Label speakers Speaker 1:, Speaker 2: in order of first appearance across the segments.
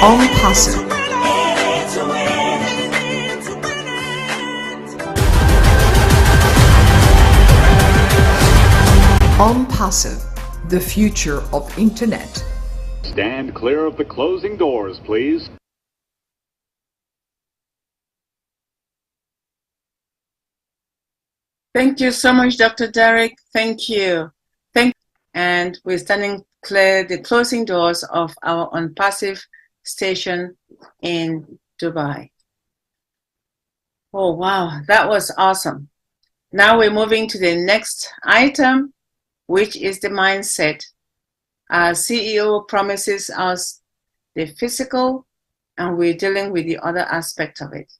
Speaker 1: ONPASSIVE. ONPASSIVE, the future of Internet.
Speaker 2: Stand clear of the closing doors, please.
Speaker 3: Thank you so much, Dr. Derek. Thank you. And we're standing clear the closing doors of our ONPASSIVE station in Dubai. Oh, wow, that was awesome. Now we're moving to the next item, which is the mindset. Our CEO promises us the physical, and we're dealing with the other aspect of it.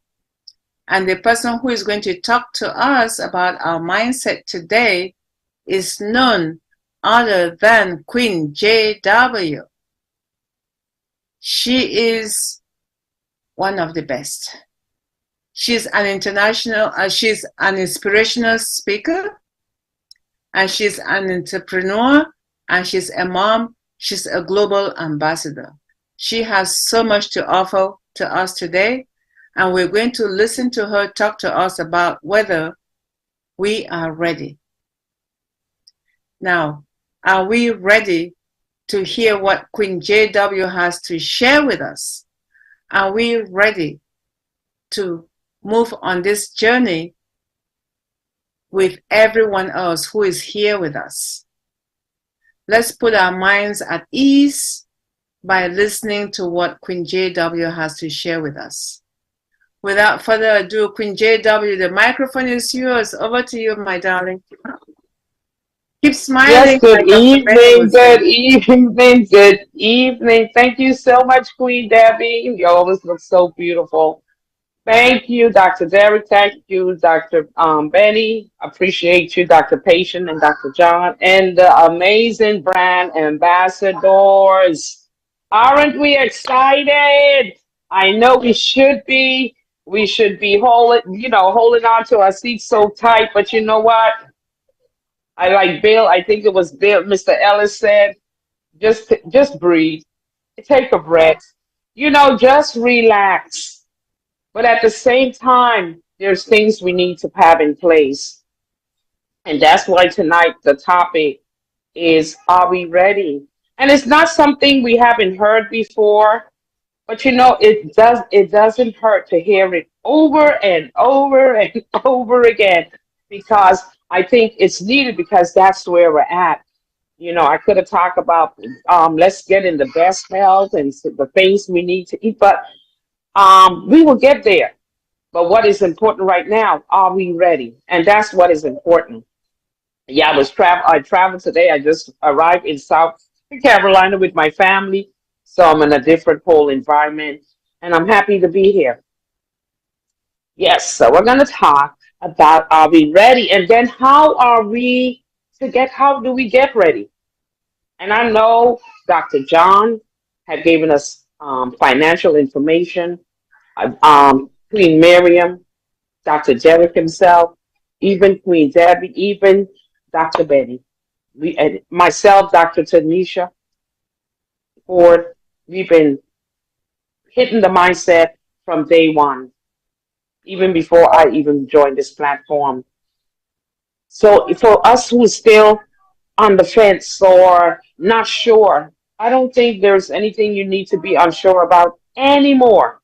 Speaker 3: And the person who is going to talk to us about our mindset today is none other than Queen JW. She is one of the best. She's an she's an inspirational speaker, and she's an entrepreneur, and she's a mom. She's a global ambassador. She has so much to offer to us today, and we're going to listen to her talk to us about whether we are ready. Now, are we ready to hear what Queen JW has to share with us? Are we ready to move on this journey with everyone else who is here with us? Let's put our minds at ease by listening to what Queen JW has to share with us. Without further ado, Queen JW, the microphone is yours. Over to you, my darling. Keep smiling.
Speaker 4: Yes, good evening, good evening, good evening. Thank you so much, Queen Debbie. You always look so beautiful. Thank you, Dr. Derek. Thank you, Dr. Benny. Appreciate you, Dr. Patient and Dr. John, and the amazing brand ambassadors. Aren't we excited? I know we should be. We should be holding on to our seats so tight. But you know what? I like Bill. I think it was Bill. Mr. Ellis said, just breathe, take a breath. Just relax. But at the same time, there's things we need to have in place. And that's why tonight the topic is, are we ready? And it's not something we haven't heard before, but it doesn't hurt to hear it over and over and over again, because I think it's needed, because that's where we're at. I could have talked about let's get in the best health and the things we need to eat, but we will get there. But what is important right now, are we ready? And that's what is important. Yeah, I traveled today. I just arrived in South Carolina with my family. So I'm in a different whole environment, and I'm happy to be here. Yes, so we're going to talk about, are we ready? And then how do we get ready? And I know Dr. John had given us financial information, Queen Miriam, Dr. Derek himself, even Queen Debbie, even Dr. Betty, and myself, Dr. Tanisha Ford, we've been hitting the mindset from day one, even before I even joined this platform. So for us who is still on the fence or not sure, I don't think there's anything you need to be unsure about anymore.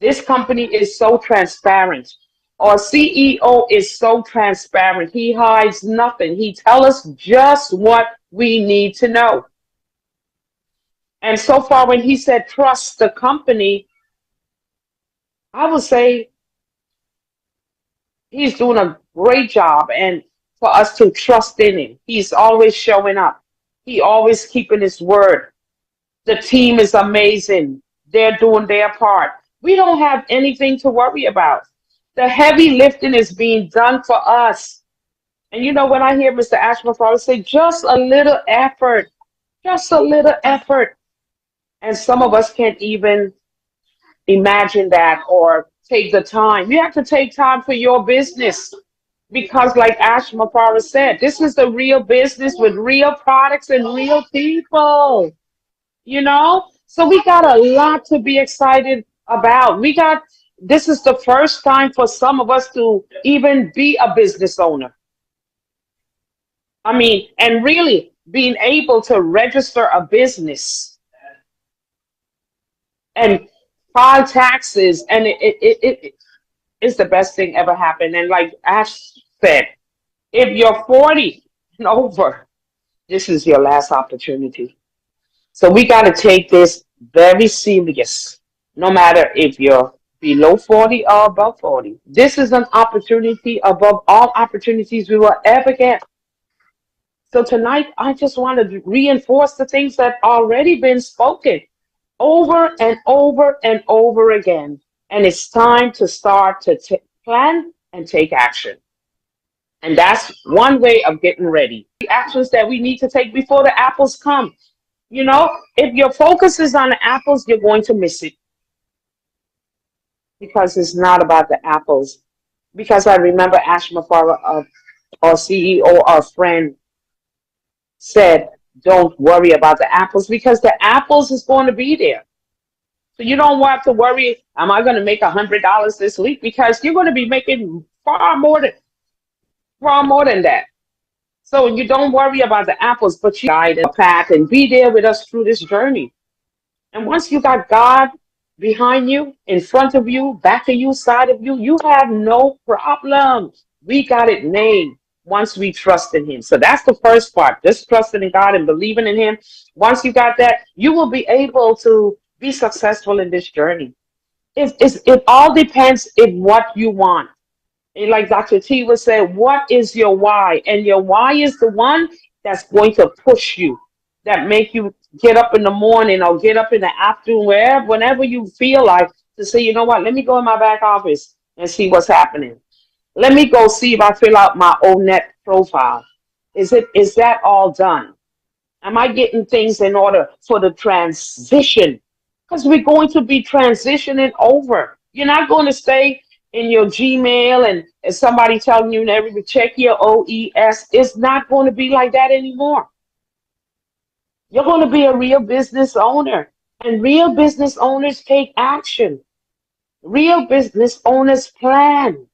Speaker 4: This company is so transparent. Our CEO is so transparent. He hides nothing. He tells us just what we need to know. And so far, when he said trust the company, I would say he's doing a great job, and for us to trust in him. He's always showing up. He always keeping his word. The team is amazing. They're doing their part. We don't have anything to worry about. The heavy lifting is being done for us. And when I hear Mr. Ashworth always say, just a little effort, just a little effort. And some of us can't even imagine that or take the time. You have to take time for your business, because like Ash Mafara said, this is the real business with real products and real people. So we got a lot to be excited about. This is the first time for some of us to even be a business owner. I mean, and really being able to register a business and file taxes, and it is the best thing ever happened. And like Ash said, if you're 40 and over, this is your last opportunity. So we got to take this very serious, no matter if you're below 40 or above 40. This is an opportunity above all opportunities we will ever get. So tonight, I just want to reinforce the things that already been spoken over and over and over again. And it's time to start to plan and take action. And that's one way of getting ready. The actions that we need to take before the apples come. You know, if your focus is on the apples, you're going to miss it because it's not about the apples. Because I remember Ash Mafara, our CEO, our friend, said, don't worry about the apples because the apples is going to be there. So you don't have to worry, am I going to make $100 this week? Because you're going to be making far more than that. So you don't worry about the apples, but you guide a path and be there with us through this journey. And once you got God behind you, in front of you, back of you, side of you, you have no problem. We got it made once we trust in Him. So that's the first part, just trusting in God and believing in Him. Once you got that, you will be able to be successful in this journey. It all depends in what you want. And like Dr. T would say, what is your why? And your why is the one that's going to push you, that make you get up in the morning or get up in the afternoon, whenever you feel like to say, you know what, let me go in my back office and see what's happening. Let me go see if I fill out my ONET profile. Is that all done? Am I getting things in order for the transition? Because we're going to be transitioning over. You're not going to stay in your Gmail and somebody telling you never to check your OES. It's not going to be like that anymore. You're going to be a real business owner. And real business owners take action. Real business owners plan.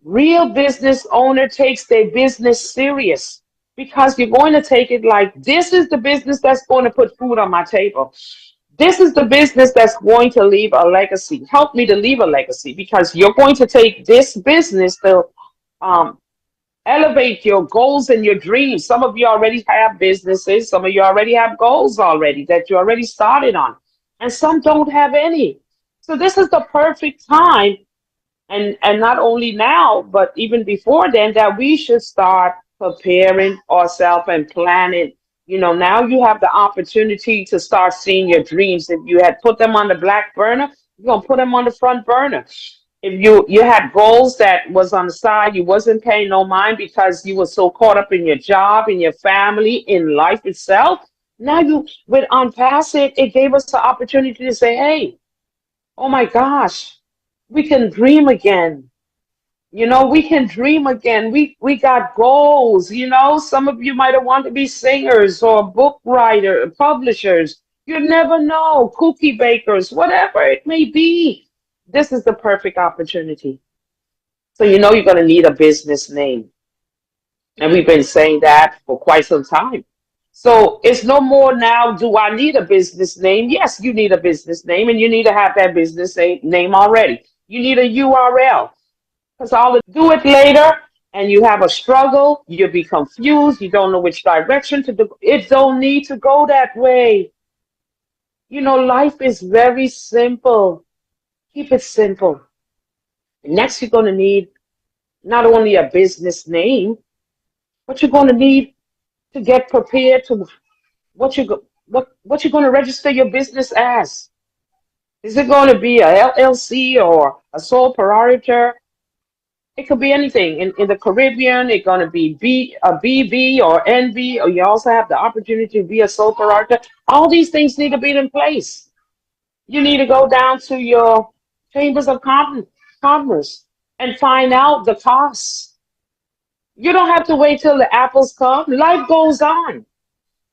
Speaker 4: Real business owner takes their business serious because you're going to take it like this is the business that's going to put food on my table. This is the business that's going to leave a legacy. Help me to leave a legacy because you're going to take this business to elevate your goals and your dreams. Some of you already have businesses. Some of you already have goals already that you already started on. And some don't have any. So this is the perfect time. And not only now, but even before then, that we should start preparing ourselves and planning. You know, now you have the opportunity to start seeing your dreams. If you had put them on the back burner, you're gonna put them on the front burner. If you had goals that was on the side, you wasn't paying no mind because you were so caught up in your job, in your family, in life itself. Now you with ONPASSIVE, it gave us the opportunity to say, hey, oh my gosh, we can dream again. You know, we can dream again. We got goals. You know, some of you might have wanted to be singers or book writer, publishers. You never know, cookie bakers, whatever it may be. This is the perfect opportunity. So you know you're going to need a business name. And we've been saying that for quite some time. So it's no more now, do I need a business name? Yes, you need a business name and you need to have that business name already. You need a URL because I'll do it later and you have a struggle, you'll be confused, you don't know which direction to do. It don't need to go that way. You know, life is very simple. Keep it simple. Next, you're going to need not only a business name, but you're going to need to get prepared to what you're going to register your business as. Is it going to be a LLC or a sole proprietor? It could be anything. In the Caribbean, it's going to be a BV or NV, or you also have the opportunity to be a sole proprietor. All these things need to be in place. You need to go down to your chambers of commerce and find out the costs. You don't have to wait till the apples come. Life goes on.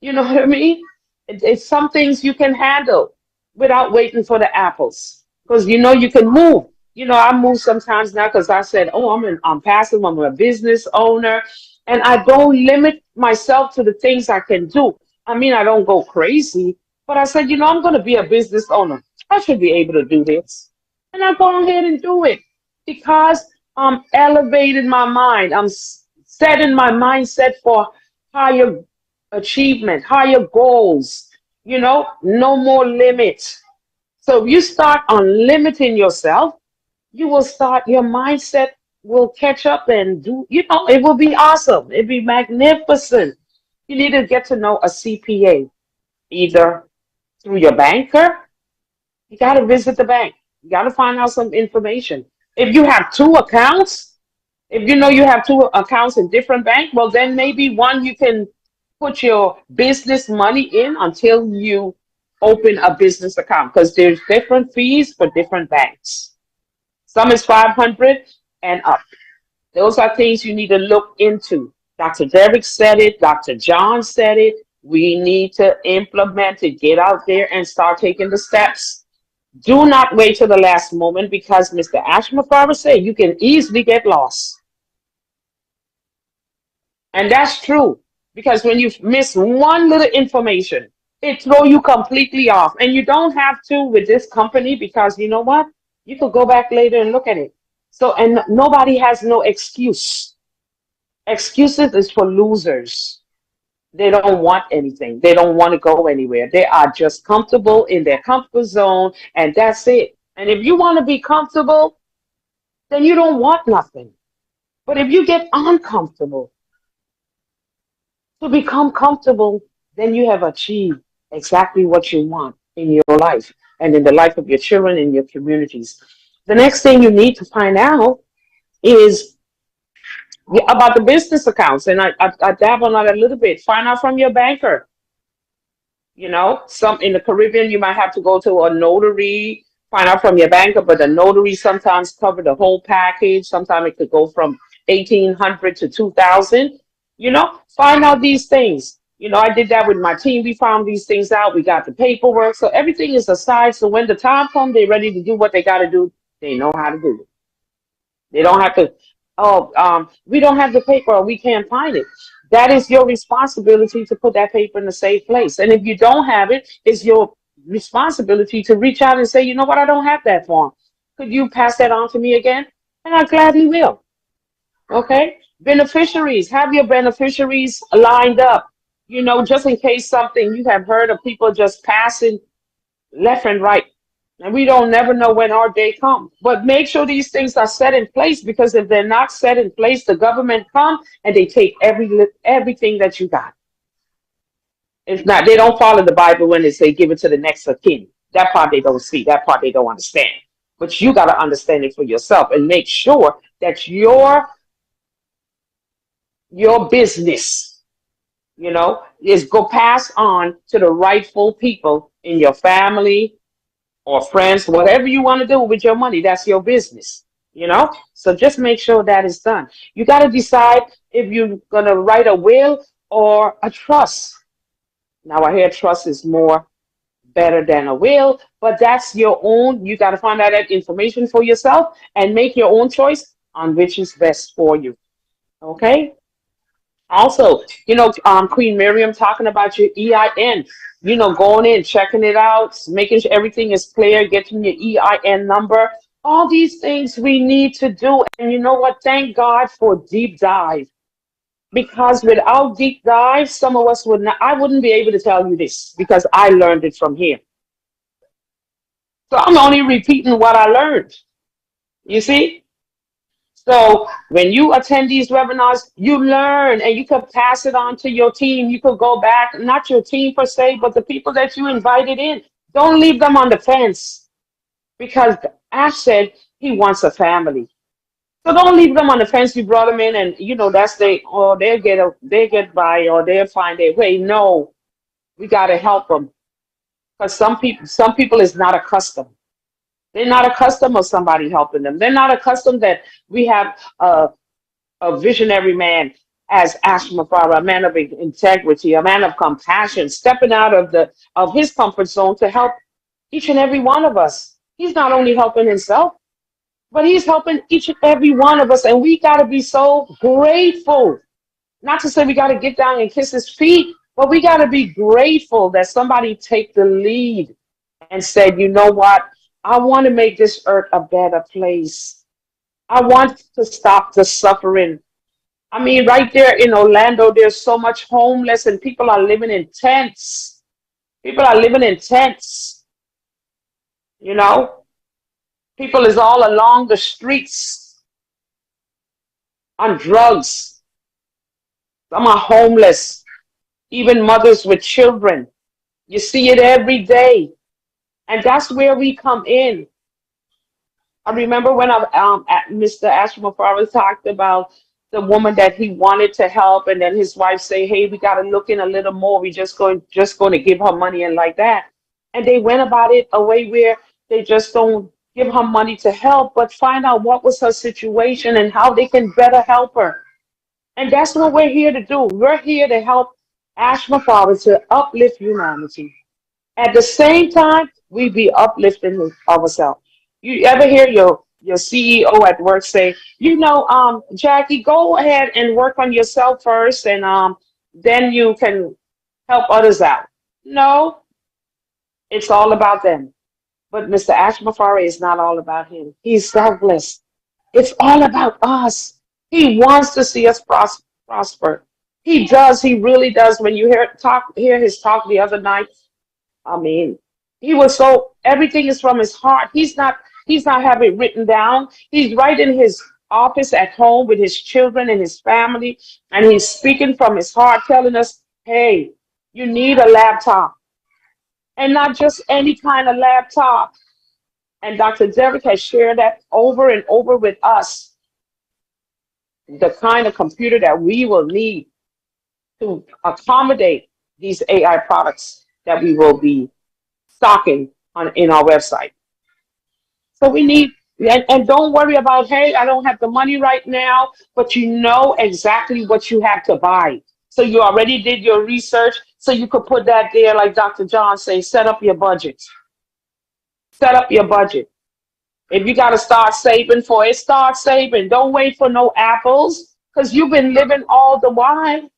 Speaker 4: You know what I mean? It's some things you can handle without waiting for the apples. Because you know you can move. You know, I move sometimes now because I said, oh, I'm passive, I'm a business owner, and I don't limit myself to the things I can do. I mean, I don't go crazy, but I said, you know, I'm going to be a business owner. I should be able to do this. And I go ahead and do it because I'm elevating my mind. I'm setting my mindset for higher achievement, higher goals, you know, no more limits. So if you start unlimiting yourself, you will start, your mindset will catch up and do, you know, it will be awesome. It'll be magnificent. You need to get to know a CPA, either through your banker. You got to visit the bank. You got to find out some information. If you have two accounts, if you know you have two accounts in different bank, well, then maybe one you can put your business money in until you open a business account because there's different fees for different banks. Some is 500 and up. Those are things you need to look into. Dr. Derek said it. Dr. John said it. We need to implement it. Get out there and start taking the steps. Do not wait till the last moment because Mr. Ashmafarber said you can easily get lost. And that's true because when you miss one little information, it throw you completely off. And you don't have to with this company because you know what? You could go back later and look at it. So, and nobody has no excuse. Excuses is for losers. They don't want anything. They don't want to go anywhere. They are just comfortable in their comfort zone, and that's it. And if you want to be comfortable, then you don't want nothing. But if you get uncomfortable to become comfortable, then you have achieved exactly what you want in your life and in the life of your children and your communities. The next thing you need to find out is about the business accounts. And I dab on that a little bit. Find out from your banker. You know, some in the Caribbean, you might have to go to a notary, find out from your banker, but the notary sometimes cover the whole package. Sometimes it could go from 1,800 to 2,000. You know, find out these things. You know, I did that with my team. We found these things out. We got the paperwork. So everything is aside. So when the time comes, they're ready to do what they got to do. They know how to do it. They don't have to, we don't have the paper or we can't find it. That is your responsibility to put that paper in a safe place. And if you don't have it, it's your responsibility to reach out and say, you know what, I don't have that form. Could you pass that on to me again? And I gladly will. Okay? Beneficiaries, have your beneficiaries lined up. You know, just in case something you have heard of people just passing left and right. And we don't never know when our day comes. But make sure these things are set in place because if they're not set in place, the government come and they take everything that you got. If not, they don't follow the Bible when they say give it to the next of kin. That part they don't see. That part they don't understand. But you got to understand it for yourself and make sure that your business, you know, is go pass on to the rightful people in your family or friends, whatever you want to do with your money. That's your business, you know. So just make sure that is done. You got to decide if you're going to write a will or a trust. Now I hear trust is more better than a will, but that's your own. You got to find out that information for yourself and make your own choice on which is best for you. Okay. Also, you know, Queen Miriam talking about your EIN, you know, going in, checking it out, making sure everything is clear, getting your EIN number, all these things we need to do. And you know what? Thank God for deep dive. Because without deep dive, some of us would not, I wouldn't be able to tell you this because I learned it from here. So I'm only repeating what I learned. You see? So when you attend these webinars, you learn and you could pass it on to your team. You could go back, not your team per se, but the people that you invited in. Don't leave them on the fence because Ash said he wants a family. So don't leave them on the fence. You brought them in and, you know, that's they get by or they'll find their way. No, we got to help them because some people is not accustomed. They're not accustomed of somebody helping them. They're not accustomed that we have a visionary man as Ashma Farah, a man of integrity, a man of compassion, stepping out of the of his comfort zone to help each and every one of us. He's not only helping himself, but he's helping each and every one of us. And we got to be so grateful. Not to say we got to get down and kiss his feet, but we got to be grateful that somebody take the lead and said, you know what? I want to make this earth a better place. I want to stop the suffering. I mean, right there in Orlando, there's so much homeless and people are living in tents. People are living in tents, you know? People is all along the streets on drugs. Some are homeless, even mothers with children. You see it every day. And that's where we come in. I remember when Mr. Ashma Farah talked about the woman that he wanted to help, and then his wife say, "Hey, we got to look in a little more. We just going to give her money and like that." And they went about it a way where they just don't give her money to help, but find out what was her situation and how they can better help her. And that's what we're here to do. We're here to help Ashma Farah to uplift humanity. At the same time, we be uplifting ourselves. You ever hear your CEO at work say, Jackie, go ahead and work on yourself first, and then you can help others out. No, it's all about them. But Mr. Ashma Farah is not all about him. He's selfless. It's all about us. He wants to see us prosper. He does. He really does. When you hear his talk the other night, I mean, he was so, everything is from his heart. He's not having it written down. He's right in his office at home with his children and his family, and he's speaking from his heart, telling us, hey, you need a laptop, and not just any kind of laptop. And Dr. Derek has shared that over and over with us, the kind of computer that we will need to accommodate these AI products that we will be stocking in our website. So we need, and don't worry about, hey, I don't have the money right now, but you know exactly what you have to buy. So you already did your research, so you could put that there, like Dr. John says, set up your budget. Set up your budget. If you got to start saving for it, start saving. Don't wait for no apples, because you've been living all the while.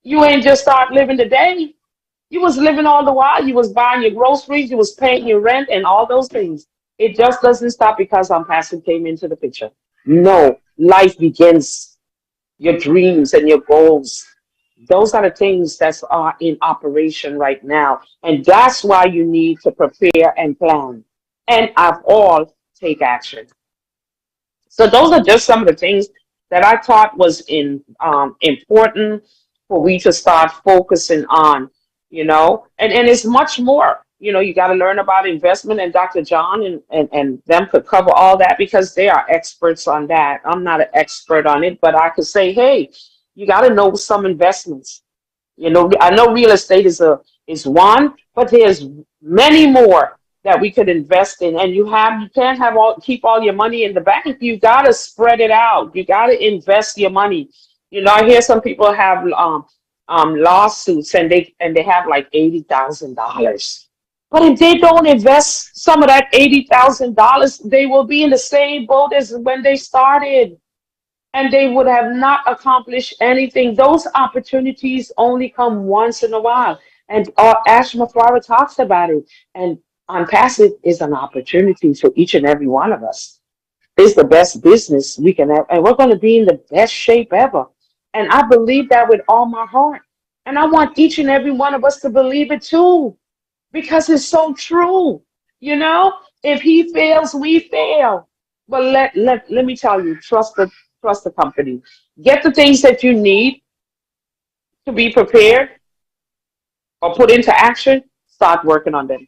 Speaker 4: You ain't just start living today. You was living all the while. You was buying your groceries. You was paying your rent and all those things. It just doesn't stop because ONPASSIVE came into the picture. No, life begins. Your dreams and your goals. Those are the things that are in operation right now. And that's why you need to prepare and plan. And above all, take action. So those are just some of the things that I thought was important for we to start focusing on, and it's much more. You got to learn about investment, and Dr. John and them could cover all that because they are experts on that. I'm not an expert on it, but I could say, hey, you got to know some investments. I know real estate is one, but there's many more that we could invest in. And you can't keep all your money in the bank. You got to spread it out. You got to invest your money. I hear some people have lawsuits and they have like $80,000. But if they don't invest some of that $80,000, they will be in the same boat as when they started, and they would have not accomplished anything. Those opportunities only come once in a while, and Ashma Farah talks about it. And ONPASSIVE is an opportunity for each and every one of us. It's the best business we can have, and we're going to be in the best shape ever. And I believe that with all my heart. And I want each and every one of us to believe it too, because it's so true. If he fails, we fail. But let me tell you, trust the company. Get the things that you need to be prepared or put into action. Start working on them.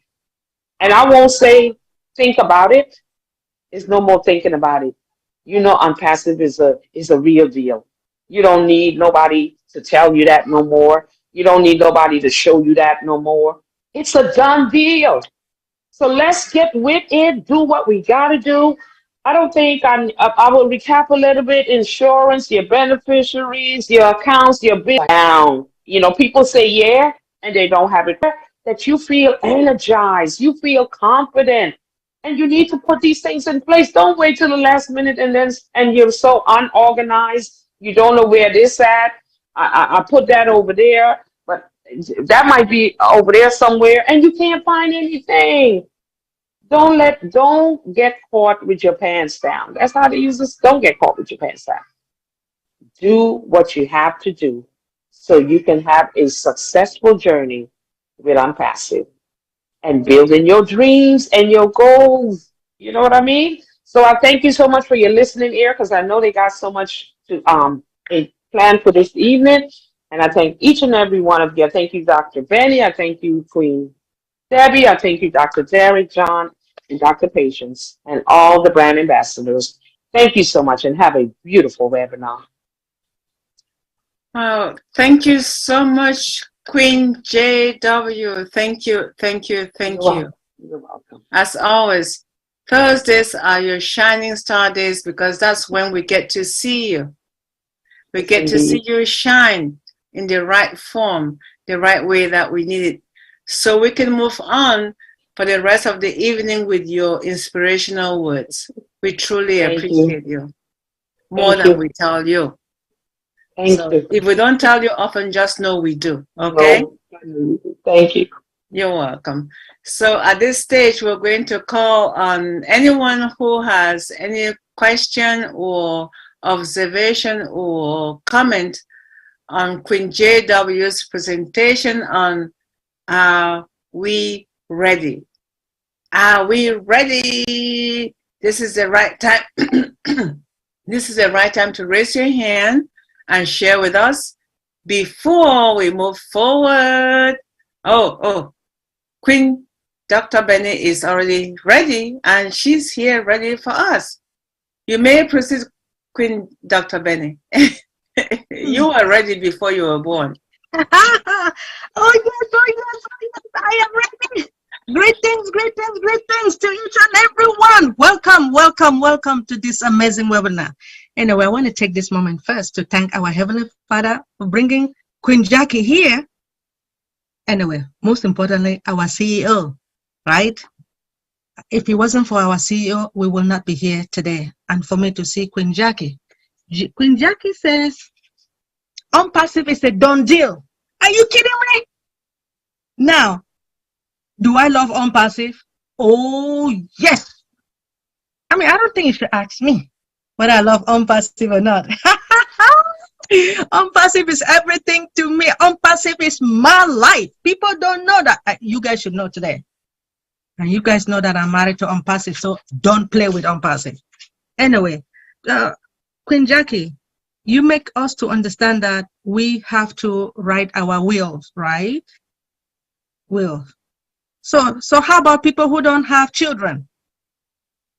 Speaker 4: And I won't say think about it. There's no more thinking about it. ONPASSIVE is a real deal. You don't need nobody to tell you that no more. You don't need nobody to show you that no more. It's a done deal. So let's get with it, do what we got to do. I don't think I will recap a little bit. Insurance, your beneficiaries, your accounts, your bill down. You know, people say yeah, and they don't have it. That you feel energized, you feel confident, and you need to put these things in place. Don't wait till the last minute and you're so unorganized. You don't know where this at. I put that over there, but that might be over there somewhere, and you can't find anything. Don't get caught with your pants down. That's how to use this. Don't get caught with your pants down. Do what you have to do so you can have a successful journey with Unpassive and building your dreams and your goals. You know what I mean? So I thank you so much for your listening ear because I know they got so much to plan for this evening. And I thank each and every one of you. I thank you, Dr. Benny. I thank you, Queen Debbie. I thank you, Dr. Derek, John, and Dr. Patience, and all the brand ambassadors. Thank you so much and have a beautiful webinar.
Speaker 3: Oh, thank you so much, Queen JW. Thank you, thank you, thank you.
Speaker 4: You're welcome.
Speaker 3: As always, Thursdays are your shining star days because that's when we get to see you. We get to see you shine in the right form, the right way that we need it. So we can move on for the rest of the evening with your inspirational words. We truly appreciate you more than we tell you.
Speaker 4: Thank you.
Speaker 3: If we don't tell you often, just know we do. Okay?
Speaker 4: No. Thank you.
Speaker 3: You're welcome. So at this stage, we're going to call on anyone who has any question or observation or comment on Queen JW's presentation on Are We Ready? Are we ready? This is the right time. This is the right time to raise your hand and share with us before we move forward. Oh, Queen Dr. Benny is already ready and she's here ready for us. You may proceed, Queen Dr. Benny. You were ready before you were born.
Speaker 5: Oh yes, I am ready. Greetings to each and everyone. Welcome to this amazing webinar. Anyway, I want to take this moment first to thank our Heavenly Father for bringing Queen Jackie here. Anyway, most importantly, our CEO, right? If it wasn't for our CEO, we will not be here today. And for me to see Queen Jackie. Queen Jackie says, ONPASSIVE is a done deal. Are you kidding me? Now, do I love ONPASSIVE? Oh, yes. I mean, I don't think you should ask me whether I love ONPASSIVE or not. ONPASSIVE is everything to me. ONPASSIVE is my life. People don't know that. You guys should know today. And you guys know that I'm married to ONPASSIVE, so don't play with ONPASSIVE. Anyway, Queen Jackie, you make us to understand that we have to write our wills, right? Wills. So how about people who don't have children?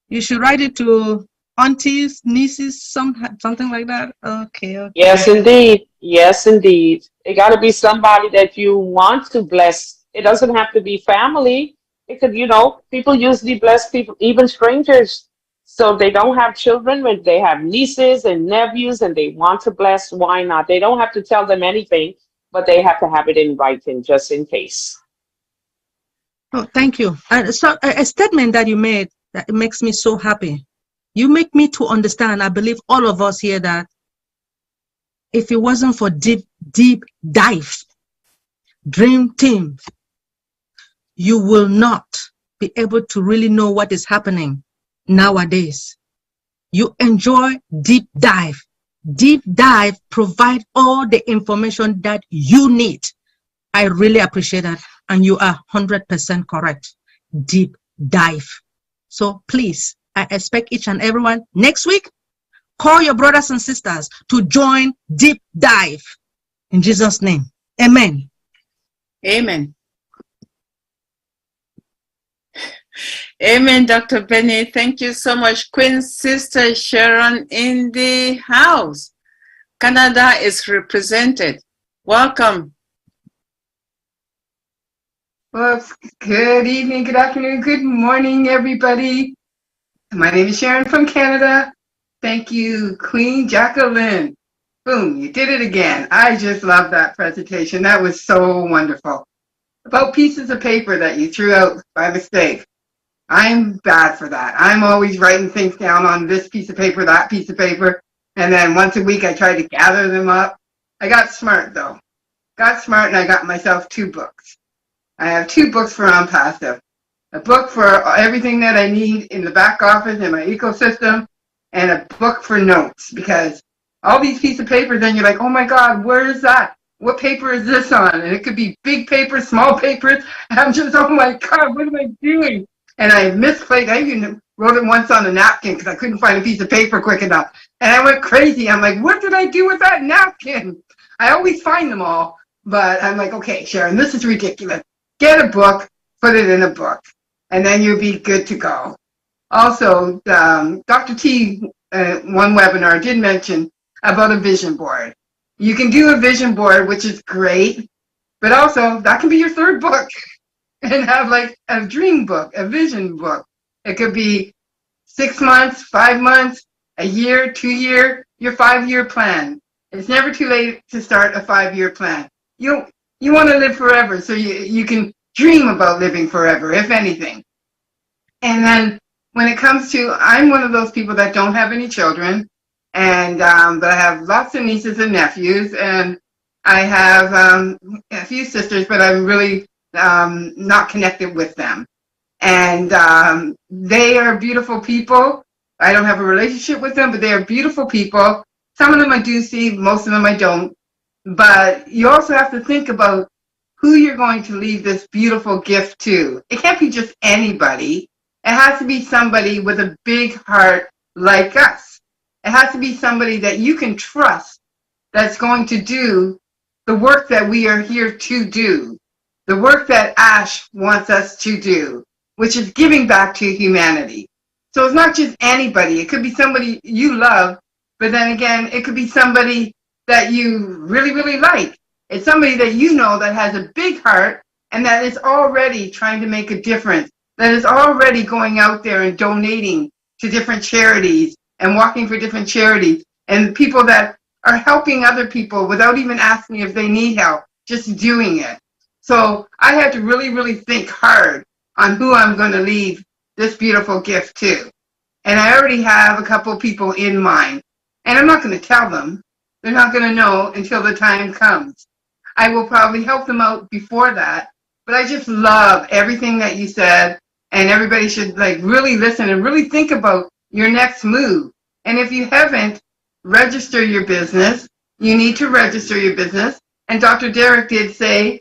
Speaker 5: You should write it to aunties, nieces, something like that. Okay.
Speaker 4: Yes, indeed. Yes, indeed. It got to be somebody that you want to bless. It doesn't have to be family. It could, people usually bless people, even strangers. So they don't have children, but they have nieces and nephews and they want to bless. Why not? They don't have to tell them anything, but they have to have it in writing just in case.
Speaker 5: Oh, thank you. So a statement that you made that makes me so happy. You make me to understand, I believe all of us here, that if it wasn't for deep dive, dream team, you will not be able to really know what is happening nowadays. You enjoy deep dive. Deep dive provide all the information that you need. I really appreciate that. And you are 100% correct. Deep dive. So please, I expect each and everyone next week, call your brothers and sisters to join Deep Dive. In Jesus' name. Amen.
Speaker 3: Amen. Amen, Dr. Benny. Thank you so much. Queen Sister Sharon in the house. Canada is represented. Welcome.
Speaker 6: Well, good evening, good afternoon, good morning, everybody. My name is Sharon from Canada. Thank you, Queen Jacqueline. Boom, you did it again. I just love that presentation. That was so wonderful. About pieces of paper that you threw out by mistake. I'm bad for that. I'm always writing things down on this piece of paper, that piece of paper, and then once a week I try to gather them up. I got smart though. Got smart and I got myself 2 books. I have 2 books for ONPASSIVE. A book for everything that I need in the back office in my ecosystem, and a book for notes, because all these pieces of paper, then you're like, oh my God, where is that? What paper is this on? And it could be big paper, small papers. And I'm just, oh my God, what am I doing? And I misplaced, I even wrote it once on a napkin because I couldn't find a piece of paper quick enough. And I went crazy. I'm like, what did I do with that napkin? I always find them all, but I'm like, okay, Sharon, this is ridiculous. Get a book, put it in a book, and then you'll be good to go. Also, Dr. T, one webinar did mention about a vision board. You can do a vision board, which is great, but also that can be your 3rd book and have like a dream book, a vision book. It could be 6 months, 5 months, a year, 2 year, your 5-year plan. It's never too late to start a 5-year plan. You want to live forever, so you can dream about living forever, if anything. And then when it comes to, I'm one of those people that don't have any children, and but I have lots of nieces and nephews, and I have a few sisters, but I'm really not connected with them. And they are beautiful people. I don't have a relationship with them, but they are beautiful people. Some of them I do see, most of them I don't. But you also have to think about who you're going to leave this beautiful gift to. It can't be just anybody. It has to be somebody with a big heart like us. It has to be somebody that you can trust that's going to do the work that we are here to do, the work that Ash wants us to do, which is giving back to humanity. So it's not just anybody. It could be somebody you love, but then again, it could be somebody that you really, really like. It's somebody that you know that has a big heart and that is already trying to make a difference, that is already going out there and donating to different charities and walking for different charities, and people that are helping other people without even asking if they need help, just doing it. So I had to really, really think hard on who I'm going to leave this beautiful gift to. And I already have a couple people in mind, and I'm not going to tell them. They're not going to know until the time comes. I will probably help them out before that, but I just love everything that you said, and everybody should like really listen and really think about your next move. And if you haven't, register your business. You need to register your business. And Dr. Derek did say,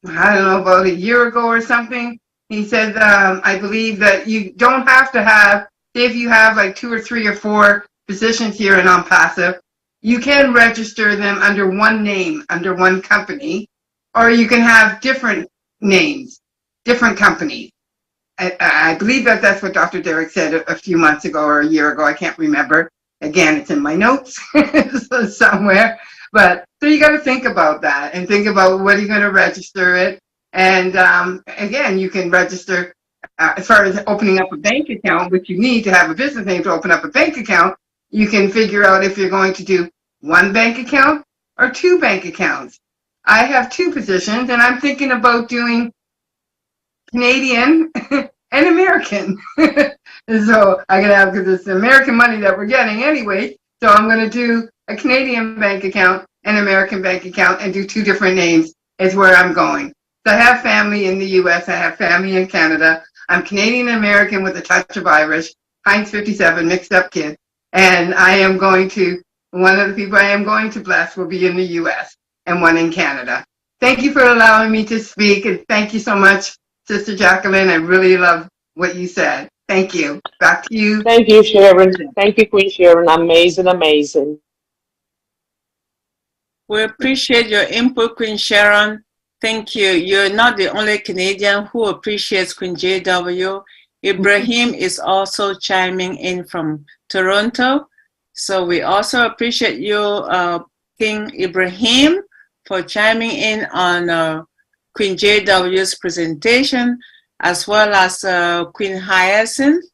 Speaker 6: I don't know, about a year ago or something, he said, I believe that you don't have to have, if you have like 2 or 3 or 4 positions here in ONPASSIVE, you can register them under one name, under one company, or you can have different names, different companies. I believe that that's what Dr. Derek said a few months ago or a year ago. I can't remember. Again, it's in my notes somewhere. But so you got to think about that and think about what are you going to register it. And again, you can register as far as opening up a bank account, which you need to have a business name to open up a bank account. You can figure out if you're going to do 1 bank account or 2 bank accounts. I have 2 positions, and I'm thinking about doing Canadian and American. So I'm going to have, because it's American money that we're getting anyway, so I'm going to do a Canadian bank account and American bank account and do 2 different names is where I'm going. So I have family in the US, I have family in Canada. I'm Canadian American with a touch of Irish, Heinz 57, mixed up kid. And I am going to, one of the people I am going to bless will be in the US and one in Canada. Thank you for allowing me to speak, and thank you so much, Sister Jacqueline. I really love what you said. Thank you. Back to you.
Speaker 4: Thank you, Sharon. Thank you, Queen Sharon. Amazing, amazing.
Speaker 3: We appreciate your input, Queen Sharon. Thank you. You're not the only Canadian who appreciates Queen JW. Ibrahim is also chiming in from Toronto. So we also appreciate you, King Ibrahim, for chiming in on Queen JW's presentation, as well as Queen Hyacinth.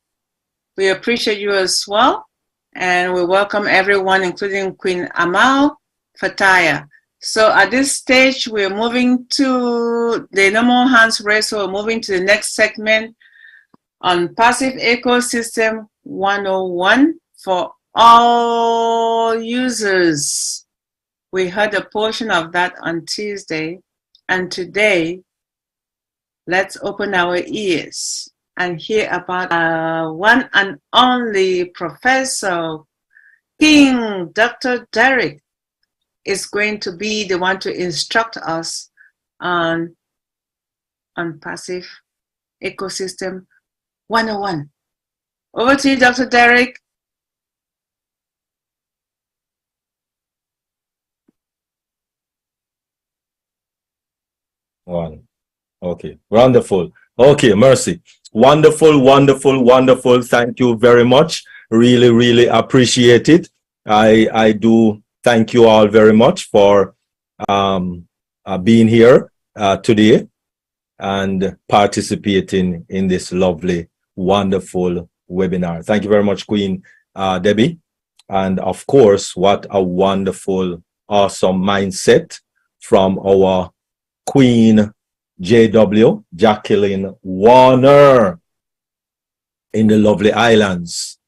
Speaker 3: We appreciate you as well. And we welcome everyone, including Queen Amal Fataya. So at this stage, we're moving to the no more hands raised. So we're moving to the next segment on Passive Ecosystem 101 for all users. We heard a portion of that on Tuesday. And today, let's open our ears and hear about our one and only Professor King, Dr. Derek, is going to be the one to instruct us on Passive Ecosystem 101. Over to you, Dr. Derek.
Speaker 7: One. Okay, wonderful. Okay, Mercy. Wonderful, wonderful, wonderful. Thank you very much. Really, really appreciate it. I do thank you all very much for being here today and participating in this lovely, wonderful webinar. Thank you very much, Queen Debbie. And of course, what a wonderful, awesome mindset from our Queen JW, Jacqueline Warner, in the lovely islands,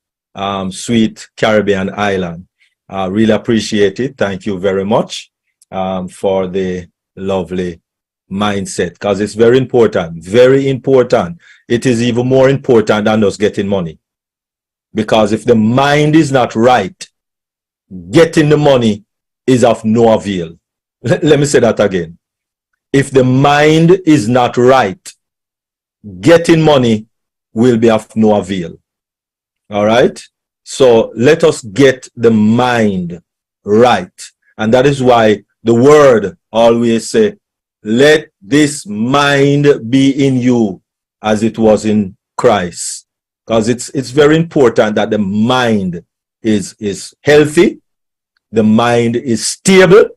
Speaker 7: sweet Caribbean island. Really appreciate it. Thank you very much for the lovely mindset, because it's very important, very important. It is even more important than us getting money, because if the mind is not right, getting the money is of no avail. Let me say that again. If the mind is not right, getting money will be of no avail. All right? So let us get the mind right. And that is why the word always say, let this mind be in you as it was in Christ. Because it's very important that the mind is healthy, the mind is stable,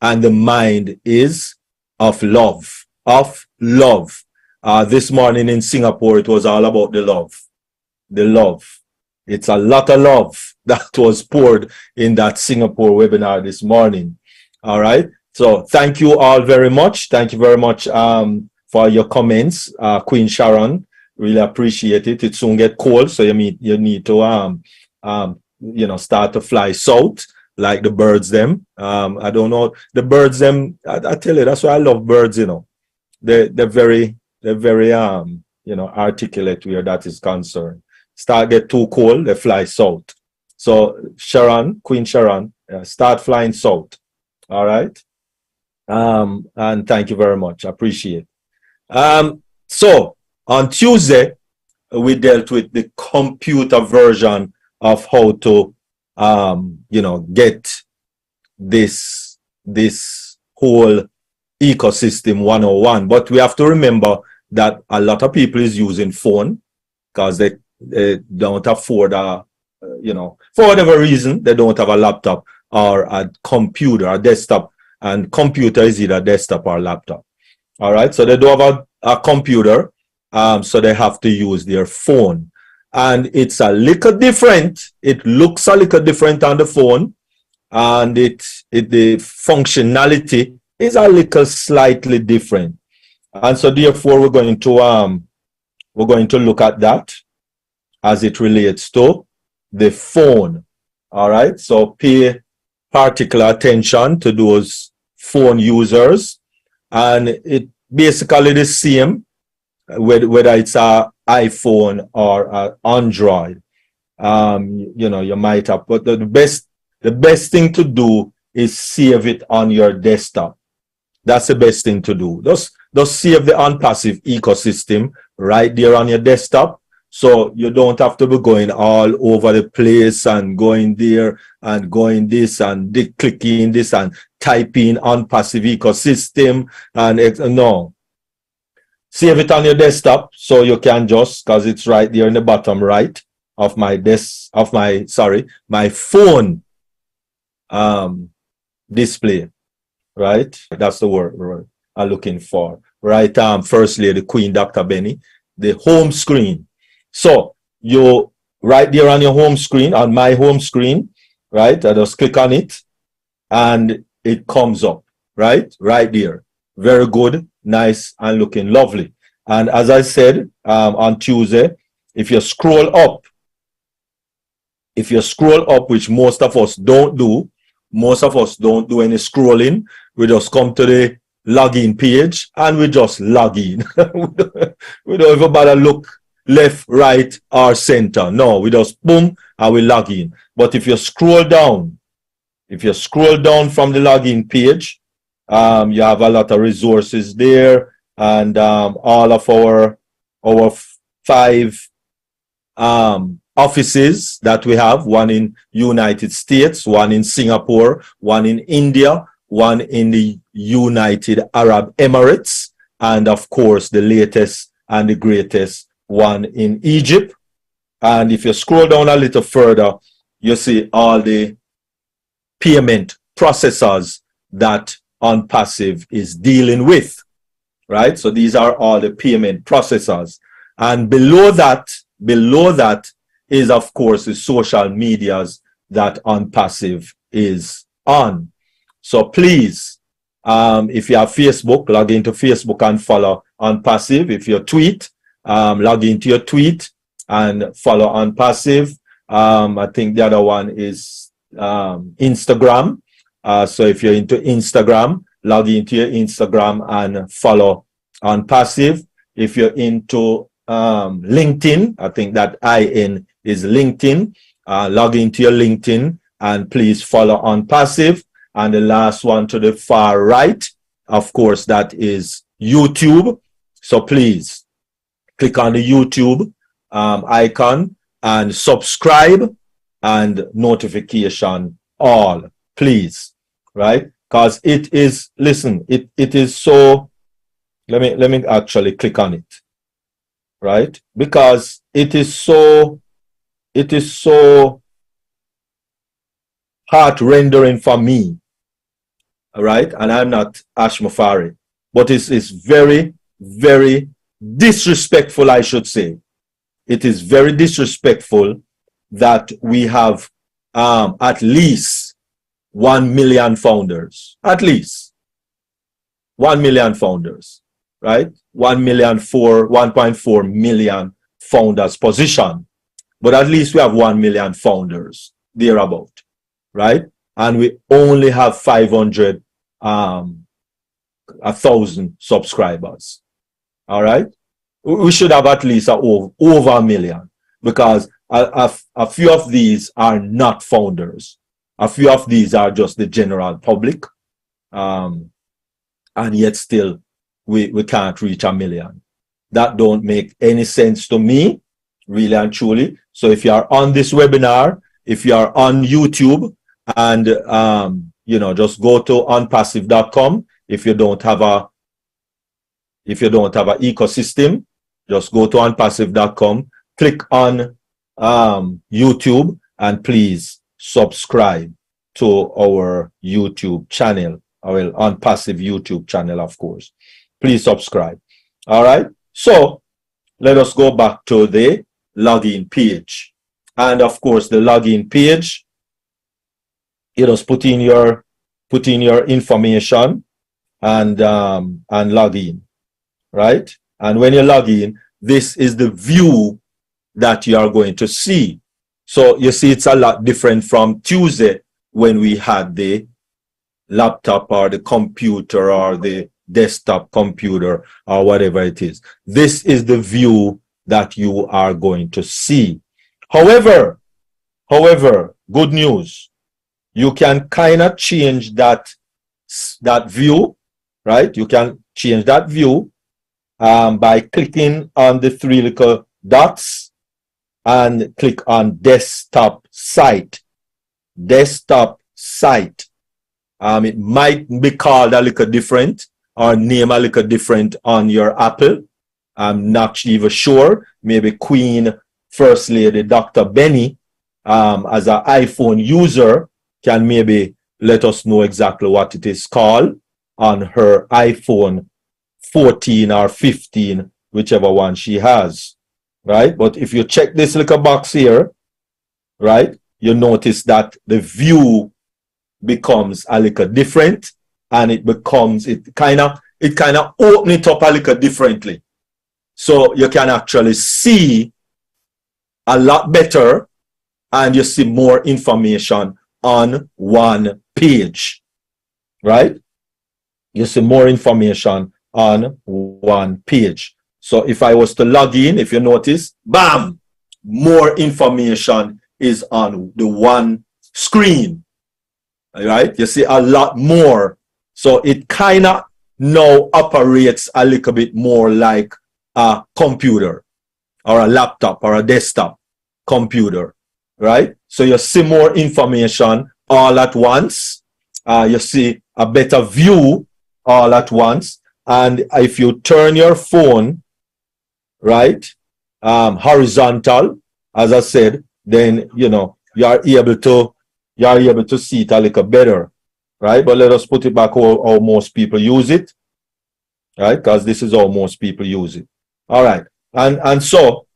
Speaker 7: and the mind is of love, of love. This morning in Singapore, it was all about the love. The love. It's a lot of love that was poured in that Singapore webinar this morning. All right. So thank you all very much. Thank you very much for your comments, Queen Sharon. Really appreciate it. It soon get cold, so you need to start to fly south, like the birds them. I don't know the birds them. I tell you, that's why I love birds. You know, they're very articulate where that is concerned. Start get too cold, they fly south. So Sharon, Queen Sharon, start flying south. All right. And thank you very much. I appreciate. So on Tuesday, we dealt with the computer version of how to get this whole ecosystem 101. But we have to remember that a lot of people is using phone because they don't afford for whatever reason, they don't have a laptop or a computer, a desktop, and computer is either desktop or laptop. All right, so they don't have a computer, so they have to use their phone. And it's a little different. It looks a little different on the phone, and the functionality is a little slightly different. And so therefore we're going to look at that as it relates to the phone. All right, so pay particular attention to those phone users, and it basically the same whether it's a iPhone or a Android. You might have, but the best thing to do is save it on your desktop. That's the best thing to do. Just save the ONPASSIVE ecosystem right there on your desktop, so you don't have to be going all over the place and going there and going this and clicking this and typing ONPASSIVE ecosystem and no. Save it on your desktop, so you can just, because it's right there in the bottom right of my my phone display. Right? That's the word I'm looking for. Right, First Lady Queen Dr. Benny, the home screen. So you right there on your home screen, on my home screen, right? I just click on it and it comes up, right? Right there. Very good, nice, and looking lovely. And as I said on Tuesday, if you scroll up, which most of us don't do any scrolling. We just come to the login page and we just log in. We don't even bother look left, right, or center. No, we just boom and we log in. But if you scroll down from the login page, you have a lot of resources there, and all of our 5 offices that we have, one in United States, one in Singapore, one in India, one in the United Arab Emirates, and of course the latest and the greatest one in Egypt. And if you scroll down a little further, you see all the payment processors that ONPASSIVE is dealing with, right? So these are all the payment processors. And below that is, of course, the social medias that ONPASSIVE is on. So please, if you have Facebook, log into Facebook and follow ONPASSIVE. If you tweet, log into your tweet and follow ONPASSIVE. I think the other one is Instagram. So if you're into Instagram, log into your Instagram and follow ONPASSIVE. If you're into LinkedIn, I think that IN is LinkedIn. Log into your LinkedIn and please follow ONPASSIVE. And the last one to the far right, of course, that is YouTube. So please click on the YouTube icon and subscribe and notification all, please, right? Because it is, listen, it is so, let me actually click on it, right? Because it is so heart-rendering for me, all right? And I'm not Ash Mufari, but it's very, very disrespectful, I should say. It is very disrespectful that we have at least 1 million founders, at least 1 million founders, right? 1.4 million founders position, but at least we have 1 million founders thereabout, right? And we only have 1,000 subscribers. All right, we should have at least over 1 million, because a few of these are not founders. A few of these are just the general public, and yet still we can't reach 1 million. That don't make any sense to me, really and truly. So if you are on this webinar, if you are on YouTube, and just go to onpassive.com. If you don't have an ecosystem, just go to onpassive.com, click on YouTube, and please subscribe to our YouTube channel, our ONPASSIVE YouTube channel, of course. Please subscribe. All right. So let us go back to the login page. And of course, the login page, you just put in your information and log in, right? And when you log in, this is the view that you are going to see. So you see, it's a lot different from Tuesday when we had the laptop or the computer or the desktop computer or whatever it is. This is the view that you are going to see. However, good news, you can kind of change that view, right? You can change that view by clicking on the 3 little dots and click on desktop site. Desktop site. It might be called a little different or name a little different on your Apple. I'm not even sure. Maybe Queen First Lady Dr. Benny, as an iPhone user, can maybe let us know exactly what it is called on her iPhone 14 or 15, whichever one she has. right? But if you check this little box here, right, you notice that the view becomes a little different, and it kind of open it up a little differently. So you can actually see a lot better, and you see more information on one page, right? You see more information on one page. So if I was to log in, if you notice, bam, more information is on the one screen, right? You see a lot more. So it kind of now operates a little bit more like a computer or a laptop or a desktop computer, right? So you see more information all at once. You see a better view all at once. And if you turn your phone, right, horizontal, as I said, then, you know, you are able to see it a little better, right? But let us put it back how most people use it, right? Because this is how most people use it. All right. And so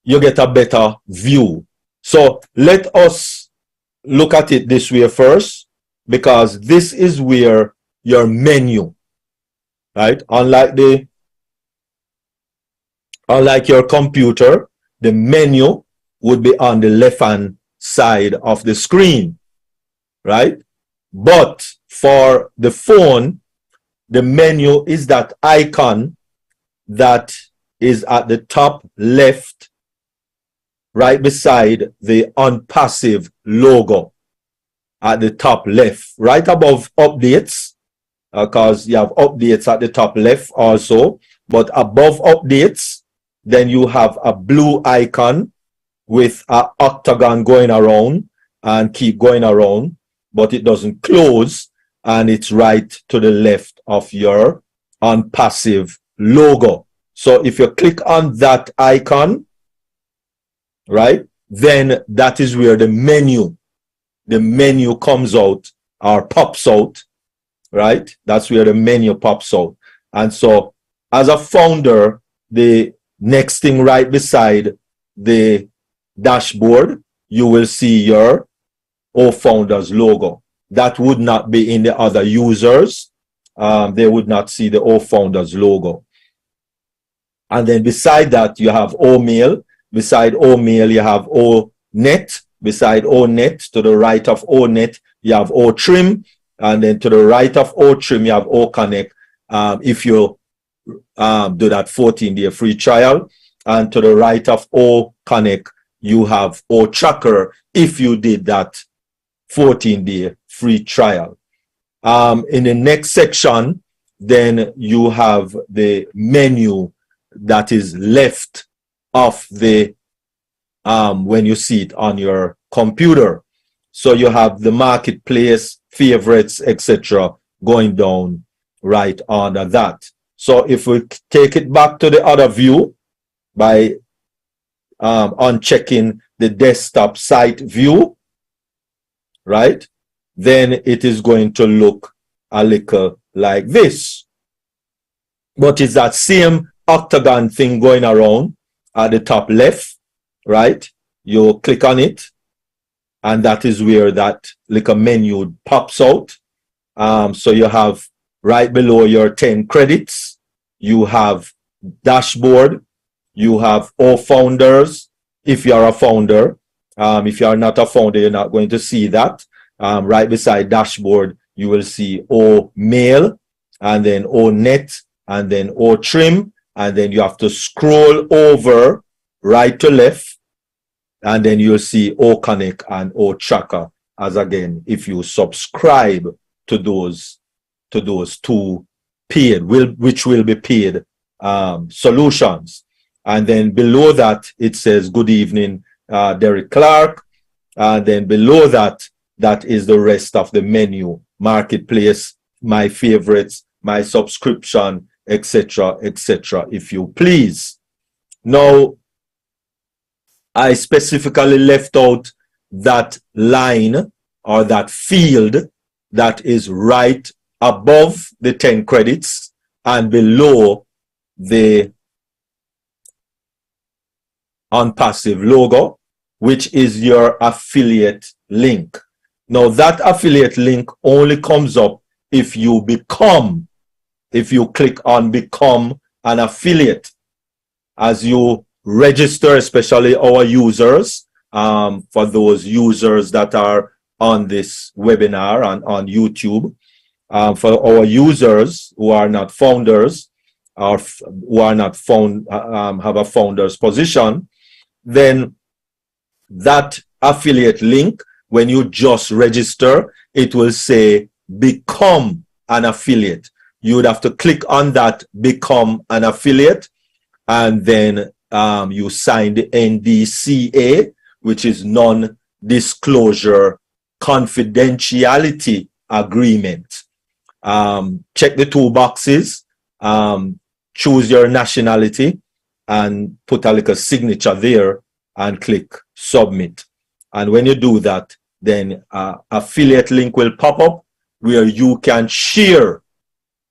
Speaker 7: you get a better view. So let us look at it this way first, because this is where your menu, right? Unlike your computer, the menu would be on the left-hand side of the screen, right? But for the phone, the menu is that icon that is at the top left, right beside the ONPASSIVE logo at the top left, right above updates, because you have updates at the top left also, but above updates, then you have a blue icon with an octagon going around and keep going around, but it doesn't close, and it's right to the left of your ONPASSIVE logo. So if you click on that icon, right, then that is where the menu comes out or pops out, right? That's where the menu pops out. And so as a founder, the next thing right beside the dashboard, you will see your founders logo. That would not be in the other users. They would not see the founders logo. And then beside that, you have mail. Beside mail, you have net. Beside net, to the right of net, you have trim. And then to the right of trim, you have connect. If you do that 14-day free trial. And to the right of connect, you have tracker if you did that 14-day free trial. In the next section, then you have the menu that is left of the when you see it on your computer. So you have the marketplace, favorites, etc. going down right under that. So if we take it back to the other view by unchecking the desktop site view, right, then it is going to look a little like this. But it's that same octagon thing going around at the top left, right? You click on it, and that is where that little menu pops out. So you have right below your 10 credits, you have dashboard, you have all founders. If you are a founder, if you are not a founder, you're not going to see that. Right beside dashboard, you will see mail, and then net, and then trim, and then you have to scroll over right to left, and then you'll see connect and tracker, as again, if you subscribe to those two paid, which will be paid solutions. And then below that, it says, good evening, Derek Clark. And then below that, that is the rest of the menu, marketplace, my favorites, my subscription, etc., etc., if you please. Now, I specifically left out that line or that field that is right above the 10 credits and below the ONPASSIVE logo, which is your affiliate link. Now that affiliate link only comes up if you click on become an affiliate. As you register, especially our users, for those users that are on this webinar and on YouTube, for our users who are not founders or who are not have a founder's position, then that affiliate link, when you just register, it will say become an affiliate. You would have to click on that become an affiliate, and then you sign the NDCA, which is non-disclosure confidentiality agreement. Check the two boxes, choose your nationality, and put a little signature there and click submit. And when you do that, then affiliate link will pop up where you can share.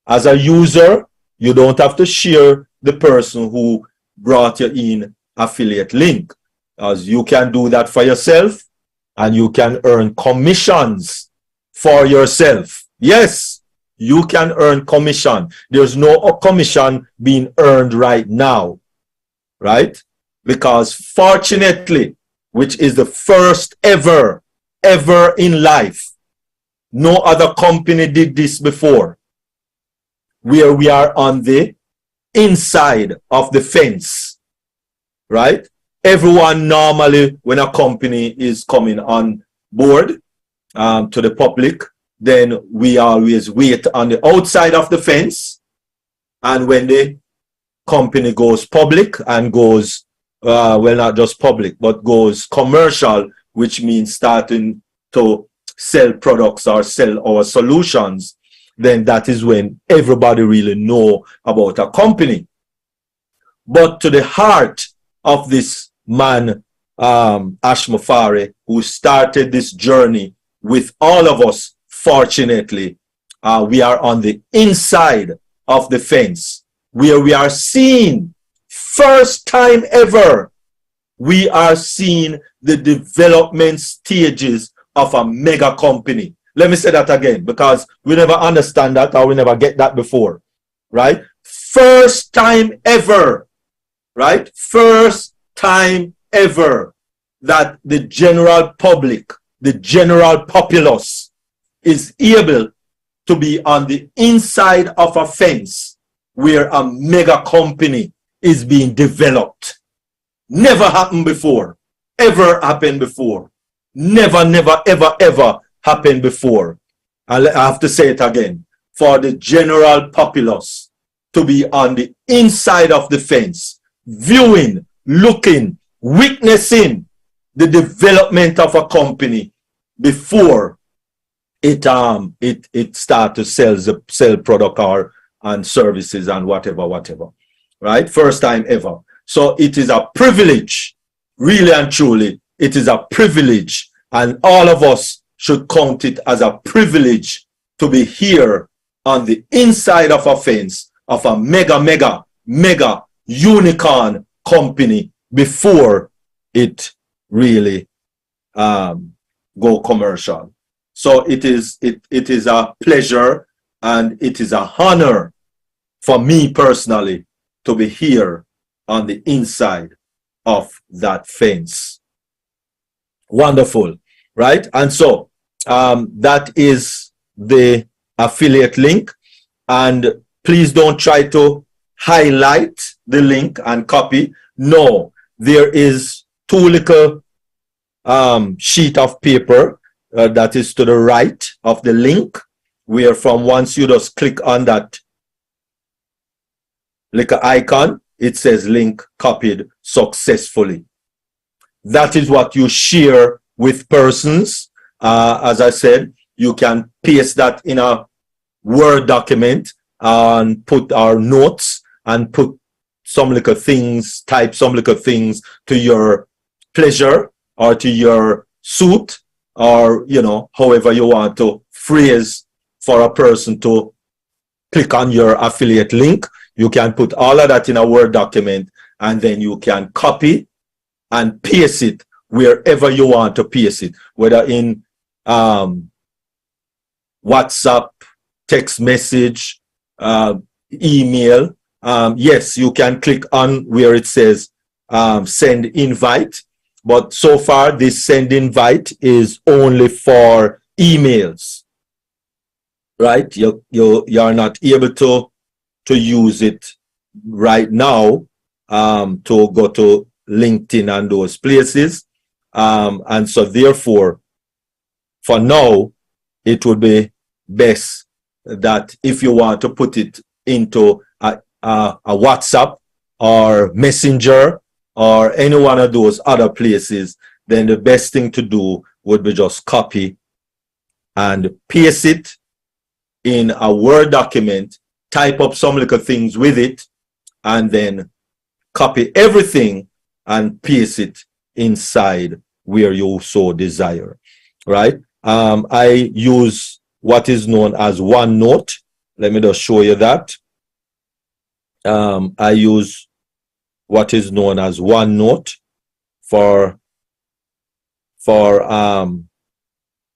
Speaker 7: As a user, you don't have to share the person who brought you in affiliate link, as you can do that for yourself and you can earn commissions for yourself. Yes, you can earn commission. There's no commission being earned right now, right? Because fortunately, which is the first ever in life, no other company did this before, where we are on the inside of the fence, right? Everyone normally, when a company is coming on board to the public, then we always wait on the outside of the fence. And when the company goes public and goes, well, not just public, but goes commercial, which means starting to sell products or sell our solutions, then that is when everybody really know about a company. But to the heart of this man, Ash Mufari, who started this journey with all of us, fortunately, we are on the inside of the fence, where we are seeing, first time ever, we are seeing the development stages of a mega company. Let me say that again, because we never understand that or we never get that before, right? First time ever, right? First time ever that the general public, the general populace is able to be on the inside of a fence where a mega company is being developed. Never happened before. Ever happened before. Never, never, ever, ever happened before. And I have to say it again. For the general populace to be on the inside of the fence, viewing, looking, witnessing the development of a company before it start to sell product or and services and whatever, right? First time ever. So it is a privilege, really and truly, it is a privilege, and all of us should count it as a privilege to be here on the inside of a fence of a mega unicorn company before it really go commercial. So it is a pleasure and it is an honor for me personally to be here on the inside of that fence. Wonderful, right? And so that is the affiliate link, and please don't try to highlight the link and copy. No, there is two little sheet of paper that is to the right of the link, where from once you just click on that little icon, it says link copied successfully. That is what you share with persons. As I said, you can paste that in a Word document and put our notes and put some little things, type some little things to your pleasure or to your suit, or, you know, however you want to phrase for a person to click on your affiliate link. You can put all of that in a Word document, and then you can copy and paste it wherever you want to paste it, whether in WhatsApp, text message, email. Yes, you can click on where it says send invite, but so far this send invite is only for emails, right? You're not able to use it right now to go to LinkedIn and those places, and so therefore for now it would be best that if you want to put it into a WhatsApp or Messenger or any one of those other places, then the best thing to do would be just copy and paste it in a Word document, type up some little things with it, and then copy everything and paste it inside where you so desire, right? I use what is known as OneNote. Let me just show you that. I use what is known as OneNote for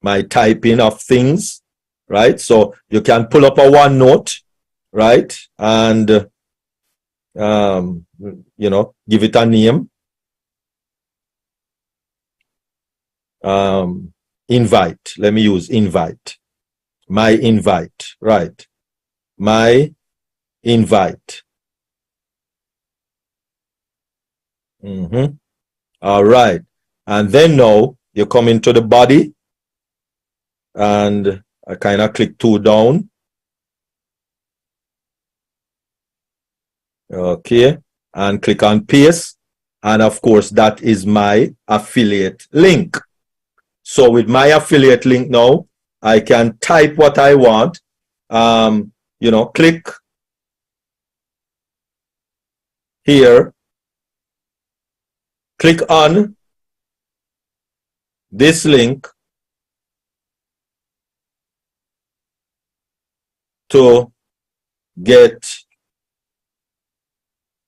Speaker 7: my typing of things, right? So you can pull up a OneNote, right? And you know, give it a name. Invite. Let me use invite. My invite, right? My invite. All right. And then now you come into the body, and I kind of click two down. Okay. And click on paste. And of course, that is my affiliate link. So with my affiliate link now, I can type what I want. You know, click here. Click on this link to get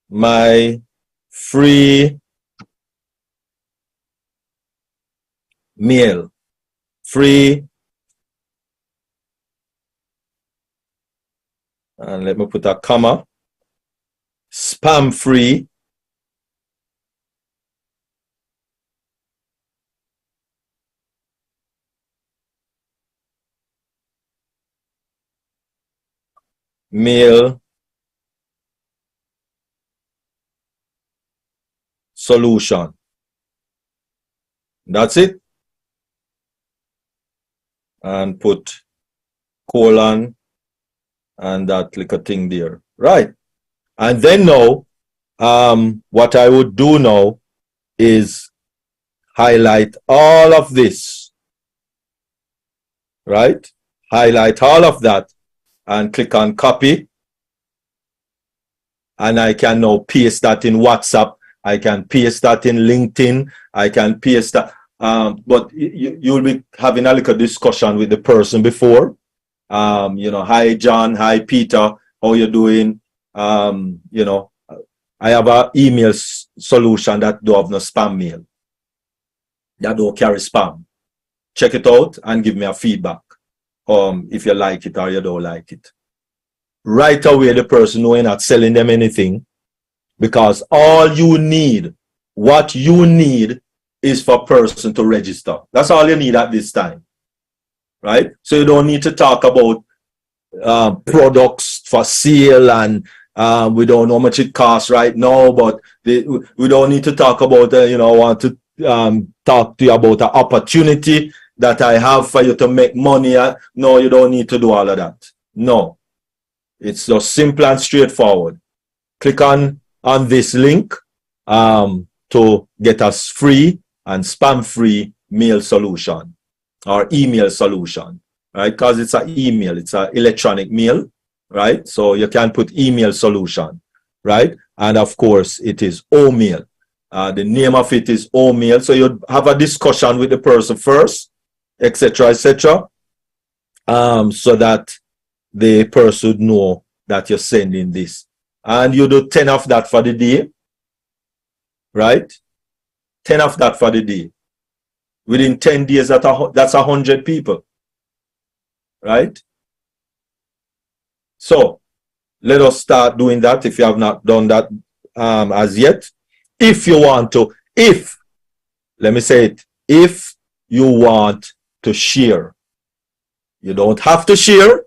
Speaker 7: my free meal. Free. And let me put a comma. Spam free. Meal solution. That's it. And put colon and that little thing there. Right. And then now, what I would do now is highlight all of this. Right? Highlight all of that and click on copy. And I can now paste that in WhatsApp. I can paste that in LinkedIn. I can paste that. But you'll be having a little discussion with the person before. You know, hi John, hi Peter, how you doing? You know, I have an email solution that don't have no spam mail. That don't carry spam. Check it out and give me a feedback. If you like it or you don't like it. Right away, the person know you're not selling them anything, because all you need, what you need, is for a person to register. That's all you need at this time, right? So you don't need to talk about products for sale, and we don't know how much it costs right now, but we don't need to talk about, you know, I want to talk to you about an opportunity that I have for you to make money. No, you don't need to do all of that. No. It's just simple and straightforward. Click on this link to get us free and spam-free mail solution or email solution, right? Because it's an email, it's an electronic mail, right? So you can put email solution, right? And of course, it is OMail. The name of it is OMail. So you have a discussion with the person first, etc., etc., so that the person would know that you're sending this. And you do 10 of that for the day, right? 10 of that for the day. Within 10 days, that's 100 people, right? So let us start doing that if you have not done that as yet. If you want to, let me say it, if you want to share, you don't have to share.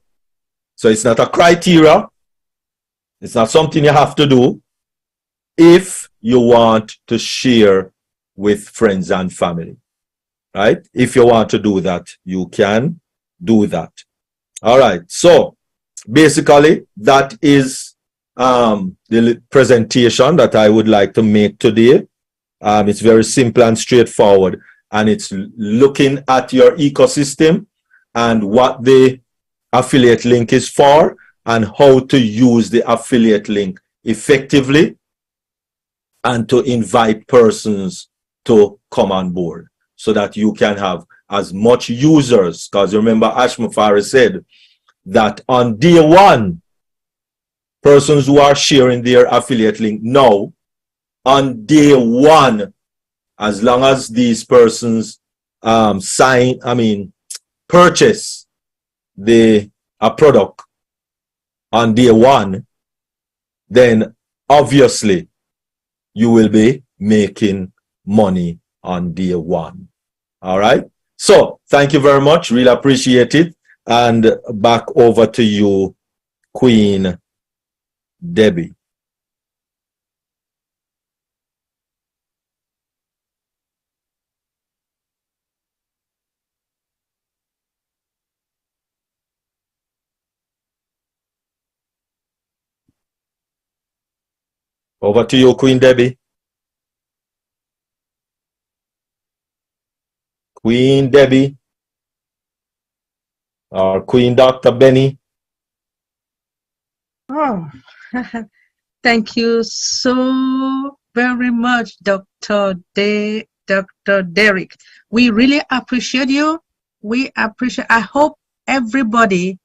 Speaker 7: So it's not a criteria. It's not something you have to do. If you want to share with friends and family, right? If you want to do that, you can do that. All right. So basically, that is the presentation that I would like to make today. It's very simple and straightforward, and it's looking at your ecosystem and what the affiliate link is for and how to use the affiliate link effectively and to invite persons to come on board so that you can have as much users. Because remember, Ashmafari said that on day one, persons who are sharing their affiliate link now, on day one, as long as these persons purchase a product on day one, then obviously you will be making money on day one. All right. So thank you very much. Really appreciate it. And back over to you, Queen Debbie. Over to you, Queen Debbie. Queen Debbie. Or Queen Dr. Benny.
Speaker 5: Oh, thank you so very much, Dr. Derek. We really appreciate you. I hope everybody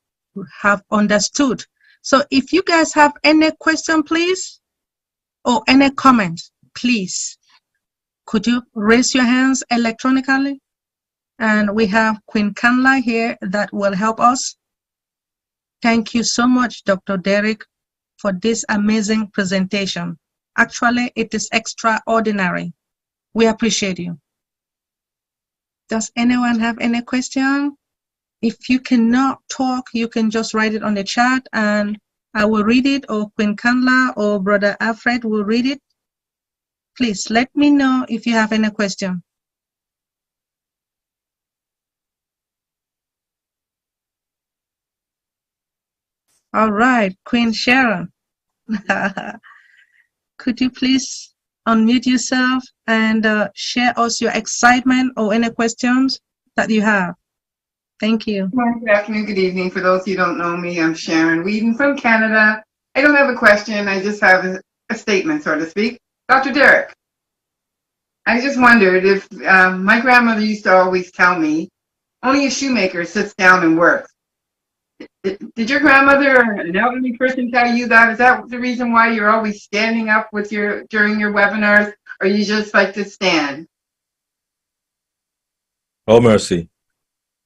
Speaker 5: have understood. So if you guys have any question, please, or any comment, please, could you raise your hands electronically? And we have Queen Kanla here that will help us. Thank you so much, Dr. Derek, for this amazing presentation. Actually, it is extraordinary. We appreciate you. Does anyone have any question? If you cannot talk, you can just write it on the chat and I will read it, or Queen Kanla or Brother Alfred will read it. Please let me know if you have any question. All right, Queen Sharon. Could you please unmute yourself and share us your excitement or any questions that you have? Thank you.
Speaker 6: Good afternoon, good evening. For those who don't know me, I'm Sharon Whedon from Canada. I don't have a question. I just have a statement, so to speak. Dr. Derek, I just wondered if my grandmother used to always tell me, only a shoemaker sits down and works. Did your grandmother or an elderly person tell you that? Is that the reason why you're always standing up with during your webinars, or you just like to stand?
Speaker 7: Oh, mercy.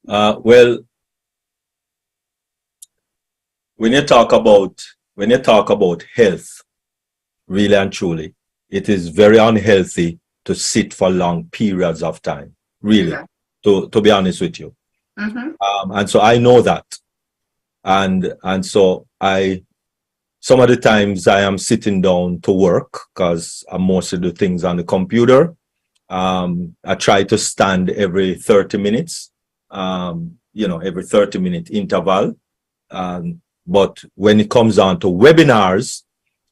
Speaker 7: Well, when you talk about health, really and truly, it is very unhealthy to sit for long periods of time. Really, yeah. to be honest with you. Mm-hmm. And so I know that. And so some of the times I am sitting down to work because I mostly do things on the computer. I try to stand every 30 minutes, every 30-minute interval. But when it comes down to webinars,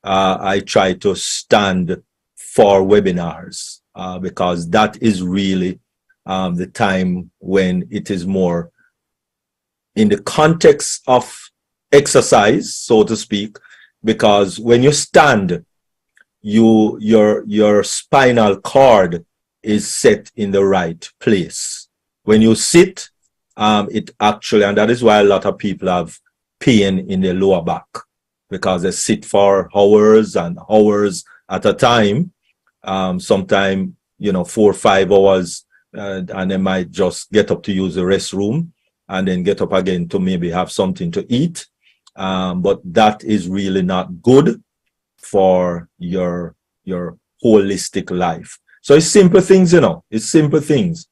Speaker 7: I try to stand for webinars because that is really the time when it is more in the context of exercise, so to speak, because when you stand, your spinal cord is set in the right place. When you sit, it actually, and that is why a lot of people have pain in their lower back, because they sit for hours and hours at a time. Sometimes, 4 or 5 hours, and they might just get up to use the restroom and then get up again to maybe have something to eat. But that is really not good for your holistic life. So it's simple things, it's simple things.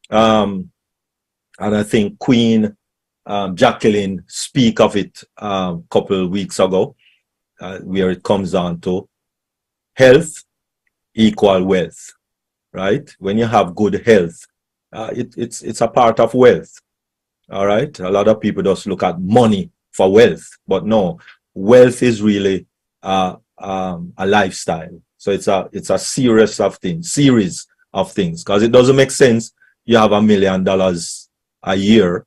Speaker 7: And I think Queen Jacqueline speak of it a couple of weeks ago, where it comes down to health equal wealth, right? When you have good health, it's a part of wealth. All right. A lot of people just look at money for wealth, but no, wealth is really a lifestyle. So it's a series of things, because it doesn't make sense you have $1 million a year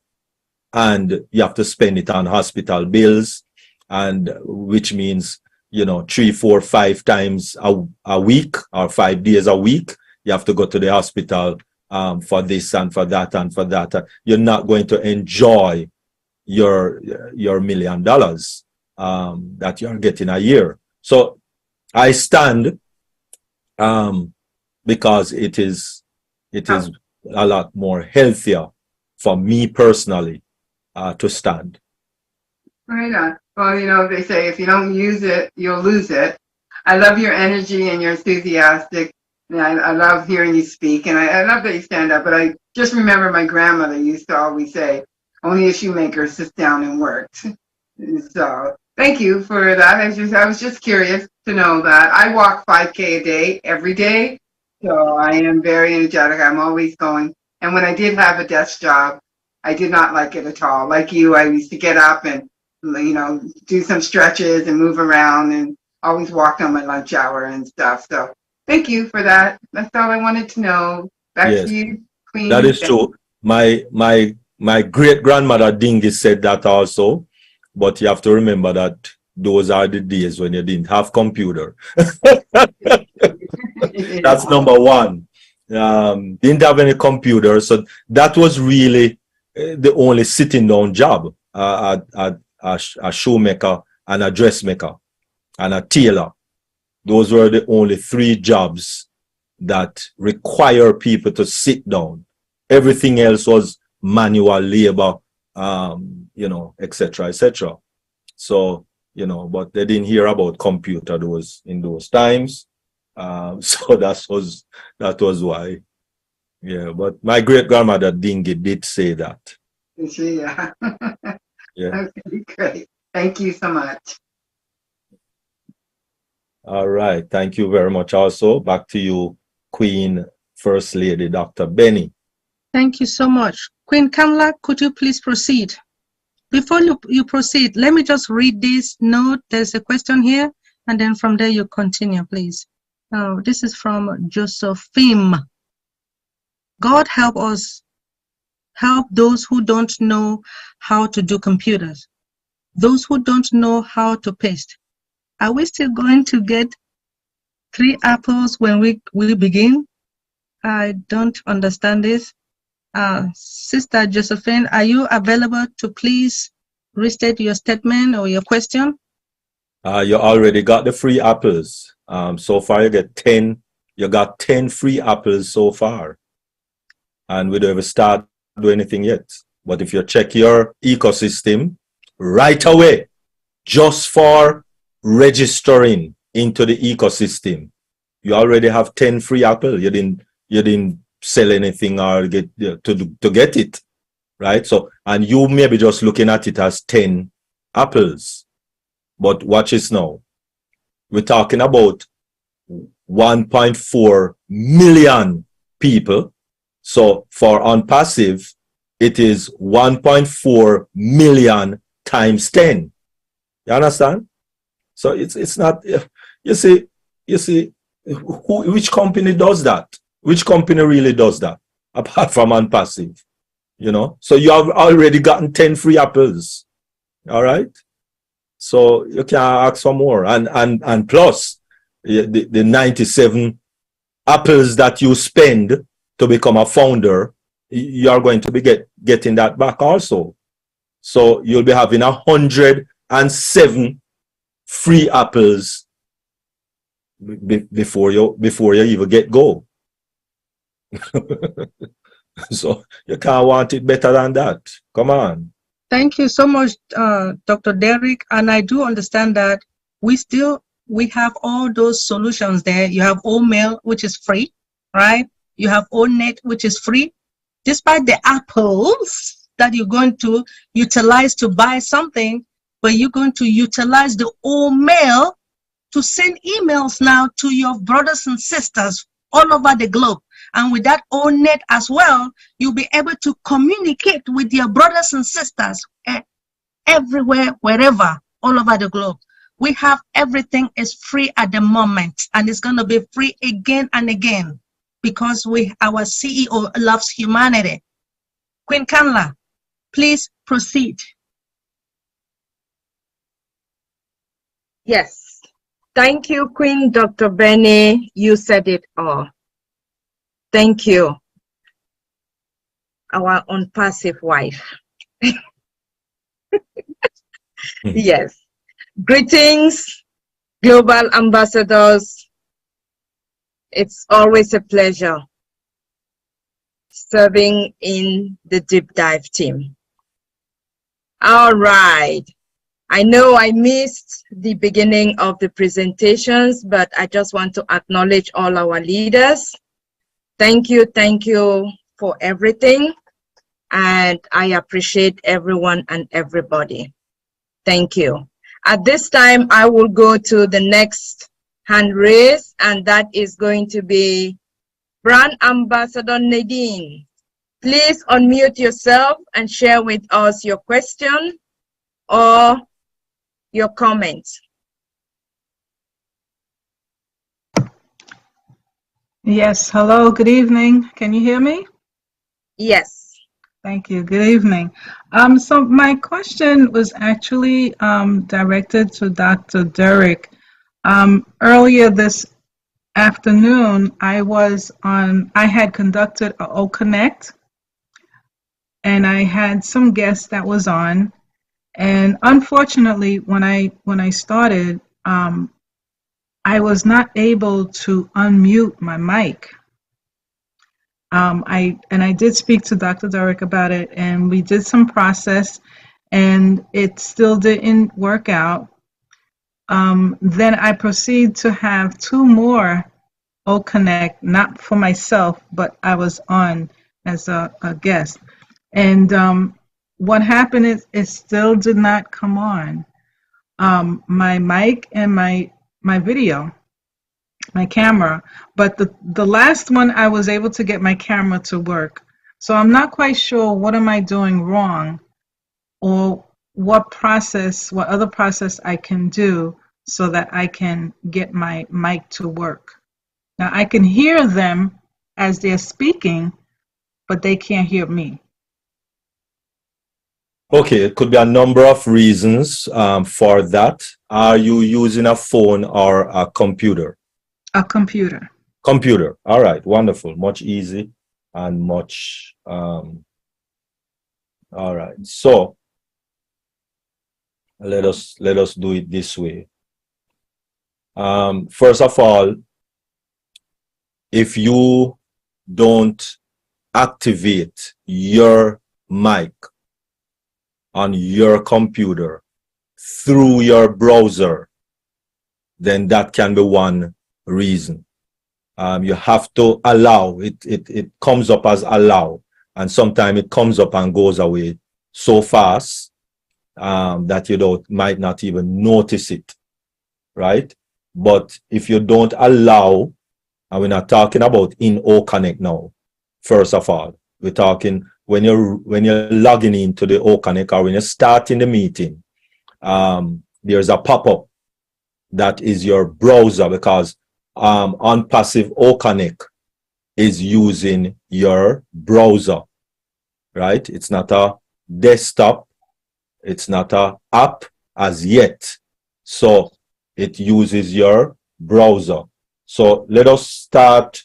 Speaker 7: and you have to spend it on hospital bills, and which means 3, 4, 5 times a week or 5 days a week you have to go to the hospital for this and for that and for that. You're not going to enjoy your $1 million that you're getting a year. So I stand because it is a lot more healthier for me personally to stand.
Speaker 6: Right on. Well, they say if you don't use it, you'll lose it. I love your energy and you're enthusiastic. And I love hearing you speak, and I love that you stand up. But I just remember my grandmother used to always say, "Only a shoemaker sits down and works." So thank you for that. I was just curious to know that. I walk 5K a day every day, so I am very energetic. I'm always going. And when I did have a desk job, I did not like it at all. Like you, I used to get up and do some stretches and move around, and always walked on my lunch hour and stuff. So thank you for that. That's all I wanted to know. Back to you, Queen.
Speaker 7: That is true. My great grandmother Dingy said that also, but you have to remember that those are the days when you didn't have computer. That's number one. Didn't have any computer, so that was really the only sitting down job. A shoemaker and a dressmaker and a tailor. Those were the only 3 jobs that require people to sit down. Everything else was manual labor, etc., etc. So, but they didn't hear about computer in those times. So that was why. Yeah, but my great grandmother Dingy did say that.
Speaker 6: Yeah.
Speaker 7: Yeah.
Speaker 6: Okay, great. Thank you so much.
Speaker 7: All right. Thank you very much. Also, back to you, Queen First Lady Dr. Benny.
Speaker 5: Thank you so much. Queen Kamla, could you please proceed? Before you proceed, let me just read this note. There's a question here, and then from there you continue, please. This is from Josephine. God help us, help those who don't know how to do computers, those who don't know how to paste. Are we still going to get 3 apples when we begin? I don't understand this. Sister Josephine, are you available to please restate your statement or your question?
Speaker 7: You already got the free apples. So far you get 10. You got 10 free apples so far. And we don't even start do anything yet. But if you check your ecosystem right away, just for registering into the ecosystem, you already have 10 free apples. You didn't sell anything or get to get it, right? So, and you may be just looking at it as 10 apples. But watch this now. We're talking about 1.4 million people. So for ONPASSIVE, it is 1.4 million times 10. You understand? So it's not, you see, which company does that? Which company really does that? Apart from ONPASSIVE, So you have already gotten 10 free apples. All right? So you can ask for more. And plus, the 97 apples that you spend to become a founder, you are going to be getting that back also. So you'll be having 107 free apples before you even get go. So you can't want it better than that. Come on.
Speaker 5: Thank you so much, Dr. Derek. And I do understand that we have all those solutions there. You have OMail, which is free, right? You have ONet, which is free. Despite the apples that you're going to utilize to buy something, but you're going to utilize the OMail to send emails now to your brothers and sisters all over the globe. And with that ONet as well, you'll be able to communicate with your brothers and sisters everywhere, wherever, all over the globe. We have everything is free at the moment, and it's going to be free again and again because our CEO loves humanity. Queen Kanla, please proceed.
Speaker 8: Yes. Thank you, Queen Dr. Benny. You said it all. Thank you, our ONPASSIVE wife. Yes. Greetings, global ambassadors. It's always a pleasure serving in the deep dive team. All right. I know I missed the beginning of the presentations, but I just want to acknowledge all our leaders. Thank you for everything. And I appreciate everyone and everybody. Thank you. At this time, I will go to the next hand raise, and that is going to be Brand Ambassador Nadine. Please unmute yourself and share with us your question or your comments.
Speaker 9: Yes, hello, good evening. Can you hear me?
Speaker 8: Yes.
Speaker 9: Thank you, good evening. So my question was actually directed to Dr. Derek. Earlier this afternoon, I had conducted a O-Connect, and I had some guests that was on, and unfortunately, when I started, I was not able to unmute my mic. I did speak to Dr. Derek about it, and we did some process, and it still didn't work out. Then I proceeded to have 2 more O-Connect, not for myself, but I was on as a guest. And what happened is it still did not come on. My mic and my video, my camera, but the last one I was able to get my camera to work. So I'm not quite sure what am I doing wrong, or what other process I can do so that I can get my mic to work. Now I can hear them as they're speaking, but they can't hear me.
Speaker 7: Okay, it could be a number of reasons for that. Are you using a phone or a computer?
Speaker 9: A computer.
Speaker 7: Computer. All right, wonderful. Much easy and much. All right. So let us do it this way. First of all, if you don't activate your mic on your computer through your browser, then that can be one reason. You have to allow it. It comes up as allow, and sometimes it comes up and goes away so fast that you might not even notice it, right? But if you don't allow, and we're not talking about in O-Connect now. First of all, we're talking when you're logging into the O-Connect, or when you're starting the meeting, there's a pop-up that is your browser, because ONPASSIVE O-Connect is using your browser, right? It's not a desktop, it's not a app as yet, so it uses your browser. So let us start,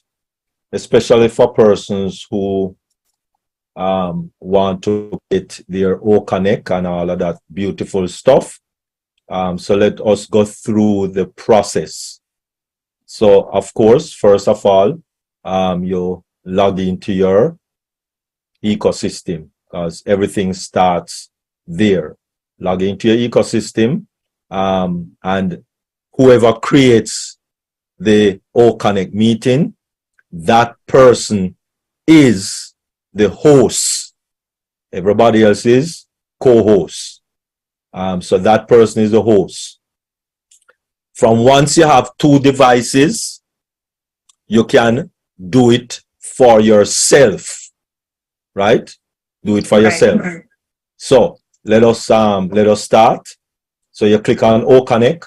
Speaker 7: especially for persons who want to get their O-Connect and all of that beautiful stuff. So let us go through the process. So of course, first of all, you log into your ecosystem, because everything starts there. Log into your ecosystem, and whoever creates the OConnect meeting, that person is the host. Everybody else is co-host. So that person is the host. From once you have 2 devices, you can do it for yourself, right? Do it for yourself. So let us start. So you click on OConnect,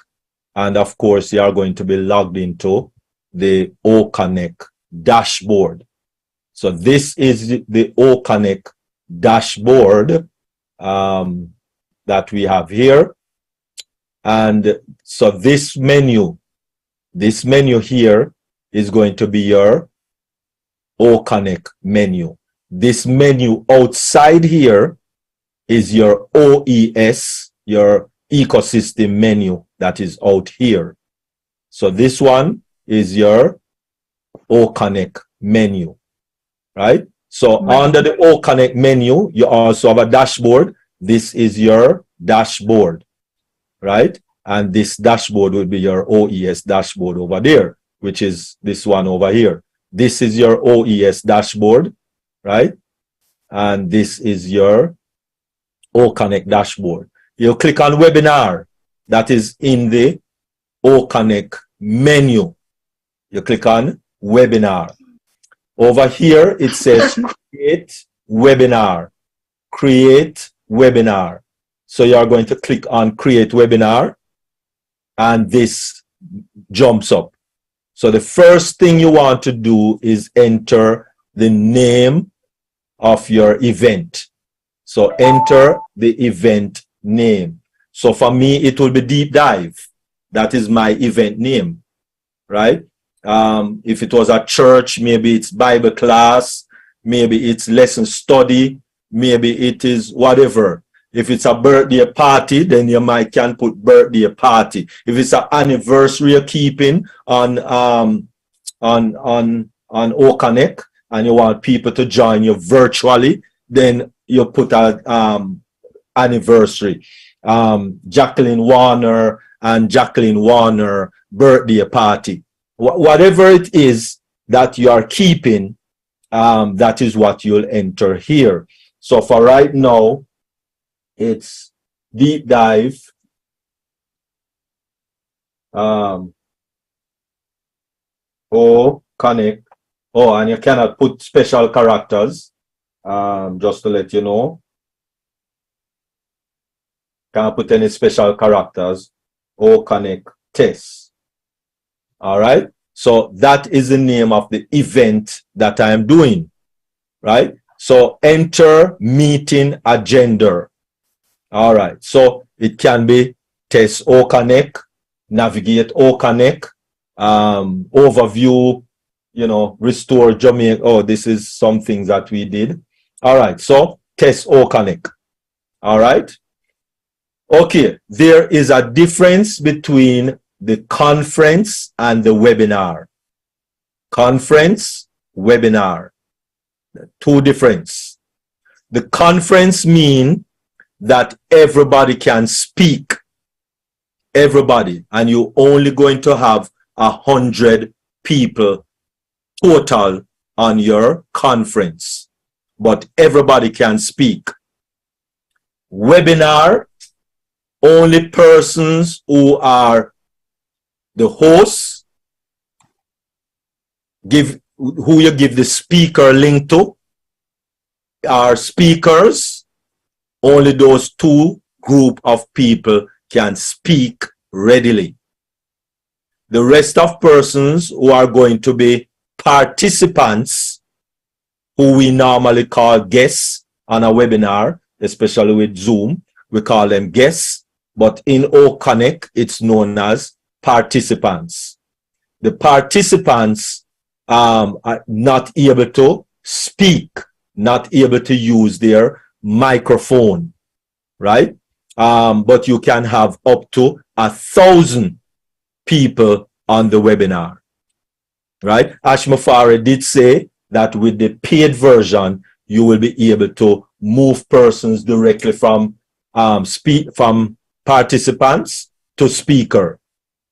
Speaker 7: and of course you are going to be logged into the OConnect dashboard. So this is the OConnect dashboard that we have here. And so this menu here is going to be your OConnect menu. This menu outside here is your OES, your ecosystem menu that is out here. So this one is your OConnect menu, right? So under the OConnect menu, you also have a dashboard. This is your dashboard, right? And this dashboard will be your OES dashboard over there, which is this one over here. This is your OES dashboard, right? And this is your OConnect dashboard. You click on webinar, that is in the OConnect menu. You click on webinar. Over here, it says create webinar. Create webinar. So you are going to click on create webinar, and this jumps up. So the first thing you want to do is enter the name of your event. So enter the event name. So for me, it will be Deep Dive. That is my event name, right? If it was a church, maybe it's Bible class, maybe it's lesson study, maybe it is whatever. If it's a birthday party, then you can put birthday party. If it's an anniversary you're keeping on OConnect, and you want people to join you virtually, then you put a anniversary. Jacqueline Warner and Jacqueline Warner birthday party. Whatever it is that you are keeping, that is what you'll enter here. So for right now, it's Deep Dive OConnect. Oh, and you cannot put special characters, just to let you know. Can't put any special characters. OConnect test. All right. So that is the name of the event that I am doing. Right. So enter meeting agenda. All right. So it can be test OConnect, navigate OConnect, overview, restore Jamaica. Oh, this is some things that we did. All right. So test OConnect. All right. Okay. There is a difference between the conference and the webinar. Conference, webinar. Two difference. The conference mean that everybody can speak. Everybody. And you're only going to have 100 people total on your conference. But everybody can speak. Webinar, only persons who are the hosts, who you give the speaker link to, are speakers. Only those 2 group of people can speak readily. The rest of persons who are going to be participants, who we normally call guests on a webinar, especially with Zoom, we call them guests, but in OConnect, it's known as participants. The participants are not able to speak, not able to use their microphone, right? But you can have up to 1,000 people on the webinar, right? Ashmafari did say that with the paid version, you will be able to move persons directly from from participants to speaker,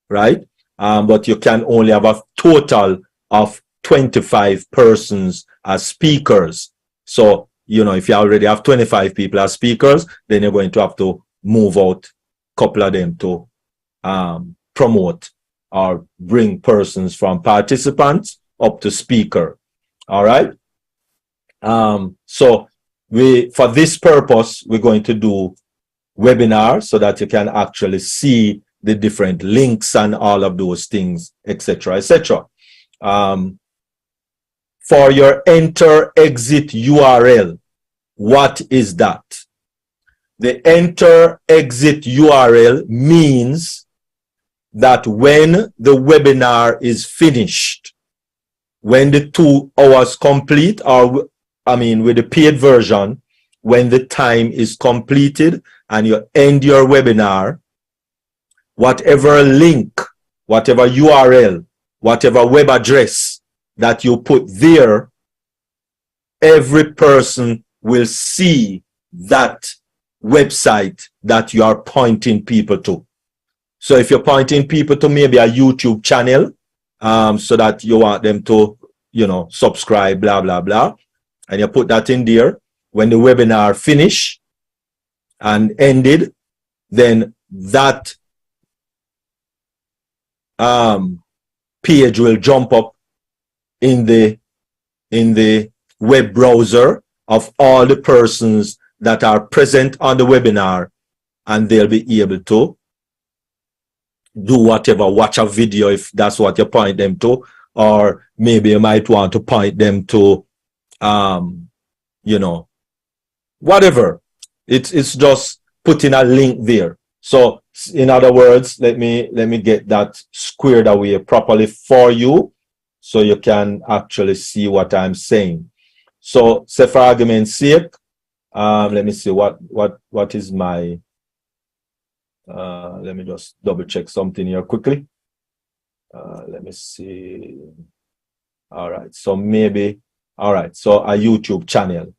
Speaker 7: right? But you can only have a total of 25 persons as speakers. So, you know, if you already have 25 people as speakers, then you're going to have to move out a couple of them to promote or bring persons from participants up to speaker. All right. So for this purpose, we're going to do webinar so that you can actually see the different links and all of those things, etc., etc. For your enter exit URL, what is that? The enter exit URL means that when the webinar is finished, when the 2 hours complete, or I mean with the paid version, when the time is completed and you end your webinar, whatever link, whatever URL, whatever web address that you put there, every person will see that website that you are pointing people to. So if you're pointing people to maybe a YouTube channel, so that you want them to, you know, subscribe, blah, blah, blah, and you put that in there, when the webinar finish and ended, then that page will jump up in the web browser of all the persons that are present on the webinar, and they'll be able to do whatever, watch a video if that's what you point them to, or maybe you might want to point them to you know, whatever. It's just putting a link there. So in other words, let me get that squared away properly for you so you can actually see what I'm saying. So say for argument's sake, let me see what is my let me just double check something here quickly. Let me see. All right, so maybe, all right, so a YouTube channel.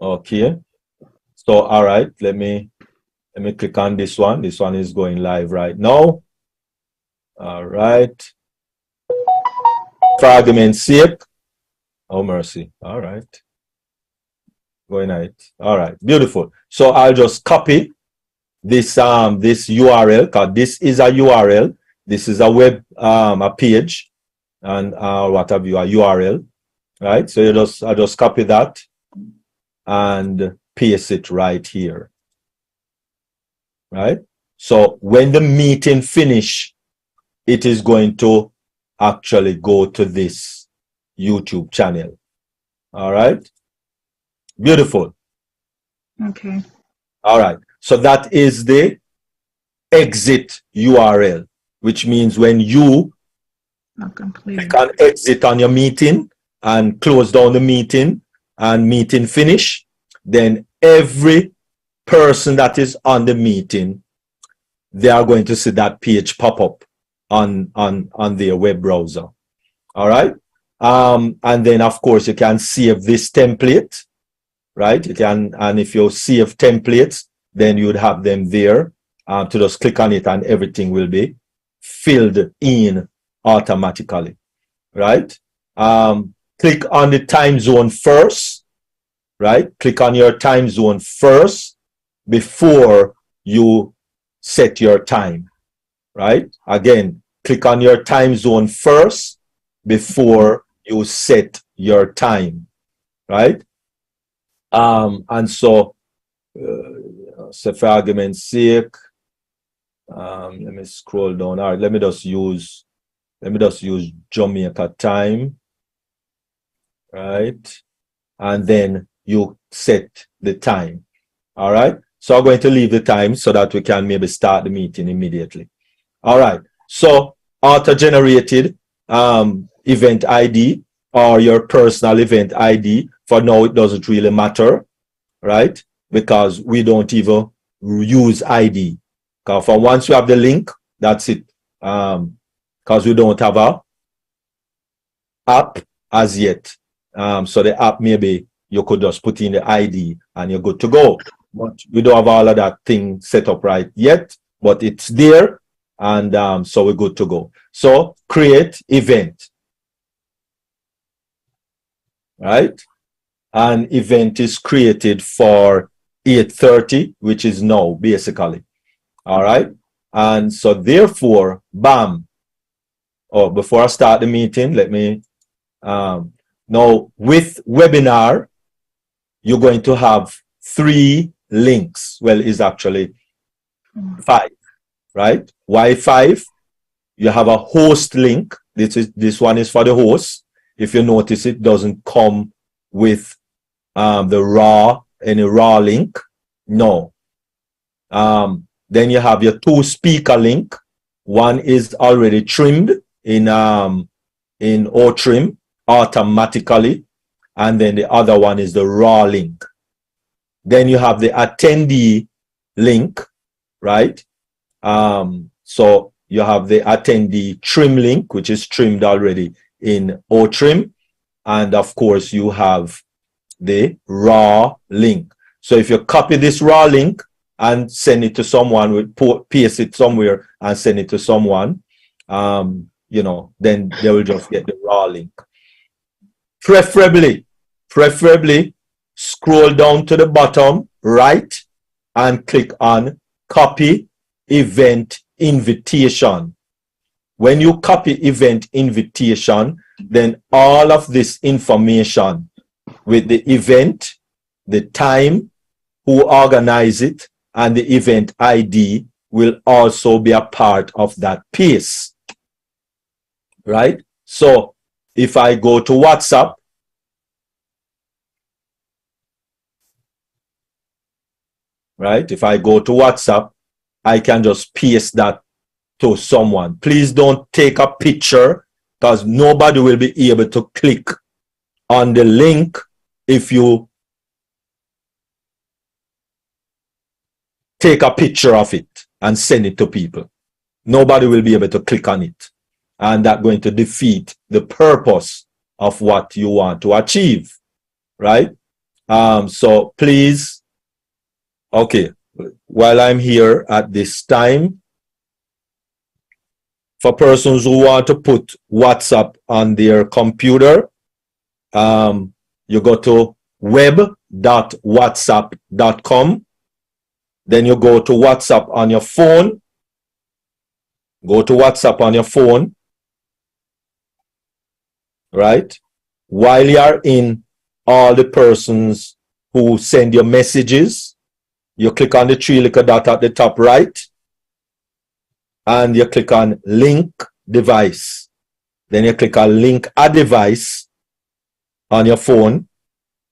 Speaker 7: Okay, so all right, let me click on this one. This one is going live right now. All right, for argument's sake. Oh mercy. All right, going right. All right, beautiful. So I'll just copy this this URL, because this is a URL. This is a web a page, and what have you, a URL, right? So I just copy that and paste it right here, right? So when the meeting finish, it is going to actually go to this YouTube channel. All right, beautiful.
Speaker 9: Okay.
Speaker 7: All right, so that is the exit URL, which means when you click on exit on your meeting and close down the meeting and meeting finish, then every person that is on the meeting, they are going to see that page pop up on their web browser. All right, and then of course you can save this template, right? You can, and if you save templates, then you would have them there to just click on it and everything will be filled in automatically, right? Click on the time zone first, right? Click on your time zone first before you set your time, right? Again, click on your time zone first before you set your time, right? And so, for argument's sake, let me scroll down. All right, let me just use Jamaica time, right? And then you set the time. All right, so I'm going to leave the time so that we can maybe start the meeting immediately. All right, so auto-generated event ID or your personal event ID, for now it doesn't really matter, right? Because we don't even use ID, For once you have the link, that's it. Because we don't have a app as yet. So the app, maybe you could just put in the ID and you're good to go. But we don't have all of that thing set up right yet, but it's there, and so we're good to go. So create event, right? An event is created for 8:30, which is now basically. All right. And so therefore, bam. Oh, before I start the meeting, let me now with webinar, you're going to have 3 links. Well, it's actually 5, right? Why 5? You have a host link. This one is for the host. If you notice, it doesn't come with any raw link. No. Then you have your 2 speaker link. One is already trimmed in OTrim automatically, and then the other one is the raw link. Then you have the attendee link, right? So you have the attendee trim link, which is trimmed already in OTrim, and of course you have the raw link. So if you copy this raw link and send it to someone, paste it somewhere and send it to someone, you know, then they will just get the raw link. Preferably scroll down to the bottom right and click on copy event invitation. When you copy event invitation, then all of this information with the event, the time, who organized it, and the event ID will also be a part of that piece, right? So if I go to WhatsApp, right? If I go to WhatsApp, I can just paste that to someone. Please don't take a picture, because nobody will be able to click on the link if you take a picture of it and send it to people. Nobody will be able to click on it, and that's going to defeat the purpose of what you want to achieve, right? So please, okay, while I'm here at this time, for persons who want to put WhatsApp on their computer, you go to web.whatsapp.com. Then you go to WhatsApp on your phone. Go to WhatsApp on your phone, right? While you're in all the persons who send your messages, you click on the 3 little dot at the top right, and you click on link device. Then you click on link a device on your phone,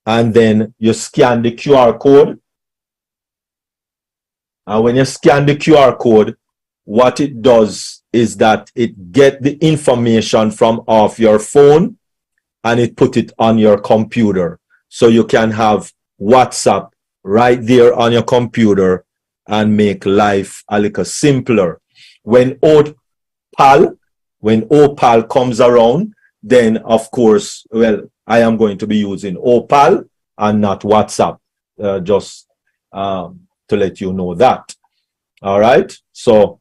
Speaker 7: and then you scan the QR code. And when you scan the QR code, what it does is that it gets the information from off your phone and it put it on your computer. So you can have WhatsApp right there on your computer and make life a little simpler. When OPAL comes around, then of course, well, I am going to be using OPAL and not WhatsApp, just to let you know that. All right, so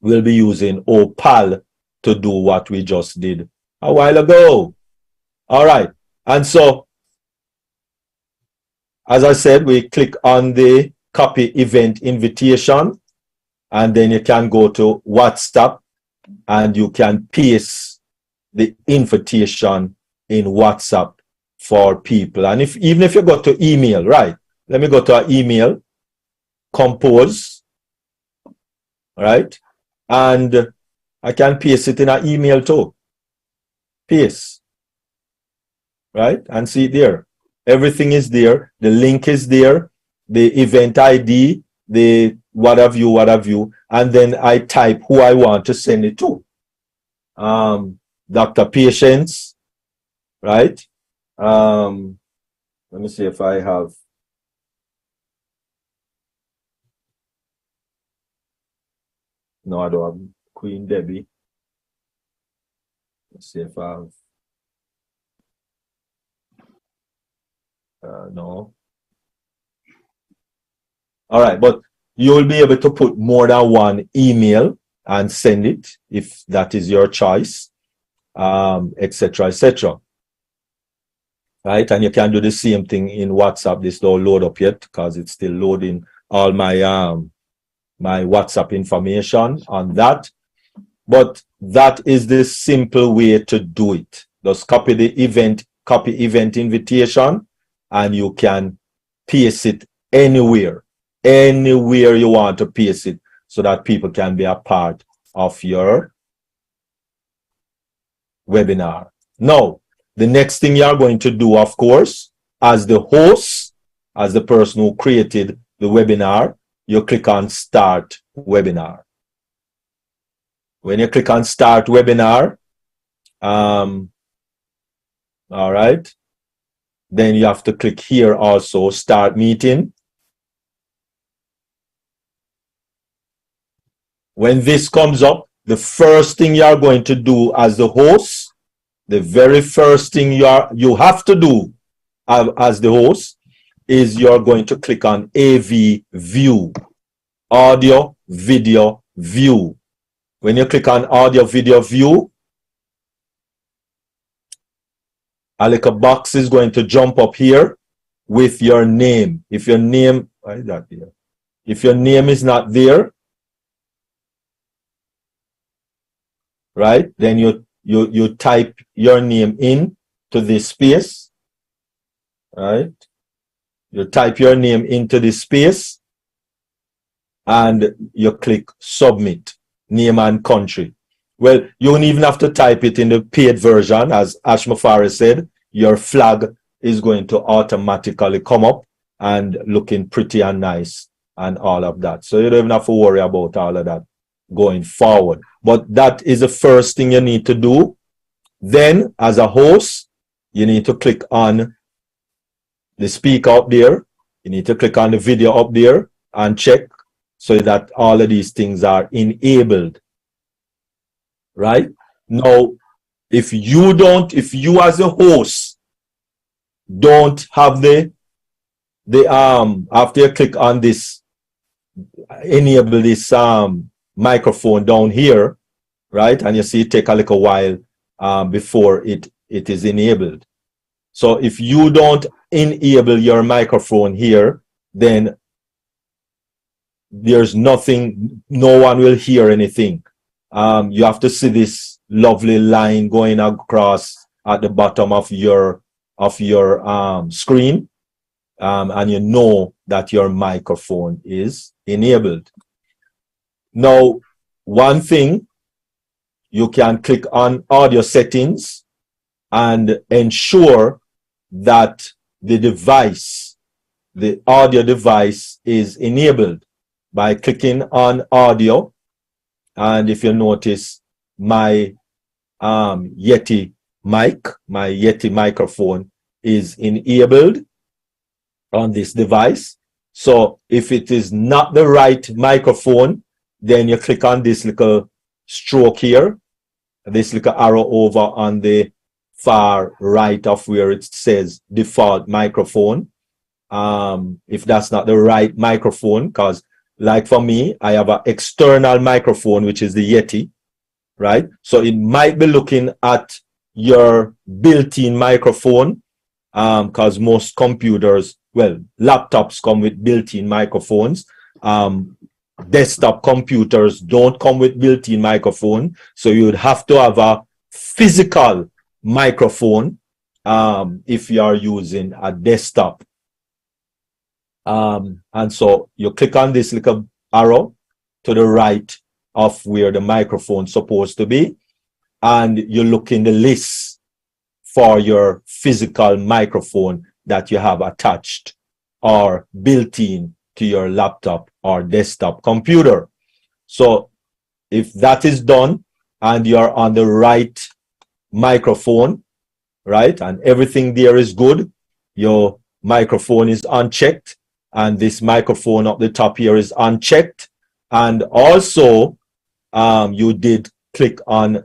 Speaker 7: we'll be using OPAL to do what we just did a while ago. All right, and so as I said, we click on the copy event invitation, and then you can go to WhatsApp and you can paste the invitation in WhatsApp for people. And even if you go to email, right? Let me go to our email, compose, right? And I can paste it in an email too. Paste, right? And see it there. Everything is there. The link is there. The event ID, the what have you, and then I type who I want to send it to. Dr. Patience, right? Let me see if I have. No, I don't have Queen Debbie. Let's see if I have. No. All right, but you'll be able to put more than one email and send it if that is your choice, etc., etc. Right, and you can do the same thing in WhatsApp. This don't load up yet because it's still loading all my my WhatsApp information on that. But that is the simple way to do it. Just copy the event, copy event invitation, and you can paste it anywhere you want to paste it, so that people can be a part of your webinar. Now, the next thing you are going to do, of course, as the host, as the person who created the webinar, you click on Start Webinar. When you click on Start Webinar, all right, then you have to click here also, Start Meeting. When this comes up, the first thing you are going to do as the host, the very first thing you have to do as the host is you're going to click on AV View, Audio Video View. When you click on Audio Video View, a little box is going to jump up here with your name. If your name, why is that here? If your name is not there, right, then you type your name in to this space, right? You type your name into this space and you click Submit, name and country. Well, you don't even have to type it in the paid version. As Ash Mafari said, your flag is going to automatically come up and looking pretty and nice and all of that. So you don't even have to worry about all of that going forward. But that is the first thing you need to do. Then, as a host, you need to click on the speaker up there. You need to click on the video up there and check so that all of these things are enabled. Right? Now, if you as a host don't have after you click on this, enable this microphone down here, right? And you see it take a little while before it is enabled. So if you don't enable your microphone here, then there's nothing, no one will hear anything. You have to see this lovely line going across at the bottom of your screen, and you know that your microphone is enabled. Now, one thing, you can click on audio settings and ensure that the audio device is enabled by clicking on audio. And if you notice, my Yeti mic, my Yeti microphone is enabled on this device. So if it is not the right microphone, then you click on this little stroke here, this little arrow over on the far right of where it says default microphone. If that's not the right microphone, because like for me, I have an external microphone, which is the Yeti, right? So it might be looking at your built-in microphone, because most computers, well, laptops come with built-in microphones. Desktop computers don't come with built-in microphone, so you would have to have a physical microphone if you are using a desktop. And so you click on this little arrow to the right of where the microphone is supposed to be, and you look in the list for your physical microphone that you have attached or built in to your laptop or desktop computer. So if that is done and you're on the right microphone, right, and everything there is good, your microphone is unchecked, and this microphone up the top here is unchecked, and also you did click on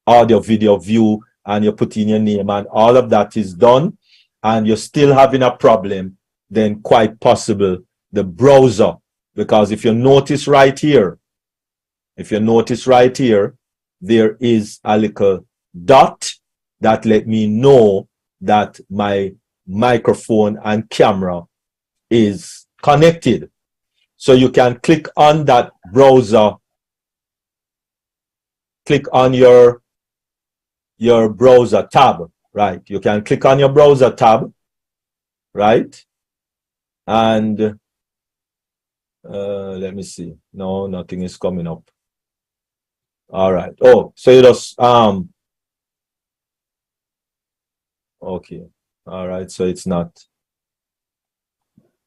Speaker 7: audio video view and you put in your name and all of that is done, and you're still having a problem, then quite possible the browser, because if you notice right here, there is a little dot that let me know that my microphone and camera is connected. So you can click on that browser, click on your browser tab, right? You can click on your browser tab, right? And let me see. No, nothing is coming up. All right. Oh, so you just okay. All right. So it's not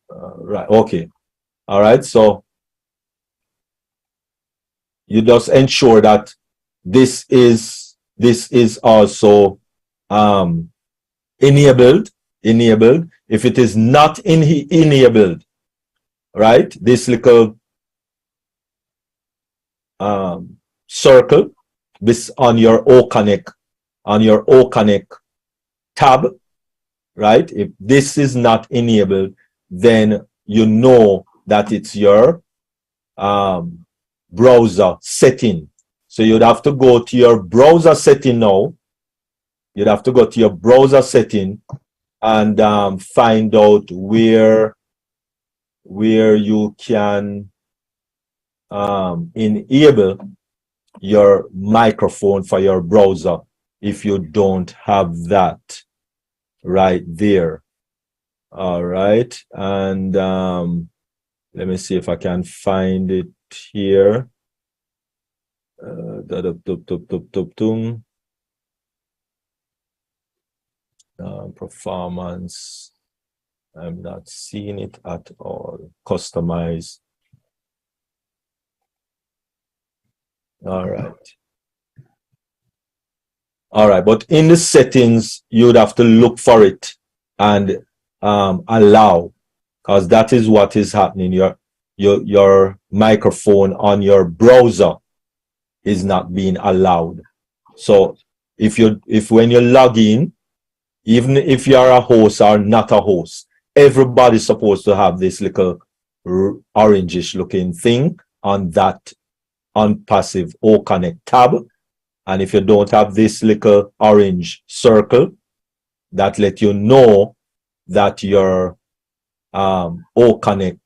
Speaker 7: right. Okay. All right. So you just ensure that this is also enabled. If it is not enabled, right? This little circle, this on your OConnect tab, right? If this is not enabled, then you know that it's your browser setting. So you'd have to go to your browser setting now. You'd have to go to your browser setting and find out where you can enable your microphone for your browser if you don't have that right there. All right, and let me see if I can find it here. Performance, I'm not seeing it at all. Customize. All right, but in the settings you'd have to look for it and allow, because that is what is happening. Your microphone on your browser is not being allowed. So if when you log in, even if you're a host or not a host, everybody's supposed to have this little orangish looking thing on that ONPASSIVE OConnect tab. And if you don't have this little orange circle, that let you know that your OConnect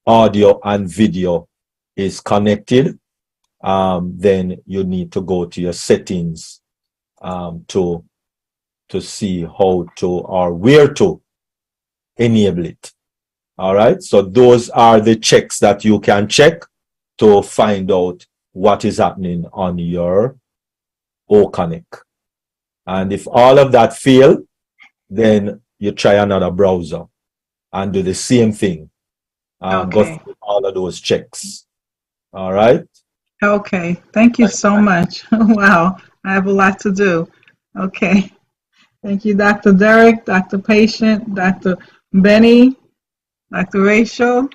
Speaker 7: audio and video is connected, then you need to go to your settings to see how to or where to enable it. All right, so those are the checks that you can check to find out what is happening on your OConnect. And if all of that fail, then you try another browser and do the same thing. Go through all of those checks. All right.
Speaker 9: Okay. Thank you so much. Wow. I have a lot to do. Okay. Thank you, Dr. Derek, Dr. Patient, Dr. Benny, Dr. Rachel,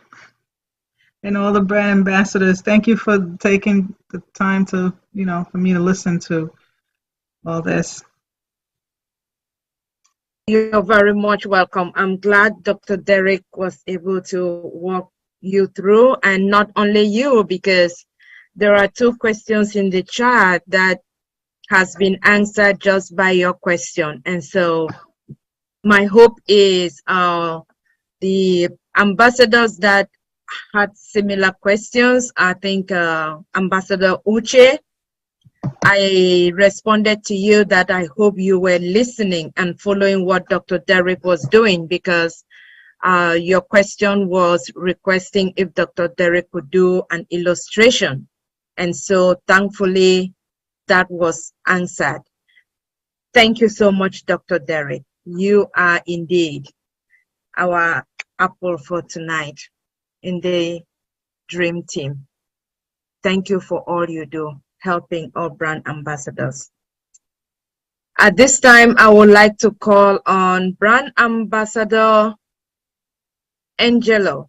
Speaker 9: and all the brand ambassadors. Thank you for taking the time to, for me to listen to all this.
Speaker 8: You're very much welcome. I'm glad Dr. Derek was able to walk you through, and not only you, because there are 2 questions in the chat that has been answered just by your question. And so my hope is the ambassadors that had similar questions, I think Ambassador Uche, I responded to you that I hope you were listening and following what Dr. Derek was doing, because your question was requesting if Dr. Derek could do an illustration. And so thankfully that was answered. Thank you so much, Dr. Derek. You are indeed our apple for tonight in the dream team. Thank you for all you do, helping our brand ambassadors. At this time, I would like to call on brand ambassador Angelo.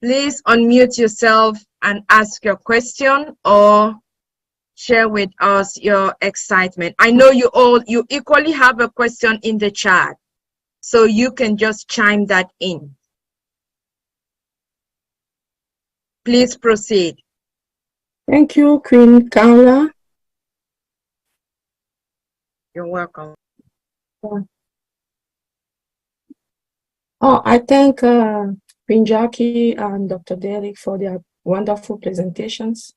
Speaker 8: Please unmute yourself and ask your question or share with us your excitement. I know you equally have a question in the chat, so you can just chime that in. Please proceed.
Speaker 10: Thank you, Queen Carla.
Speaker 8: You're welcome.
Speaker 10: Oh, I thank Queen Jackie and Dr. Derek for their wonderful presentations.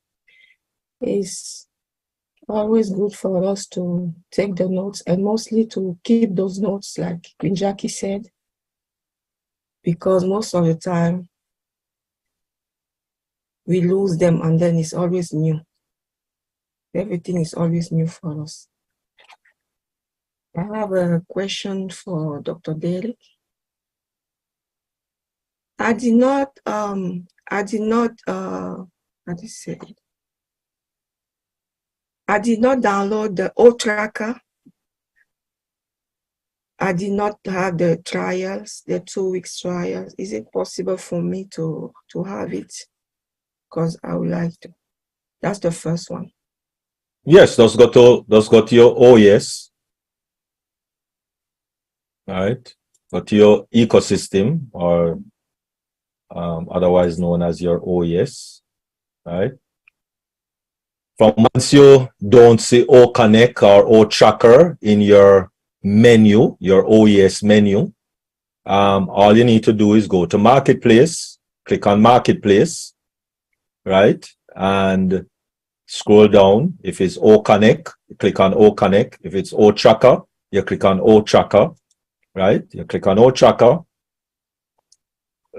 Speaker 10: It's always good for us to take the notes and mostly to keep those notes, like Queen Jackie said, because most of the time we lose them and then it's always new. Everything is always new for us. I have a question for Dr. Derek. I did not how do you say it? I did not download the O tracker. I did not have the trials, the 2 weeks trials. Is it possible for me to have it? Because I would like to. That's the first one.
Speaker 7: Yes, let's go to your OS. All right. Go to your ecosystem, or otherwise known as your OS. Right. From once you don't see O Connect or O Tracker in your menu, your OES menu, all you need to do is go to Marketplace, click on Marketplace, right? And scroll down. If it's O Connect, click on O Connect. If it's O Tracker, you click on O Tracker, right? You click on O Tracker,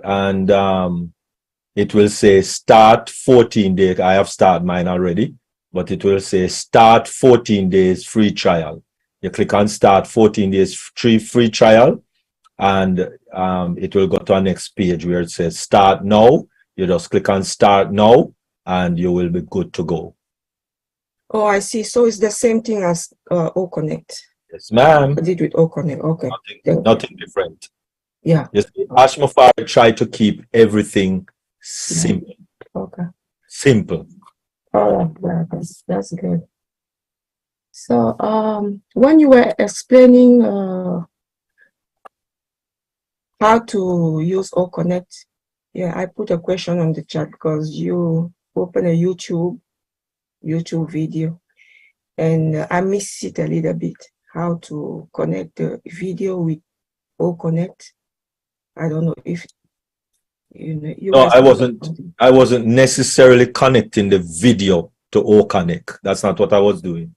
Speaker 7: and it will say start 14 days. I have started mine already, but it will say start 14 days free trial. You click on start 14 days free trial, and it will go to our next page where it says start now. You just click on start now and you will be good to go.
Speaker 10: Oh, I see. So it's the same thing as O Connect.
Speaker 7: Yes, ma'am.
Speaker 10: I did with O Connect. Okay.
Speaker 7: Nothing different.
Speaker 10: Yeah.
Speaker 7: Yes, Ashmafar tried to keep everything simple.
Speaker 10: Okay.
Speaker 7: Simple.
Speaker 10: All right, that's good. So when you were explaining how to use O Connect, yeah, I put a question on the chat because you open a YouTube video, and I missed it a little bit. How to connect the video with O Connect? I don't know if you know.
Speaker 7: No, I wasn't necessarily connecting the video to O Connect. That's not what I was doing.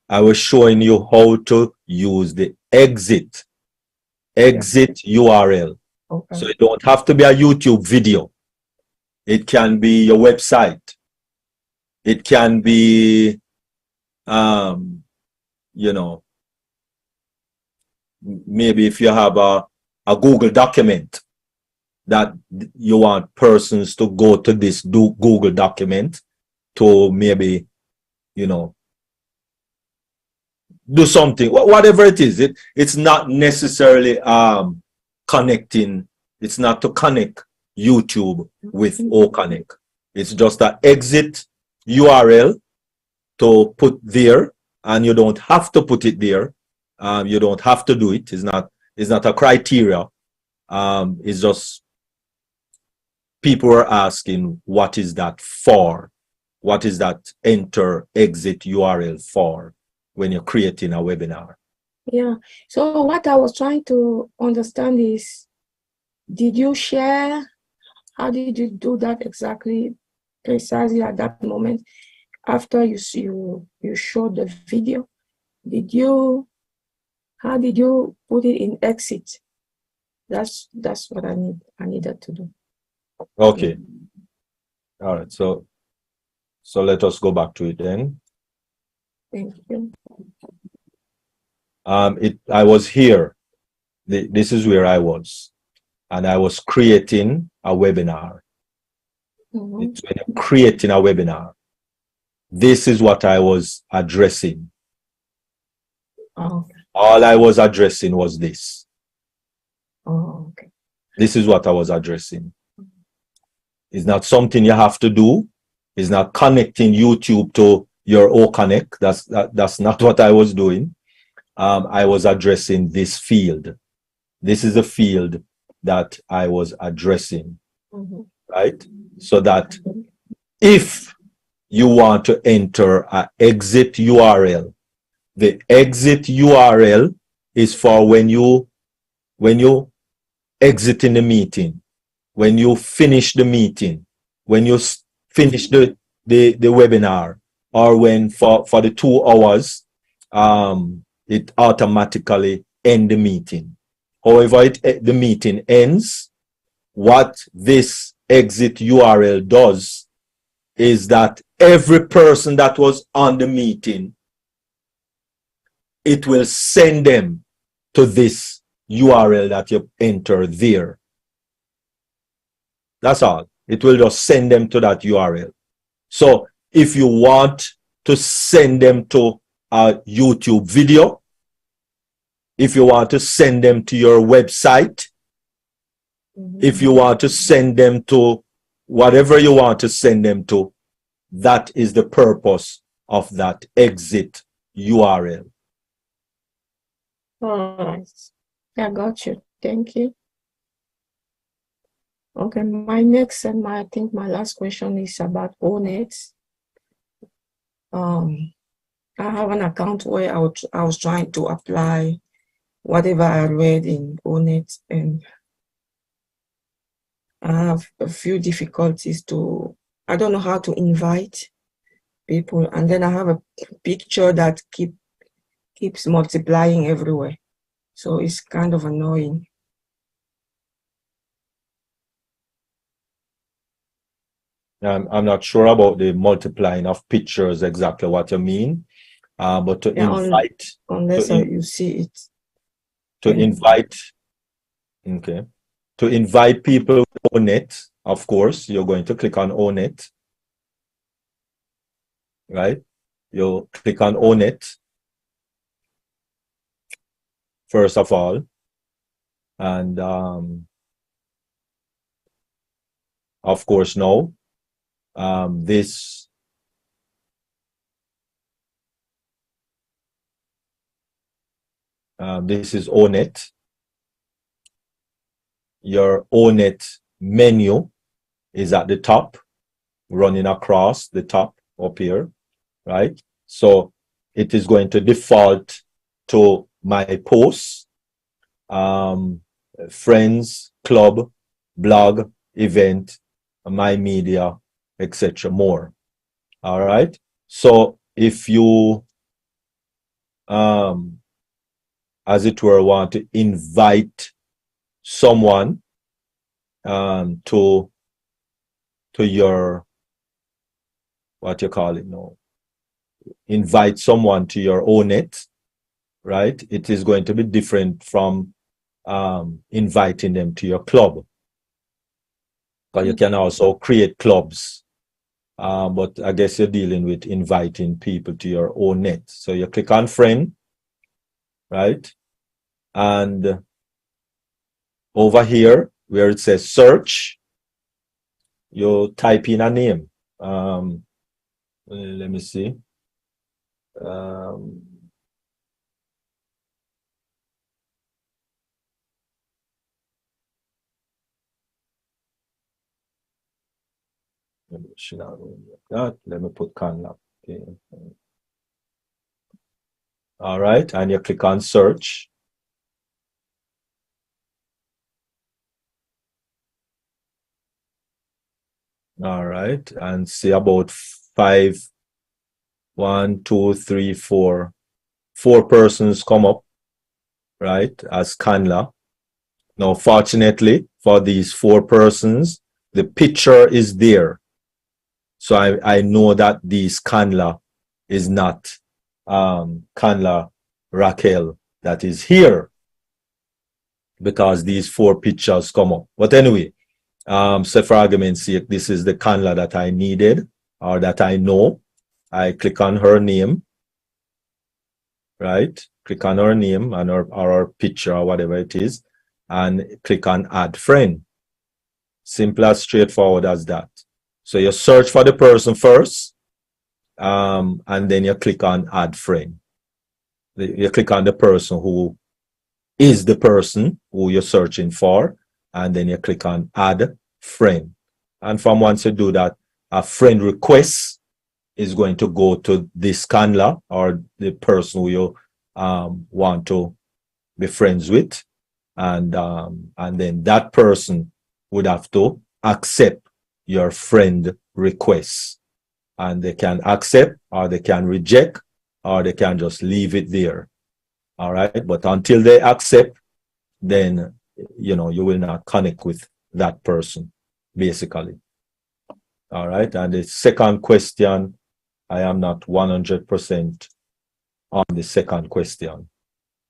Speaker 7: I was showing you how to use the exit URL.
Speaker 10: Okay.
Speaker 7: So it don't have to be a YouTube video. It can be your website. It can be, you know, maybe if you have a Google document that you want persons to go to this Google document to maybe, you know, do something, whatever it is. It's not necessarily connecting. It's not to connect YouTube with O Connect. It's just an exit URL to put there, and you don't have to put it there. You don't have to do it. It's not a criteria. It's just people are asking, what is that for? What is that enter exit URL for when you're creating a webinar?
Speaker 10: Yeah. So what I was trying to understand is, did you share? How did you do that exactly, precisely at that moment? After you showed the video, how did you put it in exit? That's what I needed to do.
Speaker 7: Okay. All right. So let us go back to it then.
Speaker 10: Thank you.
Speaker 7: I was here. This is where I was, and I was creating a webinar.
Speaker 10: Mm-hmm.
Speaker 7: It's when you're creating a webinar. This is what I was addressing.
Speaker 10: Oh, okay.
Speaker 7: All I was addressing was this.
Speaker 10: Oh, okay.
Speaker 7: This is what I was addressing. It's not something you have to do. It's not connecting YouTube to your OConnect. That's not what I was doing. I was addressing this field. This is the field that I was addressing, right? So that if you want to enter an exit URL, the exit URL is for when you exit in the meeting, when you finish the meeting, when you finish the webinar, or when for the 2 hours, it automatically end the meeting. However, the meeting ends, what this exit URL does is that every person that was on the meeting, it will send them to this URL that you enter there. That's all. It will just send them to that URL. So if you want to send them to a YouTube video, if you want to send them to your website, if you want to send them to whatever you want to send them to, that is the purpose of that exit URL.
Speaker 10: All right. I got you. Thank you. Okay, my next and I think my last question is about ONET. I have an account where I was trying to apply whatever I read in ONET, and I have a few difficulties I don't know how to invite people, and then I have a picture that keeps multiplying everywhere. So it's kind of annoying.
Speaker 7: I'm not sure about the multiplying of pictures, exactly what you mean, but to invite,
Speaker 10: unless you see it.
Speaker 7: To invite, okay, to invite people with ONET, of course, you're going to click on ONET, right? You'll click on ONET, first of all, and of course now, this is ONET. Your ONET menu is at the top, running across the top up here, right? So it is going to default to my posts, friends, club, blog, event, my media, etc. more. All right. So if you as it were want to invite someone to your, what you call it now, invite someone to your ONET, right? It is going to be different from inviting them to your club. But you can also create clubs. But I guess you're dealing with inviting people to your ONET. So you click on friend, right? And over here, where it says search, you type in a name. Let me see. Let me put Canla. Okay. All right, and you click on search. All right, and see about 4 persons come up, right, as Canla. Now, fortunately for these 4 persons, the picture is there. So I know that this Canla is not Canla Raquel that is here, because these 4 pictures come up. But anyway, so for argument's sake, this is the Canla that I needed, or that I know. I click on her name, right? Click on her name and her picture or whatever it is, and click on add friend. Simple as straightforward as that. So you search for the person first, and then you click on add friend. You click on the person who is the person who you're searching for, and then you click on add friend. And from once you do that, a friend request is going to go to this handler or the person who you want to be friends with, and then that person would have to accept your friend request, and they can accept or they can reject or they can just leave it there. All right, but until they accept, then you will not connect with that person, basically. All right, and the second question, I am not 100% on the second question.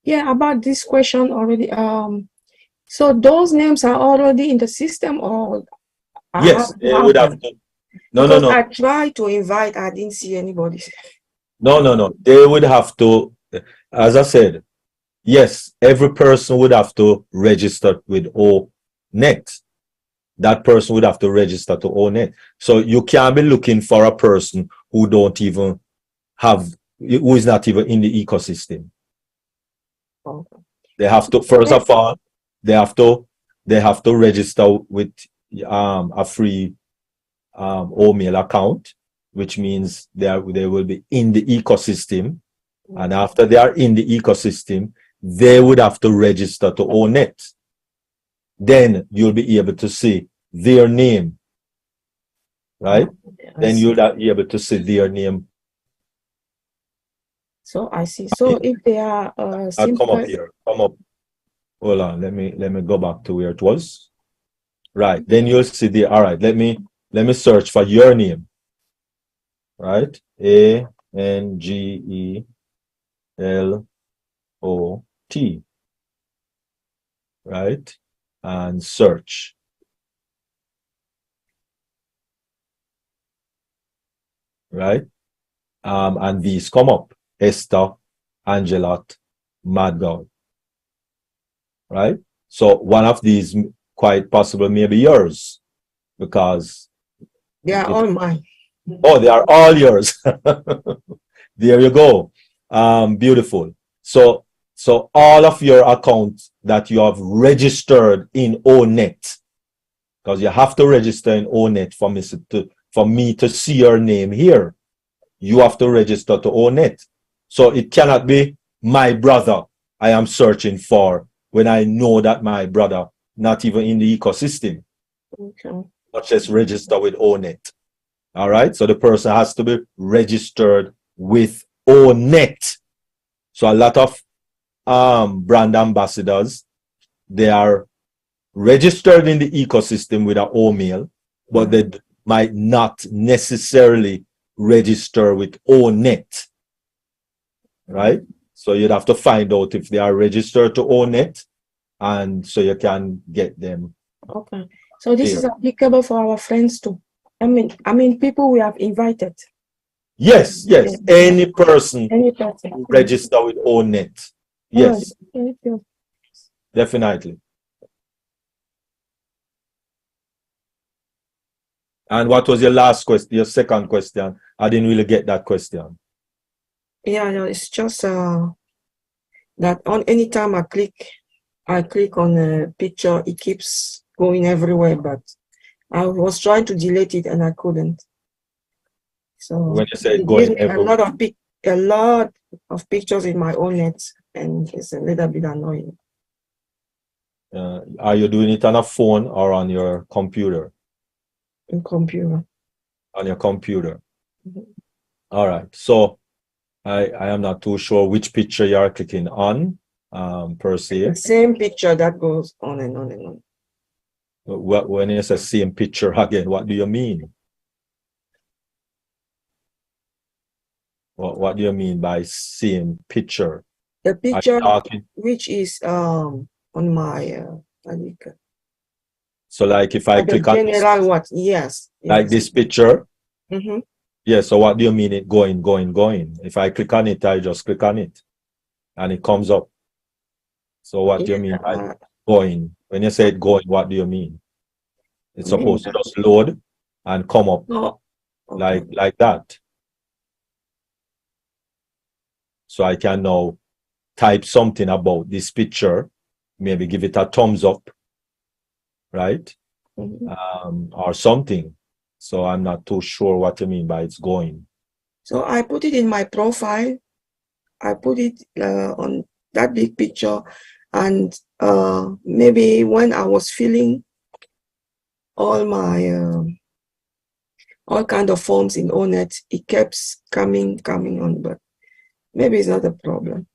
Speaker 10: Yeah, about this question already. So those names are already in the system, or
Speaker 7: Yes, they would have to. No,
Speaker 10: because
Speaker 7: no, no.
Speaker 10: I tried to invite, I didn't see anybody.
Speaker 7: No, no, no. They would have to, as I said, yes, every person would have to register with ONET. That person would have to register to ONET. So you can't be looking for a person who don't even have, who is not even in the ecosystem.
Speaker 10: Okay.
Speaker 7: They have to, first of all, they have to register with a free OMail account, which means they will be in the ecosystem. And after they are in the ecosystem, they would have to register to ONET. Then you'll be able to see their name, right? Then you'll be able to see their name.
Speaker 10: So I see. So if they are
Speaker 7: Come up here. Come up. Hold on. Let me go back to where it was. Right. Then you'll see the. All right. Let me search for your name. Right. ANGELOT. Right. And search. Right. And these come up. Esther, Angelot, Madgod. Right. So one of these quite possible may be yours, because
Speaker 10: they are all mine.
Speaker 7: Oh, they are all yours. There you go. Beautiful. So all of your accounts that you have registered in ONET, because you have to register in ONET for me to see your name here. You have to register to ONET. So it cannot be my brother I am searching for when I know that my brother not even in the ecosystem.
Speaker 10: Okay.
Speaker 7: Not just register with ONET. All right. So the person has to be registered with ONET. So a lot of brand ambassadors, they are registered in the ecosystem with an OMail, but they might not necessarily register with ONET. Right? So you'd have to find out if they are registered to ONET, and so you can get them.
Speaker 10: Okay. So this is applicable for our friends too. I mean people we have invited.
Speaker 7: Yes, yes. Any person
Speaker 10: who
Speaker 7: register with ONET. Yes.
Speaker 10: Thank you.
Speaker 7: Definitely. And what was your last question, your second question? I didn't really get that question.
Speaker 10: Yeah, no, it's just that on any time I click on a picture, it keeps going everywhere, but I was trying to delete it and I couldn't. So
Speaker 7: when you say
Speaker 10: it
Speaker 7: going
Speaker 10: gives me a lot of pictures in my ONET, and it's a little bit annoying.
Speaker 7: Are you doing it on a phone or on your computer?
Speaker 10: On computer.
Speaker 7: On your computer. All right. So I am not too sure which picture you are clicking on per se.
Speaker 10: The same picture that goes on and on and on.
Speaker 7: When you say same picture again, what do you mean? What do you mean by same picture?
Speaker 10: The picture which is on my
Speaker 7: so like if I click on this,
Speaker 10: what? Yes.
Speaker 7: Like this picture.
Speaker 10: Mm-hmm.
Speaker 7: Yeah, so what do you mean it going? If I click on it, I just click on it and it comes up. So what do you mean by going? When you say it going, what do you mean? It's supposed to just load? and come up
Speaker 10: Oh, okay.
Speaker 7: like that. So I can now type something about this picture, maybe give it a thumbs up, right? Or something. So I'm not too sure what you mean by it's going.
Speaker 10: So I put it in my profile. I put it on that big picture, and maybe when I was filling all my all kind of forms in ONET, it kept coming on, but maybe it's not a problem.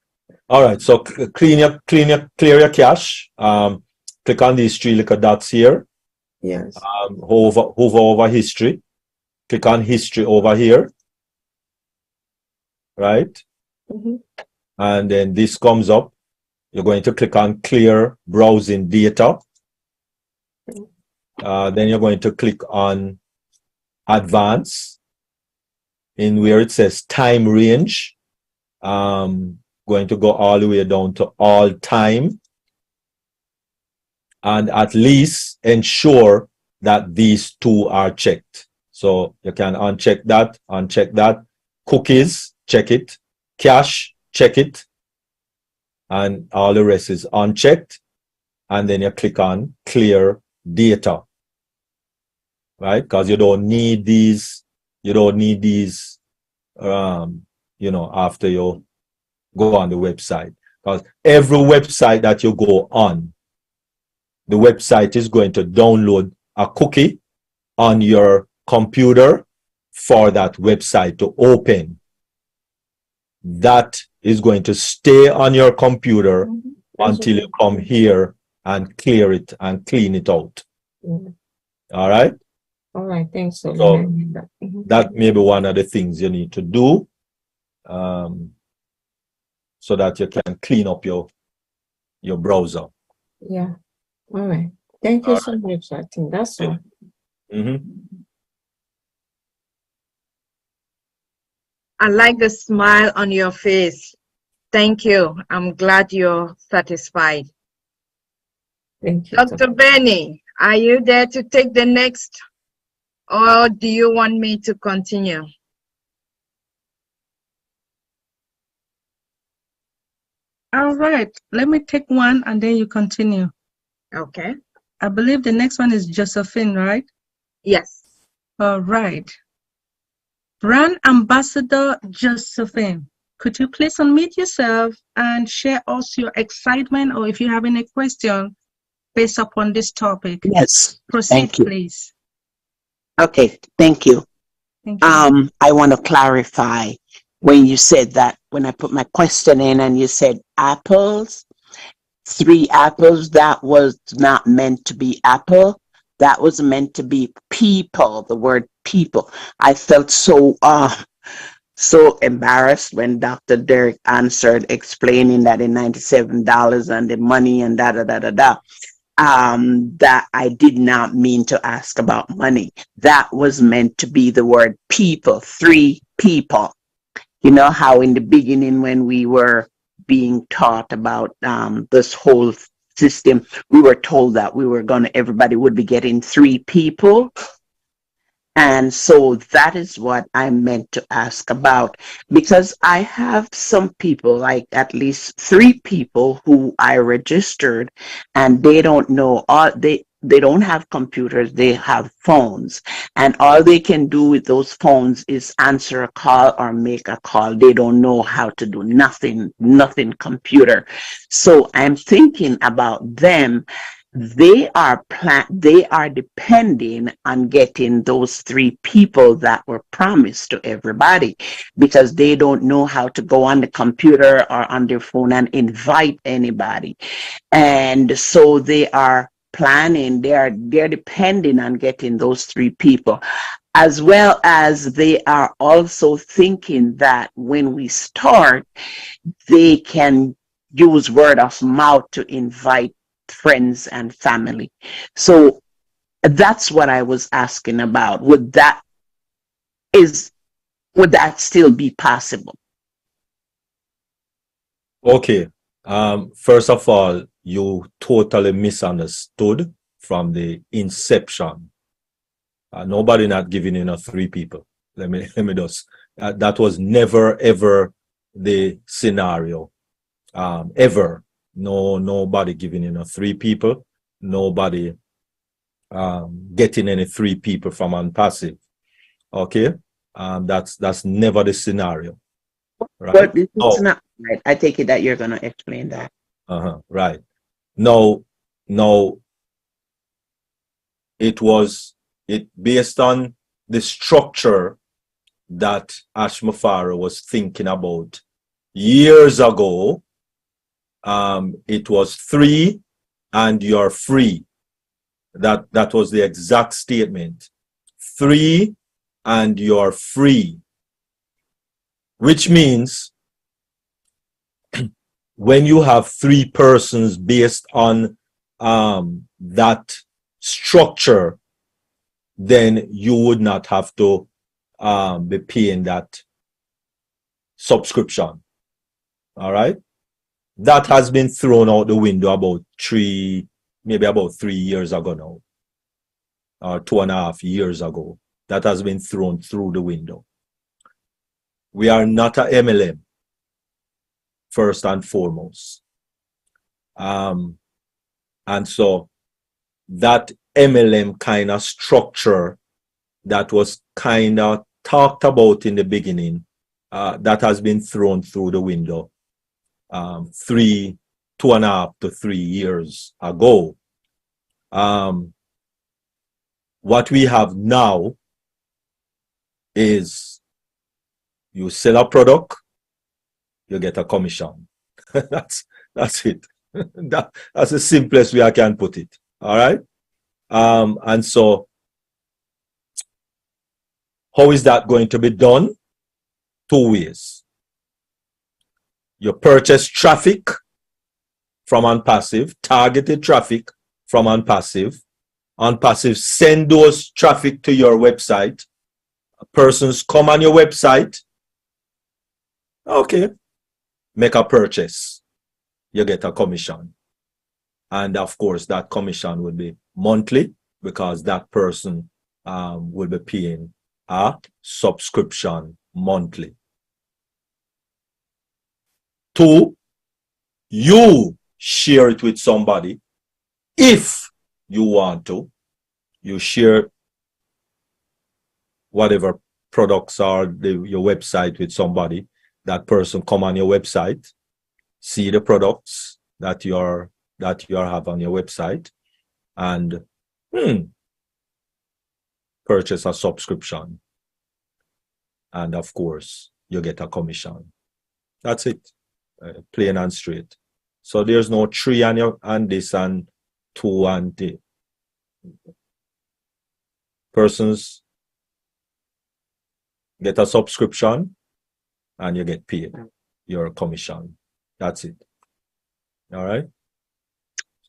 Speaker 7: All right, so clear your cache. Click on these three little dots here.
Speaker 10: Yes.
Speaker 7: Hover over history. Click on history over here, right? And then this comes up. You're going to click on clear browsing data. Then you're going to click on advance in where it says time range. Going to go all the way down to all time, and at least ensure that these two are checked. So you can uncheck that. Cookies, check it. Cache, check it. And all the rest is unchecked. And then you click on clear data, right? Because you don't need these, you know, after you go on the website. Because every website that you go on, the website is going to download a cookie on your computer for that website to open. That is going to stay on your computer until you come here and clear it and clean it out. All right?
Speaker 10: All right, thanks. So
Speaker 7: that may be one of the things you need to do, so that you can clean up your browser.
Speaker 10: Yeah. All right. Thank you so much. I think that's all.
Speaker 8: I like the smile on your face. Thank you. I'm glad you're satisfied.
Speaker 10: Thank you.
Speaker 8: Dr. Benny, are you there to take the next, or do you want me to continue?
Speaker 5: All right, let me take one and then you continue.
Speaker 8: Okay.
Speaker 5: I believe the next one is Josephine, right?
Speaker 8: Yes.
Speaker 5: All right. Brand Ambassador Josephine, could you please unmute yourself and share us your excitement, or if you have any question based upon this topic?
Speaker 11: Yes.
Speaker 5: Proceed,
Speaker 11: Thank you.
Speaker 5: please.
Speaker 11: Okay, thank you.
Speaker 5: Thank you.
Speaker 11: I want to clarify when you said that, when I put my question in and you said apples, 3 apples, that was not meant to be apple. That was meant to be people, the word people. I felt so embarrassed when Dr. Derek answered, explaining that in $97 and the money and that I did not mean to ask about money. That was meant to be the word people, 3 people. You know how in the beginning when we were being taught about this whole system, we were told that everybody would be getting 3 people. And so that is what I meant to ask about, because I have some people, like at least 3 people who I registered, and they don't know, they don't have computers, they have phones, and all they can do with those phones is answer a call or make a call. They don't know how to do nothing computer. So I'm thinking about them. They are depending on getting those 3 people that were promised to everybody, because they don't know how to go on the computer or on their phone and invite anybody. And so they are planning, they're depending on getting those 3 people, as well as they are also thinking that when we start, they can use word of mouth to invite friends and family. So that's what I was asking about. Would that still be possible?
Speaker 7: Okay. First of all, you totally misunderstood from the inception. Nobody not giving in a 3 people. Let me just, that was never ever the scenario. Ever. Nobody giving in a 3 people. Nobody getting any 3 people from ONPASSIVE. Okay? That's never the scenario. Right?
Speaker 11: But it's not right. I take it that you're gonna explain that.
Speaker 7: Right. No, it based on the structure that Ashmafara was thinking about years ago. It was 3 and you're free. That was the exact statement. 3 and you're free. Which means when you have 3 persons based on that structure, then you would not have to be paying that subscription. All right? That has been thrown out the window about 3 years ago now, or 2.5 years ago. That has been thrown through the window. We are not a MLM, first and foremost. And so that MLM kind of structure that was kind of talked about in the beginning, that has been thrown through the window 2.5 to 3 years ago. What we have now is you sell a product, you get a commission. that's it. That's the simplest way I can put it. All right. And so how is that going to be done? 2 ways. You purchase traffic from ONPASSIVE, targeted traffic from ONPASSIVE. ONPASSIVE send those traffic to your website. Persons come on your website. Okay. Make a purchase. You get a commission. And of course, that commission will be monthly because that person will be paying a subscription monthly. 2, you share it with somebody. If you want to, you share whatever products are your website with somebody. That person come on your website, see the products that you have on your website, and purchase a subscription. And of course, you get a commission. That's it. Plain and straight. So there's no 3 and this and 2 and the persons get a subscription and you get paid your commission. That's it. All right.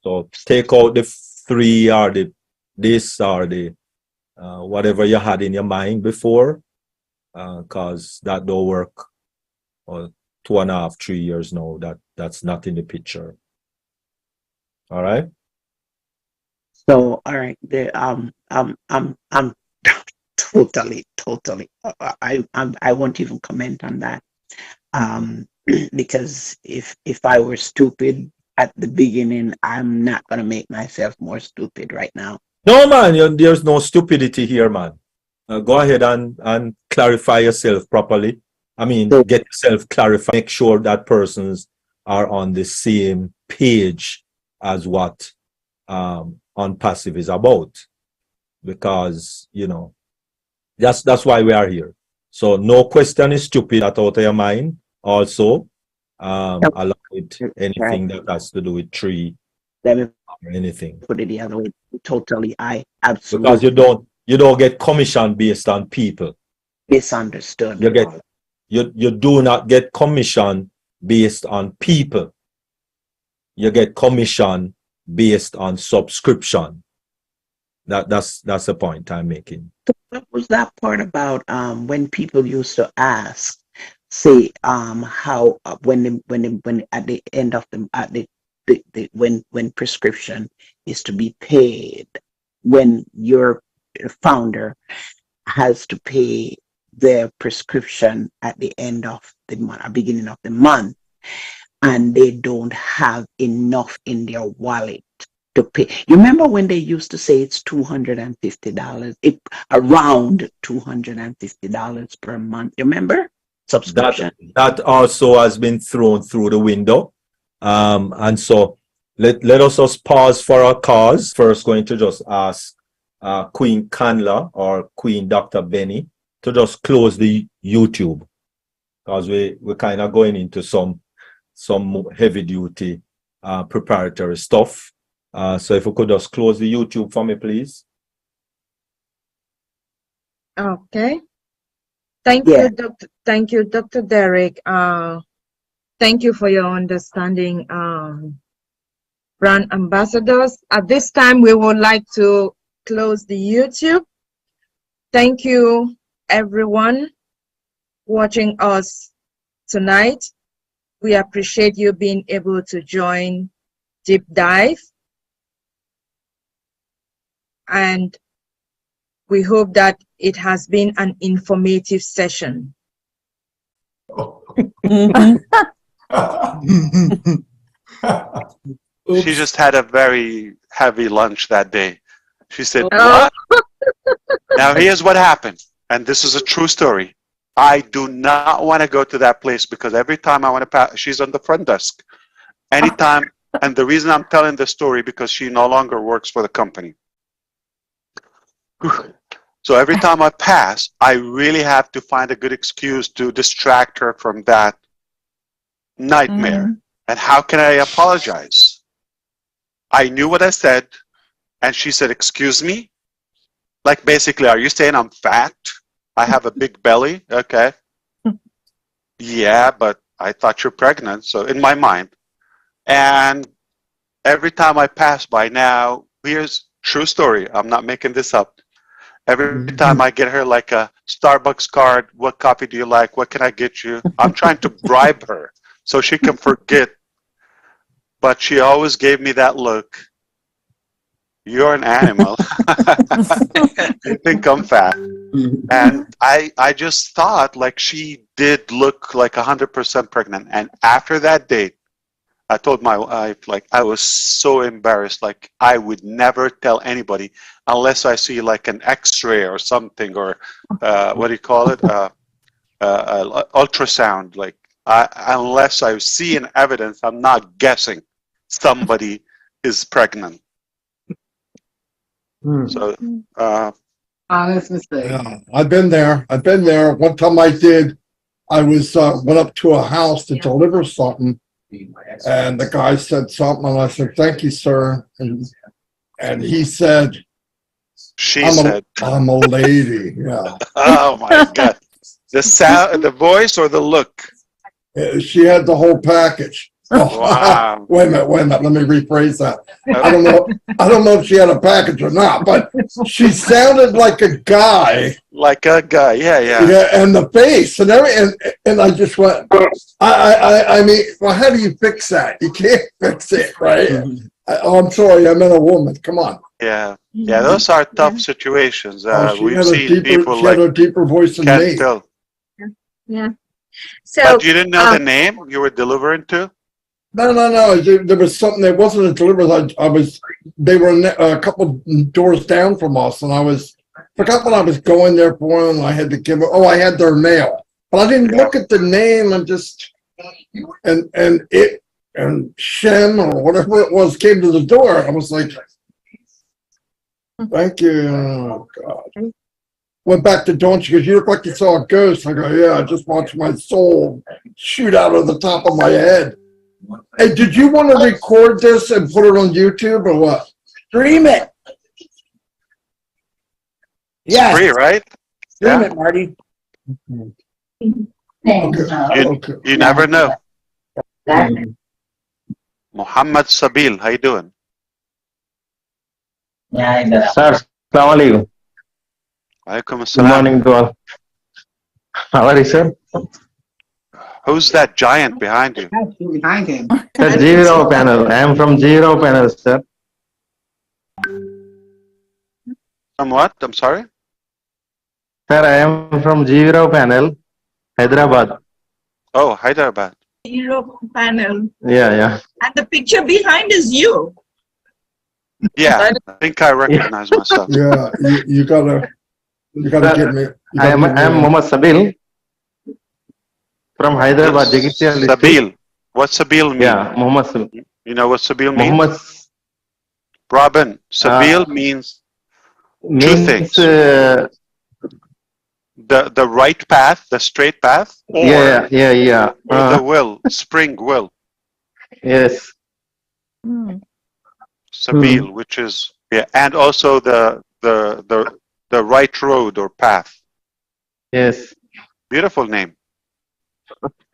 Speaker 7: So take out the 3 or this or the whatever you had in your mind before, because that don't work. Or 2.5, 3 years now, that's not in the picture. All right.
Speaker 11: So, all right, I'm totally. I won't even comment on that. Because if I were stupid at the beginning, I'm not gonna make myself more stupid right now.
Speaker 7: No, man, there's no stupidity here, man. Go ahead and clarify yourself properly. I mean, get yourself clarified. Make sure that persons are on the same page as what ONPASSIVE is about, because that's why we are here. So no question is stupid out of your mind. Also, along with anything that has to do with 3 or anything.
Speaker 11: Put it the other way. Totally, I absolutely.
Speaker 7: Because you don't get commission based on people.
Speaker 11: Misunderstood.
Speaker 7: You do not get commission based on people. You get commission based on subscription. That's the point I'm making.
Speaker 11: What was that part about when people used to ask, say, how when at the end of when prescription is to be paid, when you're founder has to pay their prescription at the end of the month, or beginning of the month, and they don't have enough in their wallet to pay. You remember when they used to say it's $250, around $250 per month? You remember? Subscription.
Speaker 7: That also has been thrown through the window. And so let us just pause for our cause. First, going to just ask Queen Canla or Queen Dr. Benny to just close the YouTube, because we're kind of going into some heavy duty preparatory stuff. So if we could just close the YouTube for me, please.
Speaker 8: Okay. Thank you, Dr. Derek. Thank you for your understanding, brand ambassadors. At this time, we would like to close the YouTube. Thank you, everyone watching us tonight. We appreciate you being able to join Deep Dive. And we hope that it has been an informative session.
Speaker 12: She just had a very heavy lunch that day. She said,
Speaker 8: Oh.
Speaker 12: what? Now here's what happened. And this is a true story. I do not want to go to that place because every time I want to pass, she's on the front desk. Anytime, and the reason I'm telling this story because she no longer works for the company. So every time I pass, I really have to find a good excuse to distract her from that nightmare. And how can I apologize? I knew what I said, and she said, excuse me? Like basically, are you saying I'm fat? I have a big belly? Okay. Yeah, but I thought you're pregnant, so in my mind. And every time I pass by now, here's true story. I'm not making this up. Every time I get her like a Starbucks card, what coffee do you like? What can I get you? I'm trying to bribe her so she can forget. But she always gave me that look. You're an animal. You think I'm fat. And I just thought like she did look like 100% pregnant. And after that date, I told my wife, like, I was so embarrassed. Like, I would never tell anybody unless I see like an X-ray or something, or what do you call it? Ultrasound. Like, unless I see an evidence, I'm not guessing somebody is pregnant. So,
Speaker 6: honest mistake.
Speaker 13: Yeah, I've been there. One time I went up to a house to deliver something, and the guy said something, and I said, "Thank you, sir." And he said, "I'm a lady." Yeah.
Speaker 12: Oh my God! The sound, the voice, or the look?
Speaker 13: She had the whole package.
Speaker 12: Wow.
Speaker 13: Wait a minute. Let me rephrase that. I don't know if she had a package or not, but she sounded like a guy.
Speaker 12: Like a guy, yeah.
Speaker 13: Yeah, and the face and everything, and I just went. I mean, well, how do you fix that? You can't fix it, right? I'm sorry, I meant a woman. Come on.
Speaker 12: Yeah, those are tough situations. We've seen people
Speaker 13: she had a deeper voice than me.
Speaker 12: Tell.
Speaker 8: Yeah. So,
Speaker 12: but you didn't know the name you were delivering to?
Speaker 13: No. There was something that wasn't a delivery. They were a couple doors down from us, and I forgot what I was going there for, and I had to give it. Oh, I had their mail, but I didn't look at the name. And just and Shem or whatever it was came to the door. I was like, "Thank you." Oh, God. Went back to Dawn. She goes, "You look like you saw a ghost." I go, "Yeah, I just watched my soul shoot out of the top of my head." Hey, did you want to record this and put it on YouTube or what?
Speaker 14: Stream it.
Speaker 12: Yeah. It's free, right?
Speaker 14: Stream it, Marty.
Speaker 13: Okay.
Speaker 12: You never know. Muhammad Sabil, how you doing?
Speaker 15: Sir, Assalamualaikum.
Speaker 12: Alaikum assalam.
Speaker 15: Good morning to all. How are you, sir?
Speaker 12: Who's that giant behind you?
Speaker 6: Behind him.
Speaker 15: Sir, Zero Panel. I am from Zero Panel, sir.
Speaker 12: From what? I'm sorry?
Speaker 15: Sir, I am from GV Rao panel, Hyderabad.
Speaker 12: Oh, Hyderabad.
Speaker 8: Europe panel.
Speaker 15: Yeah.
Speaker 8: And the picture behind is you.
Speaker 12: Yeah, I think I recognize myself.
Speaker 13: Yeah, you gotta
Speaker 15: Sir,
Speaker 13: give me.
Speaker 15: I am Mohammed Sabil from Hyderabad, Jagitial district.
Speaker 12: Sabil. What's Sabil mean?
Speaker 15: Yeah, Mohammed Sabil.
Speaker 12: You know what Sabil means?
Speaker 15: Mohammed
Speaker 12: Robin, Sabil means two things. The right path, the straight path, or,
Speaker 15: Yeah.
Speaker 12: or the will, spring will.
Speaker 15: Yes.
Speaker 12: Sabil, which is, yeah, and also the right road or path.
Speaker 15: Yes.
Speaker 12: Beautiful name.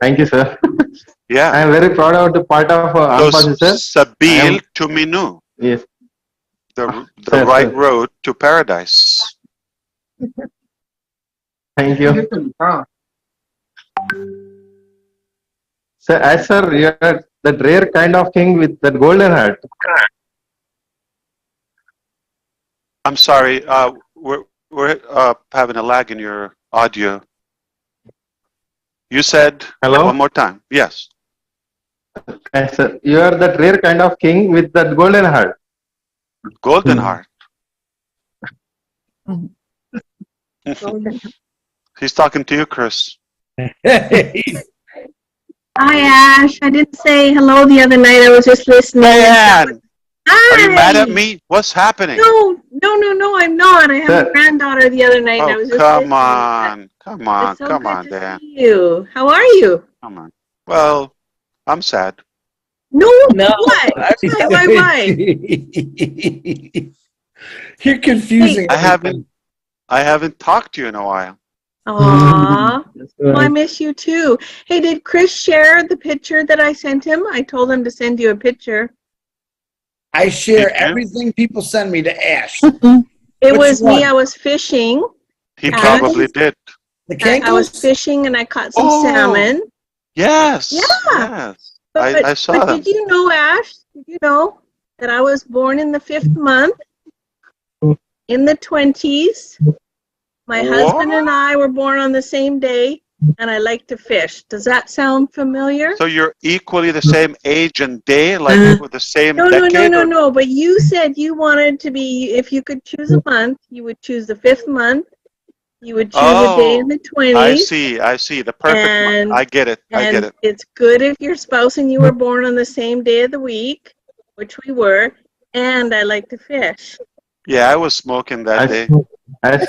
Speaker 15: Thank you, sir.
Speaker 12: Yeah.
Speaker 15: I am very proud of the part of ONPASSIVE, sir.
Speaker 12: Sabil to Minu.
Speaker 15: Yes.
Speaker 12: The
Speaker 15: Sir,
Speaker 12: right
Speaker 15: sir.
Speaker 12: road to paradise.
Speaker 15: Thank you. Sir, you are that rare kind of king with that golden heart.
Speaker 12: I'm sorry, we're having a lag in your audio. You said
Speaker 15: Hello?
Speaker 12: one more time. Yes.
Speaker 15: Yes, sir. You are that rare kind of king with that golden heart.
Speaker 12: Golden heart. He's talking to you, Chris.
Speaker 16: Hi, Ash. I didn't say hello the other night. I was just listening.
Speaker 12: Diane,
Speaker 16: Hi.
Speaker 12: are you mad at me? What's happening?
Speaker 16: No, I'm not. I had a granddaughter the other night, and I
Speaker 12: Oh,
Speaker 16: was just
Speaker 12: come
Speaker 16: listening.
Speaker 12: on. Come on.
Speaker 16: It's so
Speaker 12: Come
Speaker 16: good
Speaker 12: on,
Speaker 16: to
Speaker 12: Dan.
Speaker 16: see you. How are you?
Speaker 12: Come on. Well, I'm sad.
Speaker 16: No,
Speaker 14: No,
Speaker 16: what? Why?
Speaker 14: You're confusing.
Speaker 12: I haven't talked to you in a while.
Speaker 16: Aw. Well, I miss you too. Hey, did Chris share the picture that I sent him? I told him to send you a picture.
Speaker 14: I share everything people send me to Ash.
Speaker 16: It
Speaker 14: Which
Speaker 16: was me.
Speaker 14: one?
Speaker 16: I was fishing.
Speaker 12: He probably did.
Speaker 14: The
Speaker 16: I was fishing and I caught some salmon.
Speaker 12: Yes.
Speaker 16: Yeah.
Speaker 12: Yes.
Speaker 16: But,
Speaker 12: I saw
Speaker 16: but
Speaker 12: them.
Speaker 16: did you know, Ash? Did you know that I was born in the 5th month in the 20s? My husband and I were born on the same day, and I like to fish. Does that sound familiar?
Speaker 12: So you're equally the same age and day, like with the same decade?
Speaker 16: No. But you said you wanted to be, if you could choose a month, you would choose the 5th month. You would choose a day in the 20s.
Speaker 12: I see. The perfect month. I get it.
Speaker 16: It's good if your spouse and you were born on the same day of the week, which we were, and I like to fish.
Speaker 12: Yeah, I was smoking that day.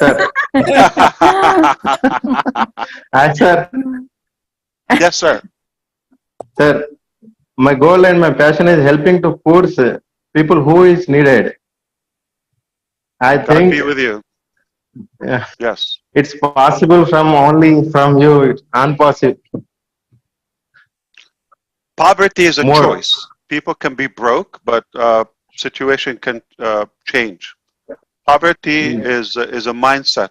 Speaker 15: Sir. Sir.
Speaker 12: Yes, sir.
Speaker 15: Sir, my goal and my passion is helping to force people who is needed. I
Speaker 12: God
Speaker 15: think
Speaker 12: be with you.
Speaker 15: Yeah.
Speaker 12: Yes.
Speaker 15: It's possible only from you. It's ONPASSIVE.
Speaker 12: Poverty is a choice. People can be broke, but situation can change. Poverty is a mindset.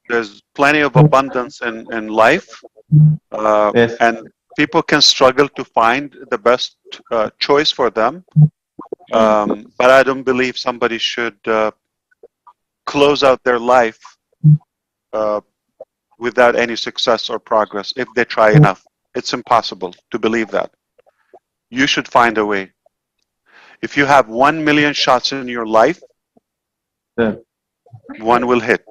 Speaker 12: There's plenty of abundance in life, and people can struggle to find the best choice for them. But I don't believe somebody should close out their life without any success or progress if they try enough. It's impossible to believe that. You should find a way. If you have 1 million shots in your life, one will hit.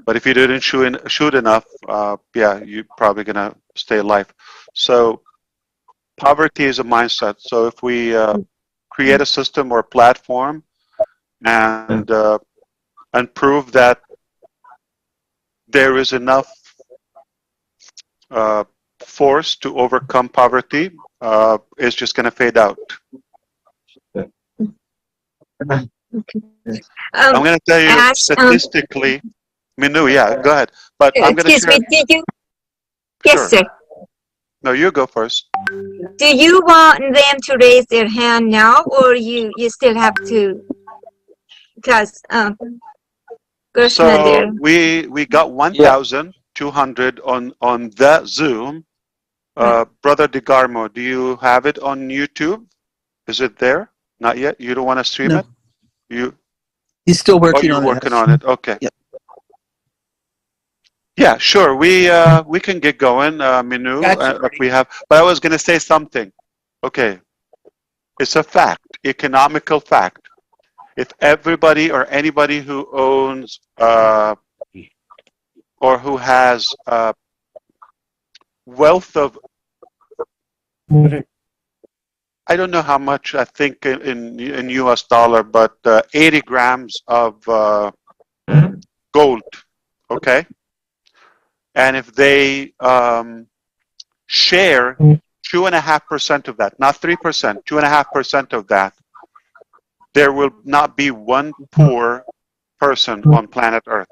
Speaker 12: But if you didn't shoot enough, you're probably gonna stay alive. So poverty is a mindset. So if we create a system or platform and prove that there is enough force to overcome poverty, it's just going to fade out. I'm going to tell you statistically, Minu, go ahead. But I'm going to share.
Speaker 17: Excuse me, did you? Yes,
Speaker 12: Sure.
Speaker 17: sir.
Speaker 12: No, you go first.
Speaker 17: Do you want them to raise their hand now, or you still have to? Because
Speaker 12: so we got 1,200 on the Zoom. Brother DeGarmo, do you have it on YouTube? Is it there? Not yet. You don't want to stream it?
Speaker 18: He's still
Speaker 12: Oh,
Speaker 18: working
Speaker 12: you're
Speaker 18: on it.
Speaker 12: working on it. Okay.
Speaker 18: Yep.
Speaker 12: Yeah, sure. We can get going, Minu. If we have, but I was going to say something. Okay, it's a fact, economical fact. If everybody or anybody who owns or who has wealth of, I don't know how much, I think in US dollar, but 80 grams of gold, okay? And if they share 2.5% of that, not 3%, 2.5% of that, there will not be one poor person on planet Earth.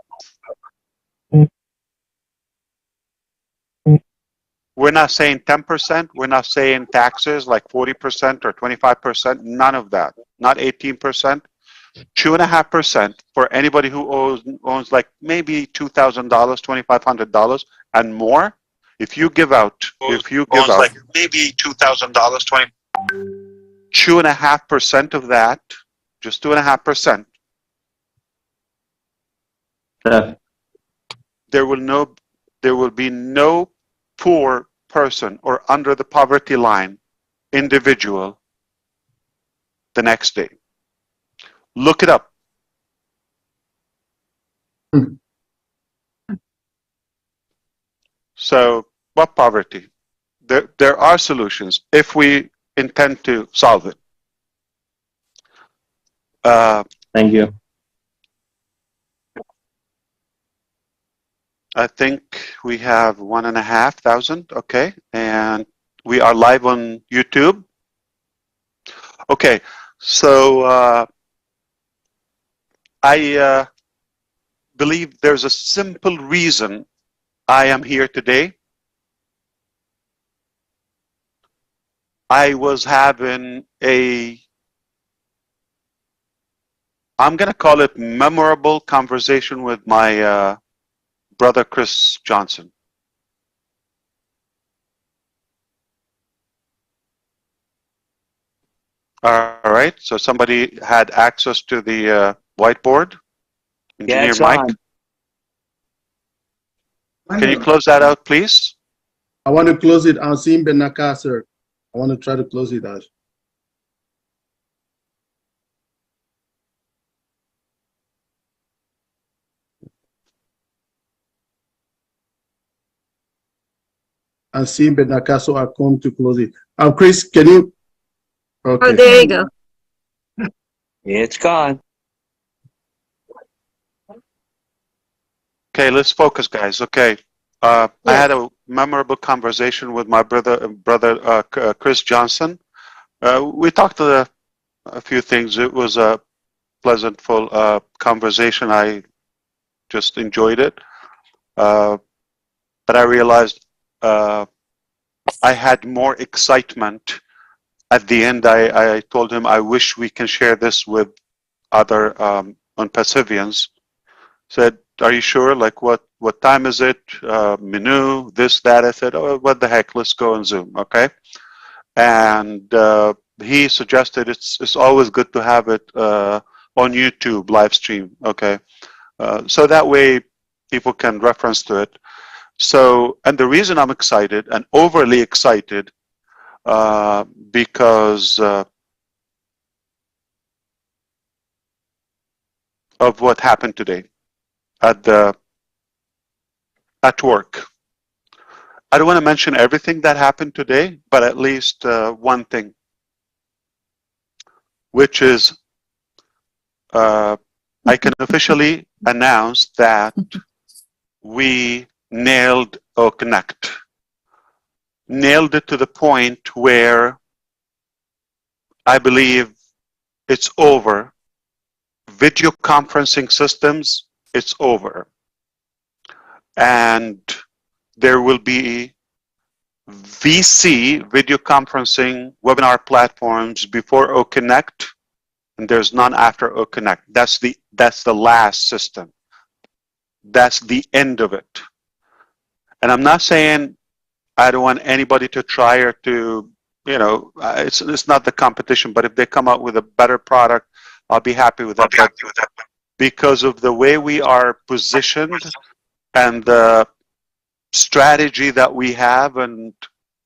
Speaker 12: We're not saying 10%. We're not saying taxes like 40% or 25%. None of that. Not 18%. 2.5% for anybody who owns like maybe $2,000, $2,500 and more. If you give out,
Speaker 19: like maybe $2,000,
Speaker 12: 2.5% of that, just 2.5%. There will be no poor person or under the poverty line individual the next day. Look it up. So, what poverty? There are solutions if we intend to solve it.
Speaker 15: Thank you.
Speaker 12: I think we have 1,500. Okay, and we are live on YouTube. Okay, so I believe there's a simple reason I am here today. I was having I'm going to call it memorable conversation with my brother Chris Johnson. All right, so somebody had access to the whiteboard. Engineer
Speaker 19: it's
Speaker 12: Mike.
Speaker 19: on.
Speaker 12: Can you close that out, please?
Speaker 20: I want to close it. Asim Ben Nakasser. I want to try to close it out. Asim Ben Nakaso, I come to close it. Chris, can you? Okay.
Speaker 17: Oh, there you go.
Speaker 19: Yeah, it's gone.
Speaker 12: Okay, let's focus, guys. Okay, I had a memorable conversation with my brother Chris Johnson. We talked a few things. It was a pleasant, full conversation. I just enjoyed it, but I realized I had more excitement. At the end, I told him I wish we can share this with other ONPASSIVians. Said, are you sure? Like, what time is it? Menu, this, that. I said, oh, what the heck? Let's go on Zoom, okay? And he suggested it's always good to have it on YouTube live stream, okay? So that way people can reference to it. So, and the reason I'm excited and overly excited because of what happened today at work. I don't want to mention everything that happened today, but at least one thing, which is I can officially announce that we nailed OConnect. Nailed it to the point where I believe it's over. Video conferencing systems, it's over. And there will be VC, video conferencing webinar platforms before OConnect, and there's none after OConnect. That's the last system. That's the end of it. And I'm not saying I don't want anybody to try or to, you know, it's not the competition, but if they come out with a better product, I'll be happy with that. because of the way we are positioned and the strategy that we have and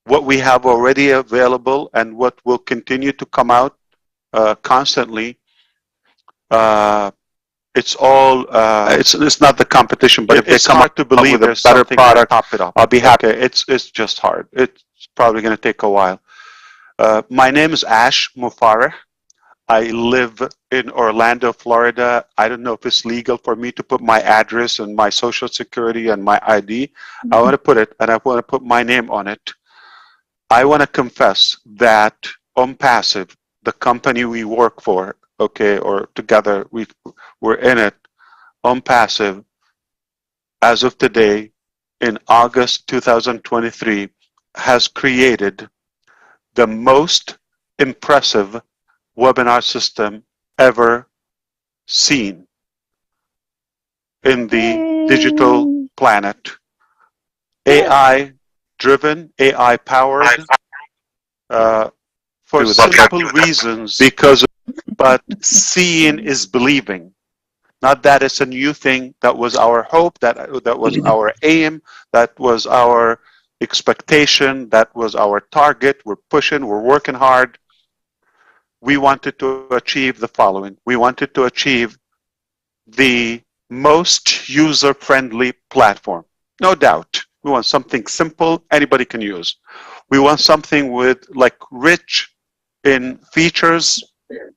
Speaker 12: what we have already available and what will continue to come out constantly. It's all it's not the competition, but if they come up to believe with a better product, top it up. I'll be happy. It's just hard. It's probably going to take a while. My name is Ash Mufareh. I live in Orlando, Florida. I don't know if it's legal for me to put my address and my social security and my ID. I want to put it, and I want to put my name on it. I want to confess that ONPASSIVE, the company we work for, okay, or together we're in it, ONPASSIVE, as of today, in August 2023, has created the most impressive webinar system ever seen in the digital planet. AI driven, AI powered, for simple reasons, but seeing is believing. Not that it's a new thing. That was our hope, that was our aim, that was our expectation, that was our target. We're pushing, we're working hard. We wanted to achieve the following. We wanted to achieve the most user-friendly platform. No doubt. We want something simple, anybody can use. We want something with like rich in features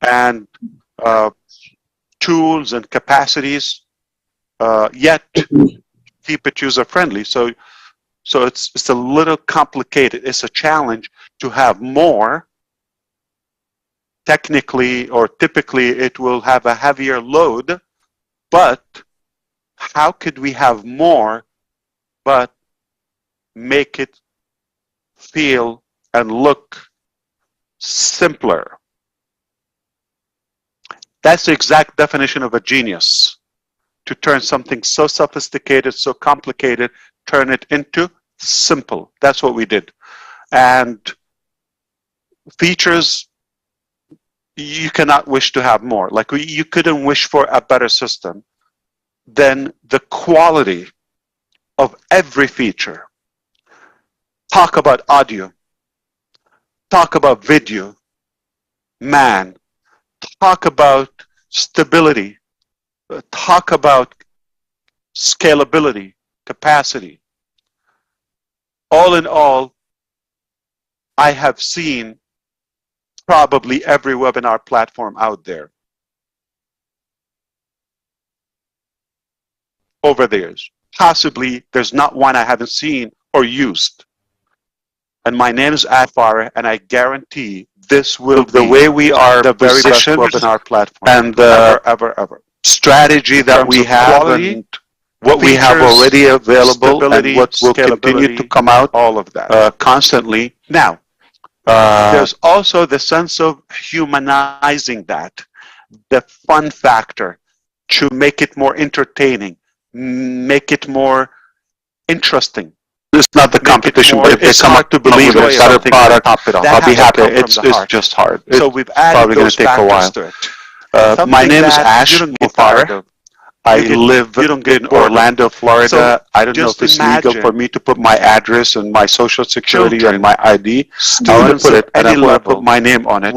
Speaker 12: and tools and capacities, yet keep it user-friendly. So it's a little complicated. It's a challenge to have more. Technically or typically it will have a heavier load, but how could we have more but make it feel and look simpler? That's the exact definition of a genius. To turn something so sophisticated, so complicated, turn it into simple. That's what we did. And features, you cannot wish to have more. Like you couldn't wish for a better system than the quality of every feature. Talk about audio. Talk about video. Man. Talk about stability. Talk about scalability, capacity. All in all, I have seen probably every webinar platform out there over the years. Possibly there's not one I haven't seen or used. And my name is Mufareh, and I guarantee this will be the way we are the very best webinar platform and the ever strategy that we have and what we have already available and what will continue to come out, all of that constantly. Now, there's also the sense of humanizing that, the fun factor, to make it more entertaining, make it more interesting. It's not the competition, but if they come up to believe with a better product, I'll be happy. It's just hard. So we've added those factors to it. My name is Ash Mufareh. I live in Orlando, Florida. So I don't know if it's legal for me to put my address and my social security and my ID. I want to put it, and I want to put my name on it.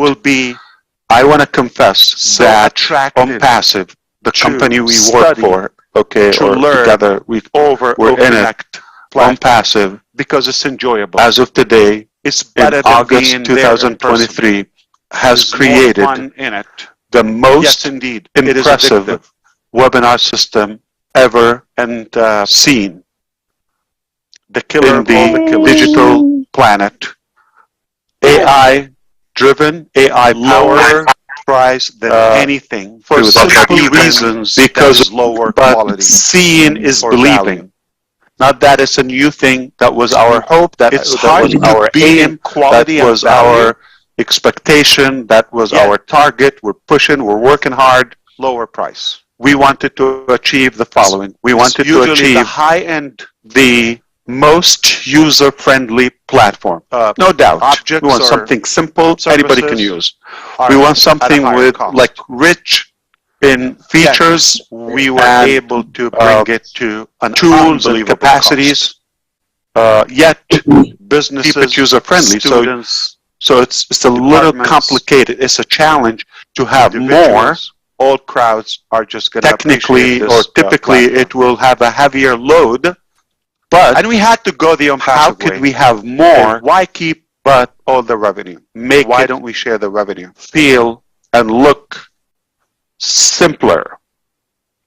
Speaker 12: I want to confess that ONPASSIVE, the company we work for, okay, or together, we're in it. ONPASSIVE, because it's enjoyable. As of today, it's better in August 2023, has created the most impressive webinar system ever and seen. The killer in the digital planet. AI driven, AI powered, priced than anything for simple reasons, because lower quality. Seeing is believing. Not that it's a new thing. That was our hope. That was our aim. That was our expectation. That was our target. We're pushing. We're working hard. Lower price. We wanted to achieve the following. We wanted to achieve the high end, the most user-friendly platform. No doubt. We want something simple. Anybody can use. We want something with like rich In features, we were able to bring it to an tools and capacities, yet businesses keep it user-friendly. So it's a little complicated. It's a challenge to have more. All crowds are just going to technically or typically it will have a heavier load. And we had to go the ONPASSIVE way. How could we have more? And why keep but all the revenue? Why don't we share the revenue? Feel and look simpler.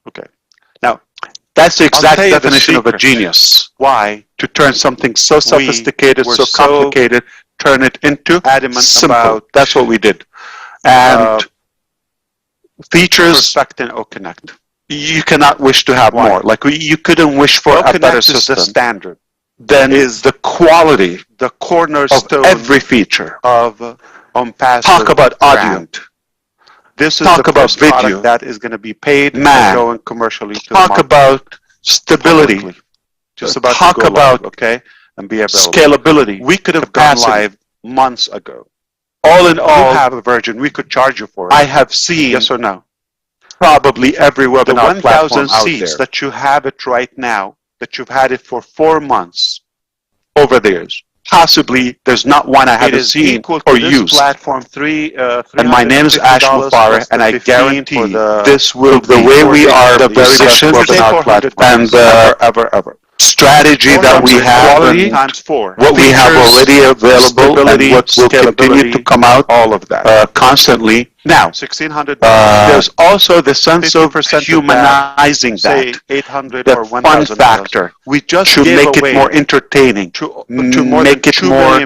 Speaker 12: Okay. Now, that's the exact definition of a genius. Why? To turn something so sophisticated, so complicated, turn it into simple. That's what we did. And features, Perfect and OConnect. You cannot wish to have more. Like you couldn't wish for a better system. Is the standard. Then is the quality, the cornerstone of every feature of ONPASSIVE. Talk about audio. This is the first video that is going to be paid and going commercially to the market. Talk about stability. Just about talk to go about live, okay, and be available. Scalability. We could have gone live months ago. All in all, you have a version. We could charge you for it. I have seen. Yes or no? Probably every webinar platform out there. The 1,000 seats that you have it right now, that you've had it for 4 months over the years. Possibly there's not one I haven't seen or used. Platform and my name is Ash Mufara, and I guarantee this will be the way we are the very best webinar platform and ever. Strategy that we have and what we have already available and what will continue to come out, all of that constantly. Now, there's also the sense of humanizing that, 800 the fun factor, to make it more entertaining, to make it more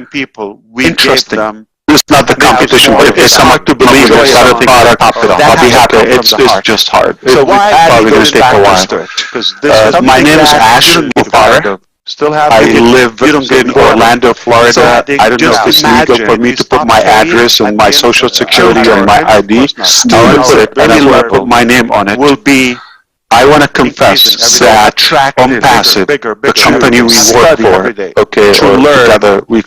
Speaker 12: interesting. It's not the competition, but it's hard to believe it's not a product. I'll be happy. It's just hard. So it's probably going to take a while. My name is Ash Mufara. I live in Orlando, Florida. I don't know if it's legal for me to put my address and my social security and my ID. I want to put it, and I want to put my name on it. Will be. I want to confess that ONPASSIVE, the company we work for, okay, or together, we're